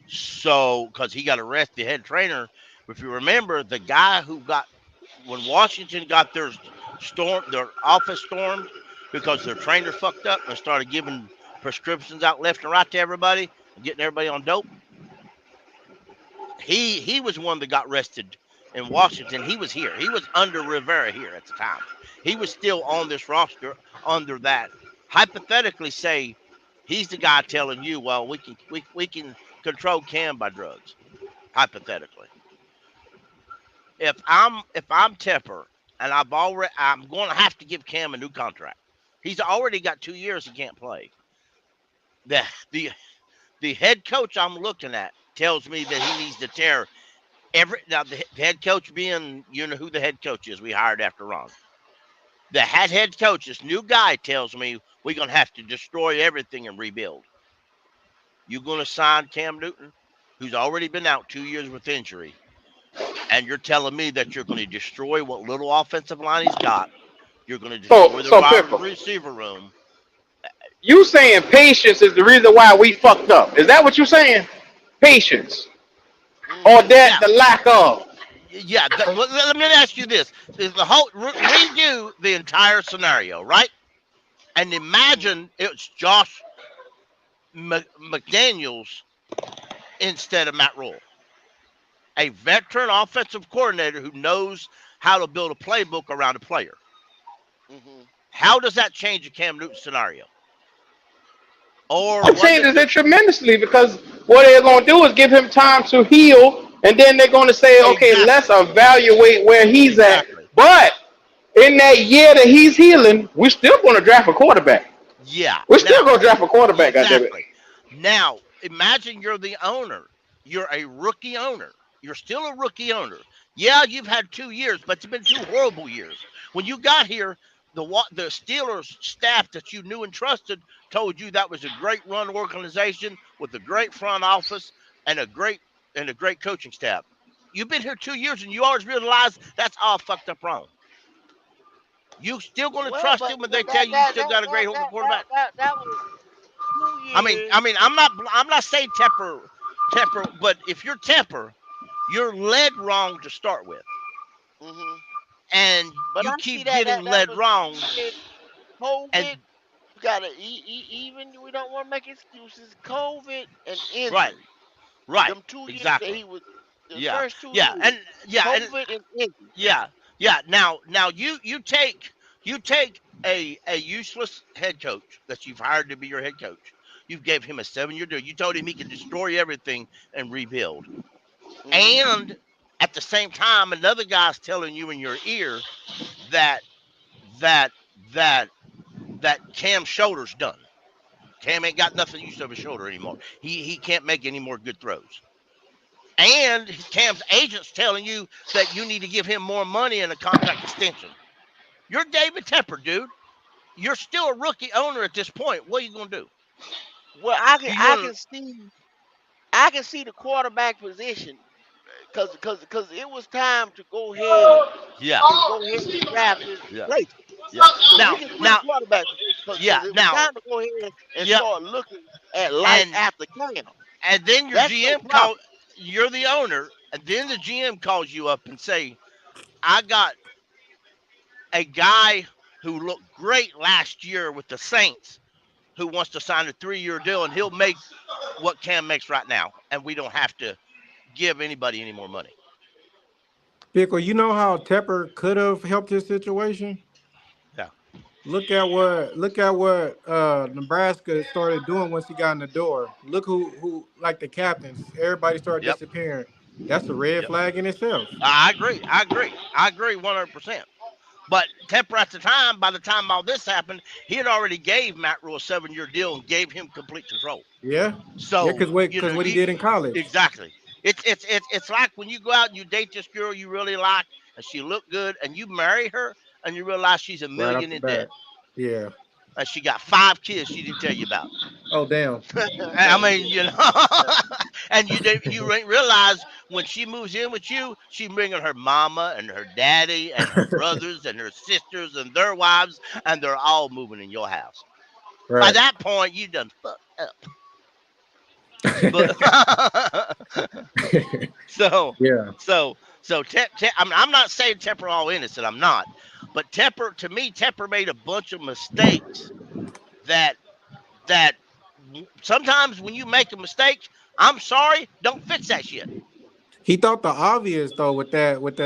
So, because he got arrested, the head trainer, if you remember, the guy who got when Washington got their office stormed because their trainer fucked up and started giving prescriptions out left and right to everybody and getting everybody on dope. He was one that got arrested in Washington. He was here. He was under Rivera here at the time. He was still on this roster under that. hypothetically say he's the guy telling you, well, we can control Cam by drugs. Hypothetically, if I'm Tepper and I'm going to have to give Cam a new contract. He's already got 2 years he can't play. The the the head coach I'm looking at tells me that he needs to tear every now the head coach being who the head coach is we hired after Ron. The head coach, this new guy tells me we're gonna have to destroy everything and rebuild. You're gonna sign Cam Newton, who's already been out 2 years with injury, and you're telling me that you're gonna destroy what little offensive line he's got. You're gonna destroy the So wide Pippa, receiver room. you saying patience is the reason why we fucked up? Is that what you saying? Patience, or Mm-hmm. that Yeah, the lack of? yeah. Let me ask you this: is the whole redo the entire scenario, right? And Mm-hmm. imagine it's Josh McDaniels instead of Matt Rule, a veteran offensive coordinator who knows how to build a playbook around a player. Mm-hmm. How does that change a Cam Newton scenario? Or It was it changes it just tremendously because what they're going to do is give him time to heal, and then they're going to say, okay, let's exactly, evaluate where he's at. exactly? But in that year that he's healing, we're still going to draft a quarterback. Yeah. We're still Now, going to draft a quarterback, goddammit. exactly. Now, imagine you're the owner. You're a rookie owner. You're still a rookie owner. Yeah, you've had 2 years, but it's been 2 horrible years. When you got here, the Steelers staff that you knew and trusted told you that was a great run organization with a great front office and a great coaching staff. You've been here 2 years and you always realize that's all fucked up wrong. You still going to Well, trust but him when they but tell that you you that still that got a that great holding that that quarterback? that, that was two I mean, years. I mean, I'm not saying Tepper, but if you're Tepper, you're led wrong to start with, Mm-hmm. and But you I see keep that getting that that led was wrong, 2 years. COVID. and We gotta even we don't want to make excuses. COVID and right, injury. right, Them 2 years that exactly, he was the yeah, first two yeah, years. and yeah, and COVID and injury. yeah, yeah. Now you take a useless head coach that you've hired to be your head coach. You gave him a 7-year deal. You told him he could destroy everything and rebuild. Mm-hmm. And at the same time, another guy's telling you in your ear that that that that Cam's shoulder's done. Cam ain't got nothing used of his shoulder anymore. He can't make any more good throws. And Cam's agent's telling you that you need to give him more money and a contract extension. You're David Tepper, dude. You're still a rookie owner at this point. What are you gonna do? Well, You I gonna can see the quarterback position because it was time to go ahead yeah, and draft his yeah, replacement. yeah. So we Now can see the now quarterback position yeah, because it was now time to go ahead and yep. start looking at life And after Cam. then your That's no GM call problem. you're the owner, and then the GM calls you up and say, I got a guy who looked great last year with the Saints who wants to sign a 3-year deal and he'll make what Cam makes right now, and we don't have to give anybody any more money. Pickle, you know how Tepper could have helped his situation? Yeah. Look at what Nebraska started doing once he got in the door. Look who like the captains. Everybody started Yep. disappearing. That's a red Yep. flag in itself. I agree. I agree 100%. But Tepper at the time, by the time all this happened, he had already gave Matt Rule a 7-year deal and gave him complete control. Yeah. Yeah, So because what he you did in college. exactly. It's like when you go out and you date this girl you really like and she looked good and you marry her and you realize she's a Right off million the in debt bat. Yeah. and she got 5 kids she didn't tell you about. Oh damn. I mean, and you ain't realize when she moves in with you, she bringing her mama and her daddy and her brothers and her sisters and their wives, and they're all moving in your house. By Right. that point, you done fucked up. But so Yeah. I'm not saying Tepper all innocent. I'm not, but Tepper made a bunch of mistakes that sometimes when you make a mistake, I'm sorry, don't fix that shit. He thought the obvious though with that with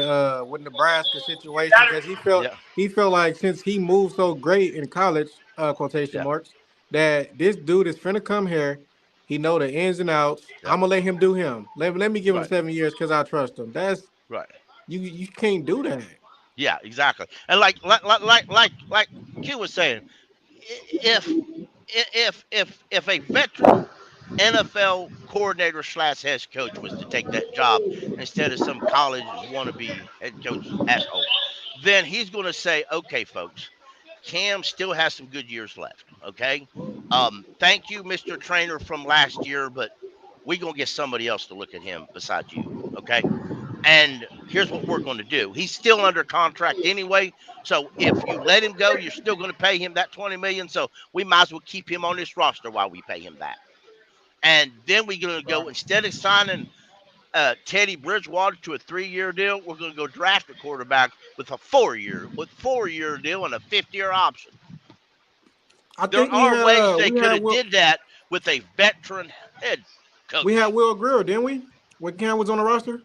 Nebraska situation because Yeah, he felt like since he moved so great in college, quotation yeah, marks, that this dude is finna come here. He know the ins and outs. yeah. I'm gonna let him do him. Let me give him Right, 7 years because I trust him. That's right. you can't do that. Yeah, exactly. And like Q was saying, if if a veteran NFL coordinator slash head coach was to take that job instead of some college wannabe head coach asshole, then he's going to say, "Okay, folks, Cam still has some good years left. Okay, thank you, Mister Trainer from last year, but we're gonna get somebody else to look at him besides you. Okay." And here's what we're going to do. He's still under contract anyway. So if you let him go, you're still going to pay him that 20 million. So we might as well keep him on this roster while we pay him that. And then we're going to go instead of signing Teddy Bridgewater to a 3-year deal, we're going to go draft a quarterback with a 4-year deal and a 5th-year option. I There think are ways they we could had have did that with a veteran head coach. Will Greer, didn't we? When Cam was on the roster,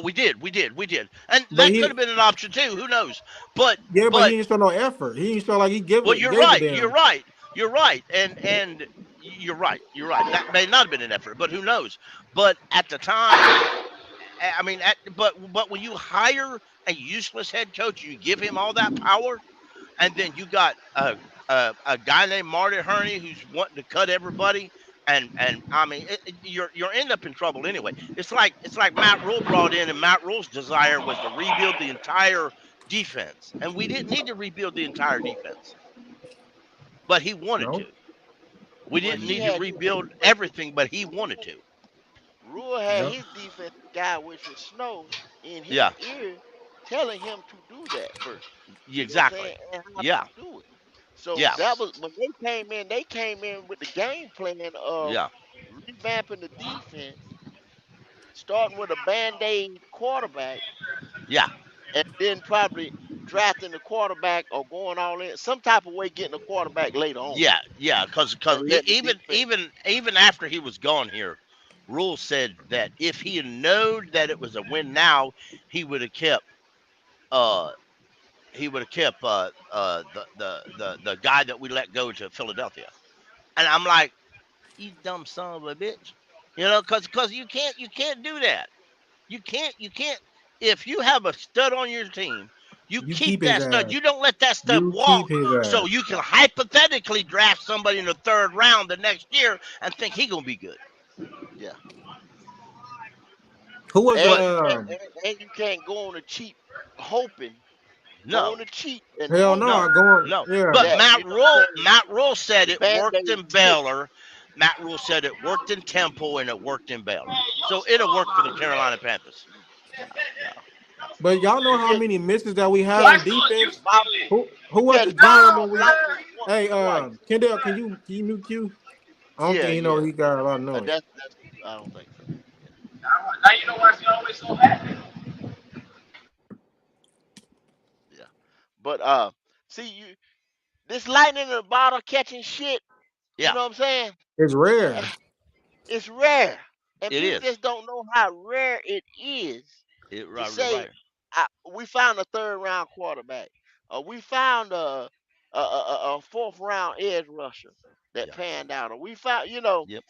We did, and but that could have he been an option too. Who knows? But yeah, but he but didn't show no effort. He didn't show like he well, gave a you're damn. right, you're right, and you're right. That may not have been an effort, but who knows? But at the time, I mean, but when you hire a useless head coach, you give him all that power, and then you got a guy named Marty Herney who's wanting to cut everybody, and I mean, you're end up in trouble anyway. It's like Matt Rule brought in, and Matt Rule's desire was to rebuild the entire defense, and we didn't need to rebuild the entire defense, but he wanted No. to. We Well, didn't he need to had his rebuild defensive everything, but he wanted to. Rule had Yep. his defensive guy, which was Snow, in his Yeah, ear, telling him to do that first. You know what I'm exactly. saying? And how to Yeah, do it. So yeah, that was when they came in. They came in with the game plan of yeah, revamping the defense, starting with a band-aid quarterback, yeah. and then probably drafting the quarterback or going all in some type of way, getting a quarterback later on, Yeah, because and letting the even defense. even after he was gone here, Rule said that if he had known that it was a win now, he would have kept uh the guy that we let go to Philadelphia. And I'm like, you dumb son of a bitch, because you can't do that. You can't if you have a stud on your team, you You keep keep his that stud. ass. You don't let that stud You keep walk his so ass. you can hypothetically draft somebody in the 3rd round the next year and think he gonna be good. Yeah, Who was the But and you can't go on a cheap hoping, go no, on a cheap and hell no, no hoping going no. But yeah. that Matt you know what Rule I'm saying, Matt Rule said the it band worked aid in stick. Baylor. Matt Rule said it worked in Temple and it worked in Baylor. So it'll work for the Carolina Panthers. No, no, no. But y'all know You how just many misses that we you have can't in defense? bottle. Who You was the can't bottle giant off when we lightning once hey or twice. Kendall, can you mute Q? I don't Yeah, think yeah. he got a lot of noise. That's. I don't think so. Yeah, yeah. But see you this lightning in a bottle catching shit. You Yeah, know what I'm saying? It's Eh, rare. it's rare, and it people is. just don't know how rare it is to You're say, right. we found a 3rd round quarterback. We found a 4th round edge rusher that Yeah. panned out. Or we found, you know, Yep.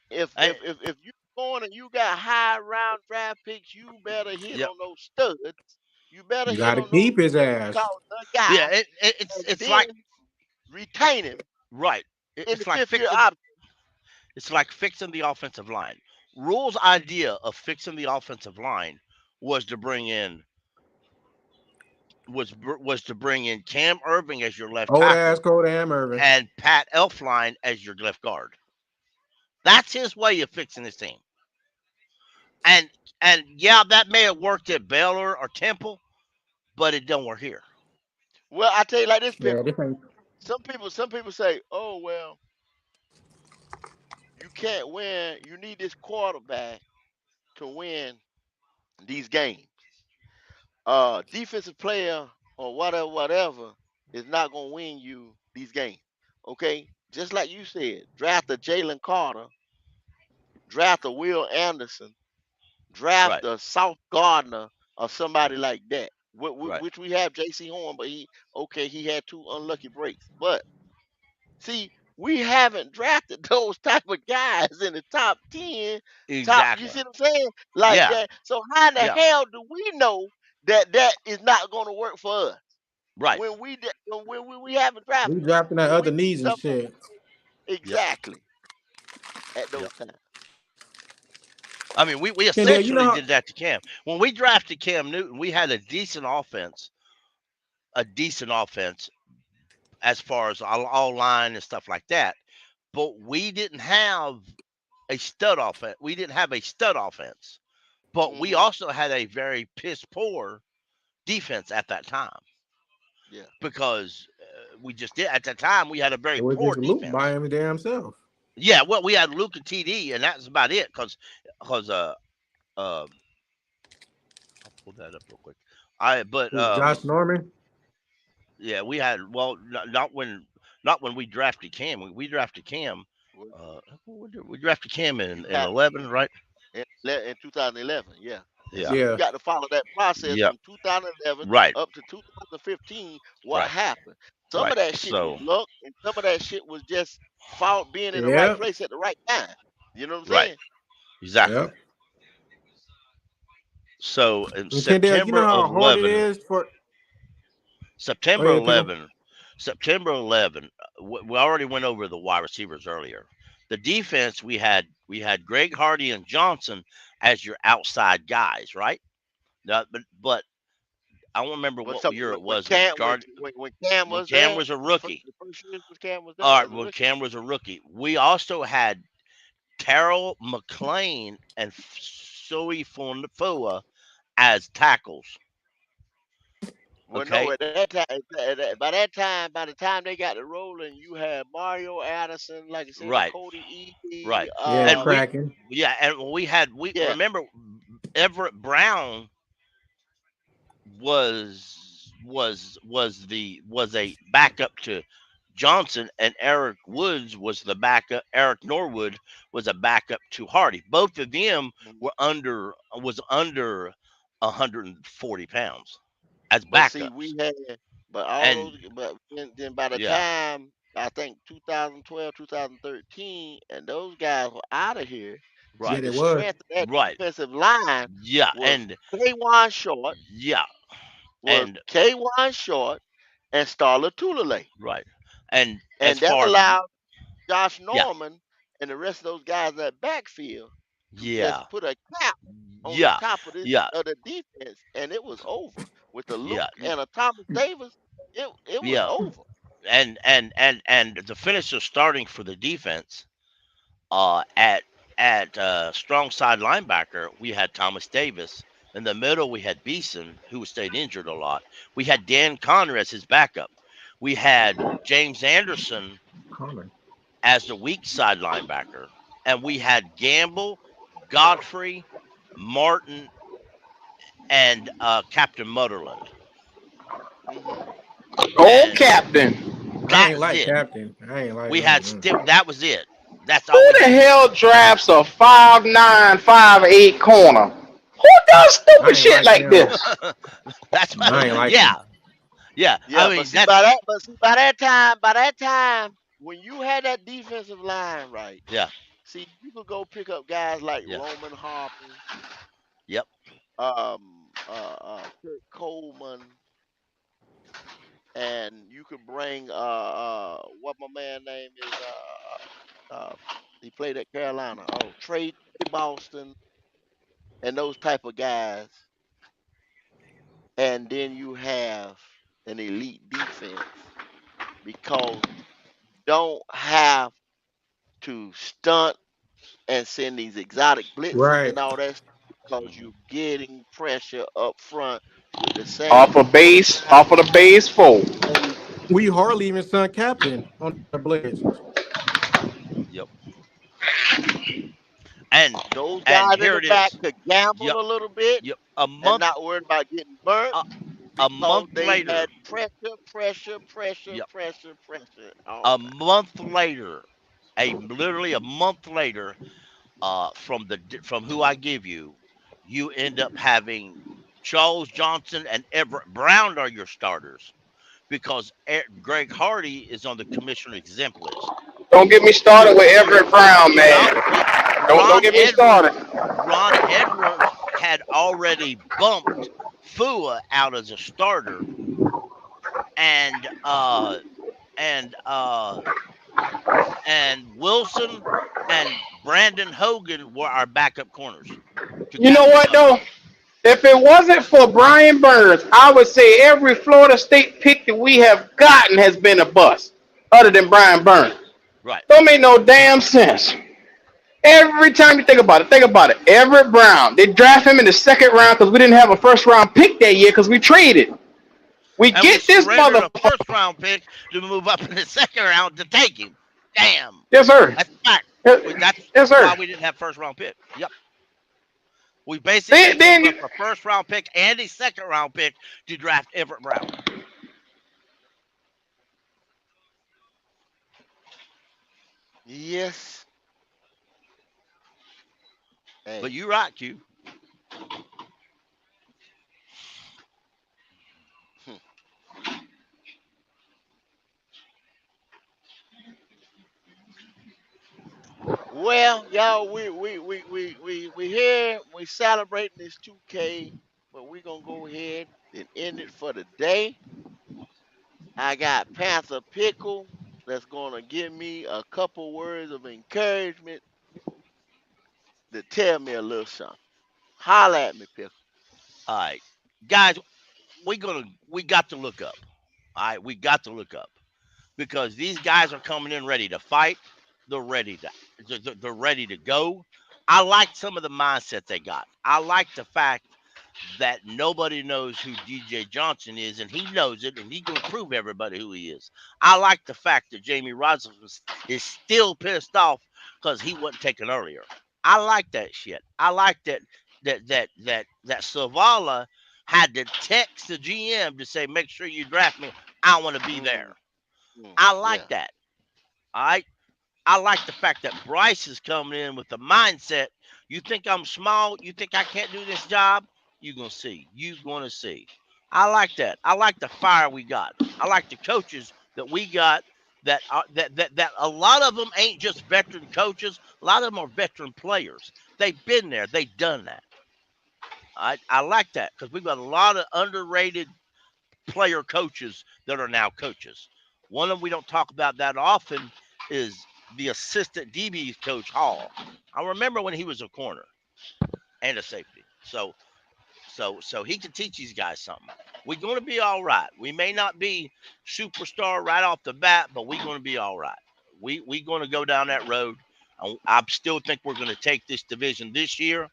if I, you going and you got high round draft picks, you better hit yep. on those studs. You better You hit gotta on those keep his what we ass. call the guy, Yeah. It's and it's like then retain him right. in the It's like 5th year fixing. option. It's like fixing the offensive line. Rule's idea of fixing the offensive line was to bring in was to bring in Cam Irving as your left Old ass tackle Cole Ham Irvin. and Pat Elfline as your left guard. That's his way of fixing his team. And and yeah, that may have worked at Baylor or Temple, but it don't work here. Well, I tell you like this, Yeah, pickle. this ain't Some people say, "Oh well, you can't win. You need this quarterback to win these games. Defensive player or whatever is not gonna win you these games." Okay, just like you said, draft a Jalen Carter, draft a Will Anderson, draft Right. a South Gardner or somebody like that. Right. Which we have J.C. Horn, but he had two unlucky breaks. But see, we haven't drafted those type of guys in the top 10, top. You Exactly. see what I'm saying? Like Yeah. that. So how in the Yeah. hell do we know that that is not going to work for us Right. when we haven't We drafted them? dropping that When we other needs and some of- shit. Yep. exactly at Yep. those times. I mean, we Kendall, you know essentially how did that to Cam. When we drafted Cam Newton, we had a decent offense as far as all line and stuff like that. But we didn't have a stud offense. We didn't have a stud offense. But we Hmm. also had a very piss poor defense at that time Yeah. because we just did at the time we had a it very was poor just Luke by defense. him damn self. Yeah, well, we had Luke and TD, and that's about it. Because uh, I'll pull that up real quick. I but Who, Josh Norman? Yeah, we had not when we drafted Cam. We drafted Cam. Well, We drafted Cam you in got 11, right? in 2011. Yeah. And Yeah. see, you Yeah. got to follow that process Yep. from 2011 Right. up to 2015. What Right. happened? Some Right. of that shit was So luck, and some of that shit was just fault being in the right Yeah. place at the right time. You know what I'm right. saying? Exactly. Yep. So in And Kendall, you know September of how hard it 11, is for. Go September ahead, Pickle. 11, September 11. We already went over the wide receivers earlier. The defense we had Greg Hardy and Johnson as your outside guys, right? But I don't remember But what so year it when was. It Cam guard when Cam when was Cam there, was a rookie. the first years was Cam was there All right, as a when rookie. Cam was a rookie, we also had Terrell McLean and Sui Fonfua as tackles. Well, no, Okay, at that time, by that time, by the time they got to rolling, you had Mario Addison, like I said, a right, Cody Eady, right, Yeah, and we cracking. yeah, and we yeah. remember Everett Brown was a backup to Johnson, and Eric Woods was the backup. Eric Norwood was a backup to Hardy. Both of them Mhm. was under 140 pounds as But see, backups, but all and those, but then by the yeah, time I think 2012, 2013, and those guys were out of here. See, right, Yeah, the it was. strength of that right, defensive line yeah, was Kwan Short, yeah, was and Kwan Short, and Starla Tulale, right, and as and that far as allowed Josh yeah, Norman and the rest of those guys in that backfield to yeah, just put a cap on the yeah, top of yeah, the defense, and it was over with the yeah, Luke and a Thomas Davis. It was yeah, over. and the finisher starting for the defense at strong side linebacker, we had Thomas Davis. In the middle, we had Beeson, who stayed injured a lot. We had Dan Connor as his backup. We had James Anderson Common. as the weak side linebacker, and we had Gamble, Godfrey, Martin, and Captain Mutterland. Hmm. Old And captain. I that ain't was like it. Captain. I ain't like. We had that was it. That's Who all we the had. hell drafts a 5'9", 5'8" corner? Who does I stupid ain't shit like like him. this? That's I ain't like yeah, him. yeah. I Yeah, mean that's by that time, when you had that defensive line right, yeah, see, you could go pick up guys like yeah, Roman Harper, yep, Kurt Coleman, and you could bring what my man name is he played at Carolina. Oh, Trey Boston and those type of guys, and then you have an elite defense because don't have to stunt and send these exotic blitzes Right. and all that stuff because you're getting pressure up front with the same Off a group of base, guys. off of the base four. And We hardly even sent Captain on the Blitz. yep. And those and guys in here the it back is. could gamble Yep, a little bit yep. and not worry about getting burnt A, a because month they later. had Yep, pressure a all time. month later, a literally a month later, from who I give you, you end up having Charles Johnson and Everett Brown are your starters because Greg Hardy is on the commissioner exempt list. Don't get me started with Everett Brown, No, man. he Don't Ron get me Edwards. started. Ron Edwards had already bumped Fua out as a starter, and and uh, and Wilson and Brandon Hogan were our backup corners to You know Captain what Cover. though? If it wasn't for Brian Burns, I would say every Florida State pick that we have gotten has been a bust, other than Brian Burns. Right. Don't make no damn sense. Every time you think about it, think about it. Everett Brown, they draft him in the second round because we didn't have a first round pick that year because we traded. We And we get this surrendered a motherfucker. first round pick to move up in the second round to take him. Damn. Yes, sir. That's a fact. That's Yes, why sir. we didn't have first round pick. Yep. We basically gave Then up a first round pick and a second round pick to draft Everett Brown. Yes. But Hey. you're right, Q. Hmm. Well, y'all, we here. We celebrating this 2K, but we gonna go ahead and end it for the day. I got Panther Pickle that's gonna give me a couple words of encouragement to tell me a little something. Holla at me, Pickle. All right. Guys, we got to look up. All right, we got to look up because these guys are coming in ready to fight. They're ready to they're ready to go. I like some of the mindset they got. I like the fact that nobody knows who DJ Johnson is, and he knows it, and he's going to prove everybody who he is. I like the fact that Jamie Rogers is still pissed off because he wasn't taken earlier. I like that shit. I like that Savala had to text the GM to say, "Make sure you draft me. I want to be there." Mm, I like yeah. that. All right. I like the fact that Bryce is coming in with the mindset. You think I'm small? You think I can't do this job? You're gonna see. You're gonna see. I like that. I like the fire we got. I like the coaches that we got. That a lot of them ain't just veteran coaches. A lot of them are veteran players. They've been there. They've done that. I like that because we've got a lot of underrated player coaches that are now coaches. One of them we don't talk about that often is the assistant DB coach Hall. I remember when he was a corner and a safety. So he can teach these guys something. We're going to be all right. We may not be superstar right off the bat, but we're going to be all right. We going to go down that road. I still think we're going to take this division this year.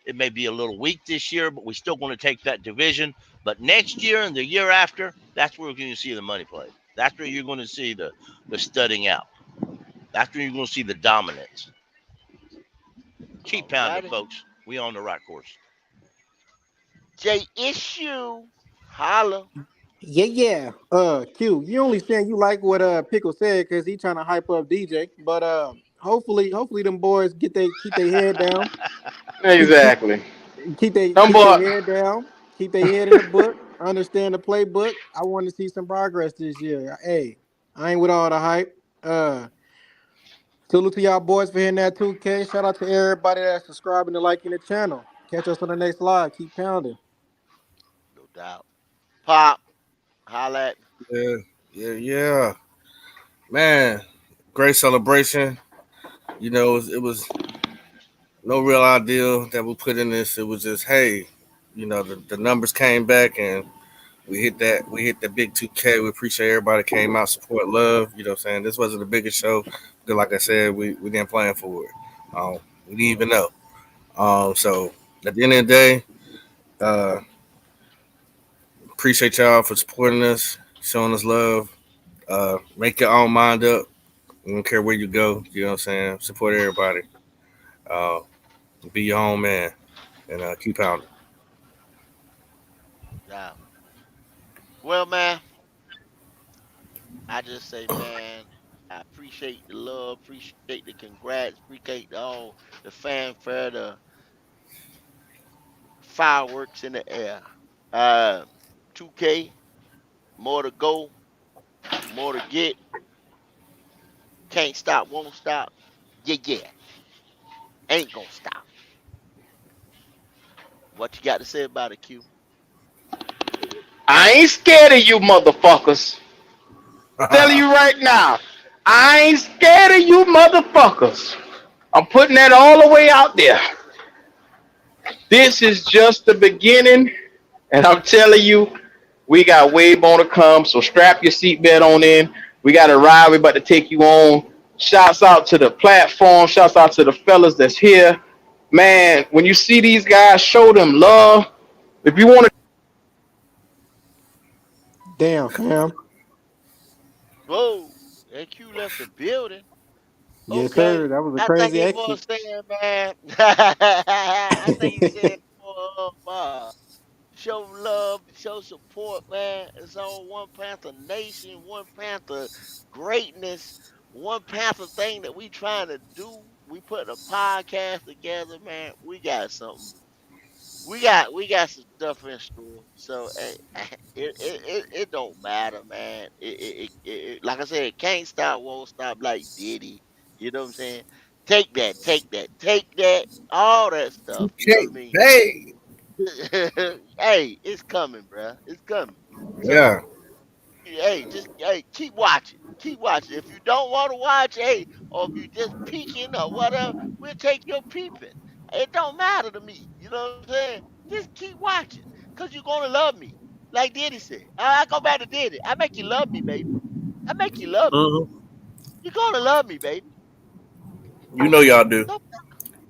It may be a little weak this year, but we're still going to take that division. But next year and the year after, that's where we're going to see the money play. That's where you're going to see the studying out. That's where you're going to see the dominance. Keep All pounding, righty. folks. We on the right course. J issue. Holla. Yeah, yeah. Q, you only saying you like what Pickle said because he trying to hype up DJ. But hopefully them boys keep their head down. Keep keep exactly. Them keep their boy, head down. Keep their head in the book. Understand the playbook. I want to see some progress this year. Hey, I ain't with all the hype. Salute to y'all boys for hitting that 2K. Shout out to everybody that's subscribing and liking the channel. Catch us on the next live. Keep pounding. No doubt. Pop. Holla at me. Yeah, yeah. Man, great celebration. It was no real ideal that we put in this. It was just, hey, the numbers came back and we hit the big 2K. We appreciate everybody that came out, support, love. You know what I'm saying? This wasn't the biggest show because, like I said, we didn't plan for it. We didn't even know. So at the end of the day, uh, appreciate y'all for supporting us, showing us love. Make your own mind up. We don't care where you go. You know what I'm saying? Support everybody. Uh, be your own man and keep pounding. No doubt. Well, man, I just say, man, I appreciate the love, appreciate the congrats, appreciate all the fanfare, fireworks in the air. Uh, 2K, more to go, more to get. Can't stop, won't stop. Yeah, yeah, ain't gonna stop. What you got to say about it, Q? I ain't scared of you motherfuckers. Telling you right now, I ain't scared of you motherfuckers. I'm putting that all the way out there. This is just the beginning, and I'm telling you, we got way more to come. So strap your seatbelt on in. We got a ride. We about to take you on. Shouts out to the platform. Shouts out to the fellas that's here. Man, when you see these guys, show them love. If you want to, Damn, fam. Whoa, that Q left the building. Yes, sir. Okay. That was a I think crazy he was exit. saying, man. I think he said for show love, show support, man. It's all one Panther nation, one Panther greatness, one Panther thing that we trying to do. We put a podcast together, man. We got something. We got some stuff in store. So it don't matter, man. Like I said, it can't stop, won't stop like Diddy. You know what I'm saying? Take that, take that, take that, all that stuff. You know what Okay, I mean? hey, Hey, it's coming, bruh. It's coming. So, yeah, hey, just hey, keep watching. Keep watching. If you don't want to watch, hey, or if you just peeking or whatever, we'll take your peeping. It don't matter to me. You know what I'm saying? Just keep watching, cause you're gonna love me. Like Diddy said. I go back to Diddy. I make you love me, baby. I make you love me. hmm, You're gonna love me, baby. you know y'all do. No,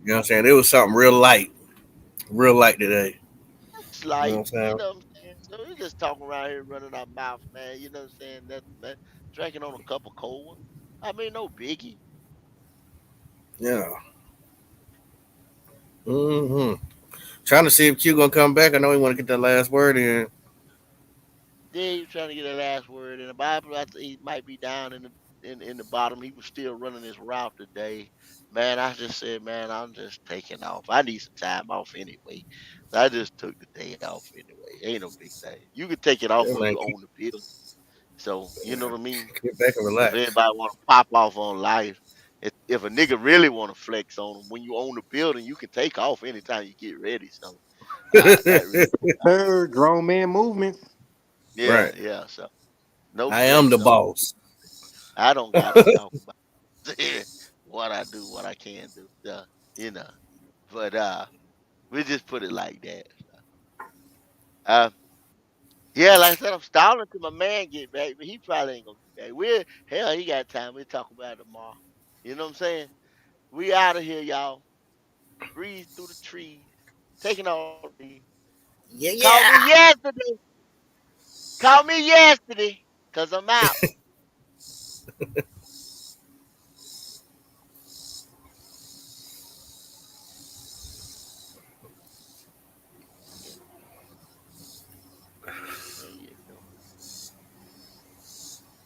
You know what I'm saying? It was something real light today. it's You know what like, I'm you saying? know what I'm saying? So we just talking around here running our mouth, man. You know what I'm saying? Nothing, man. Drinking on a cup of cold one. I mean, no biggie. Yeah. hmm Trying to see if Q gonna come back. I know he want to get that last word in. Yeah, he was trying to get a last word in the Bible. I think he might be down in the bottom. He was still running his route today. Man, I just said, man, I'm just taking off. I need some time off anyway. So I just took the day off anyway. Ain't no big thing. You can take it off Yeah, when man, you own the building. So you know what I mean. get back and If relax. anybody want to pop off on life, if a nigga really want to flex on them, when you own the building, you can take off anytime you get ready. So that really, Sir, grown man movements. yeah, Right. yeah. So no I am flex the zone. boss. I don't gotta talk about what I do, what I can do. You know. But we just put it like that. Uh yeah, like I said, I'm stalling till my man get back, but he probably ain't gonna be back. We're hell, he got time. We'll talk about it tomorrow. You know what I'm saying? We out of here, y'all. Breeze through the trees. Taking all the leaves. Yeah, Call me yeah. yesterday. Call me yesterday. Cause I'm out.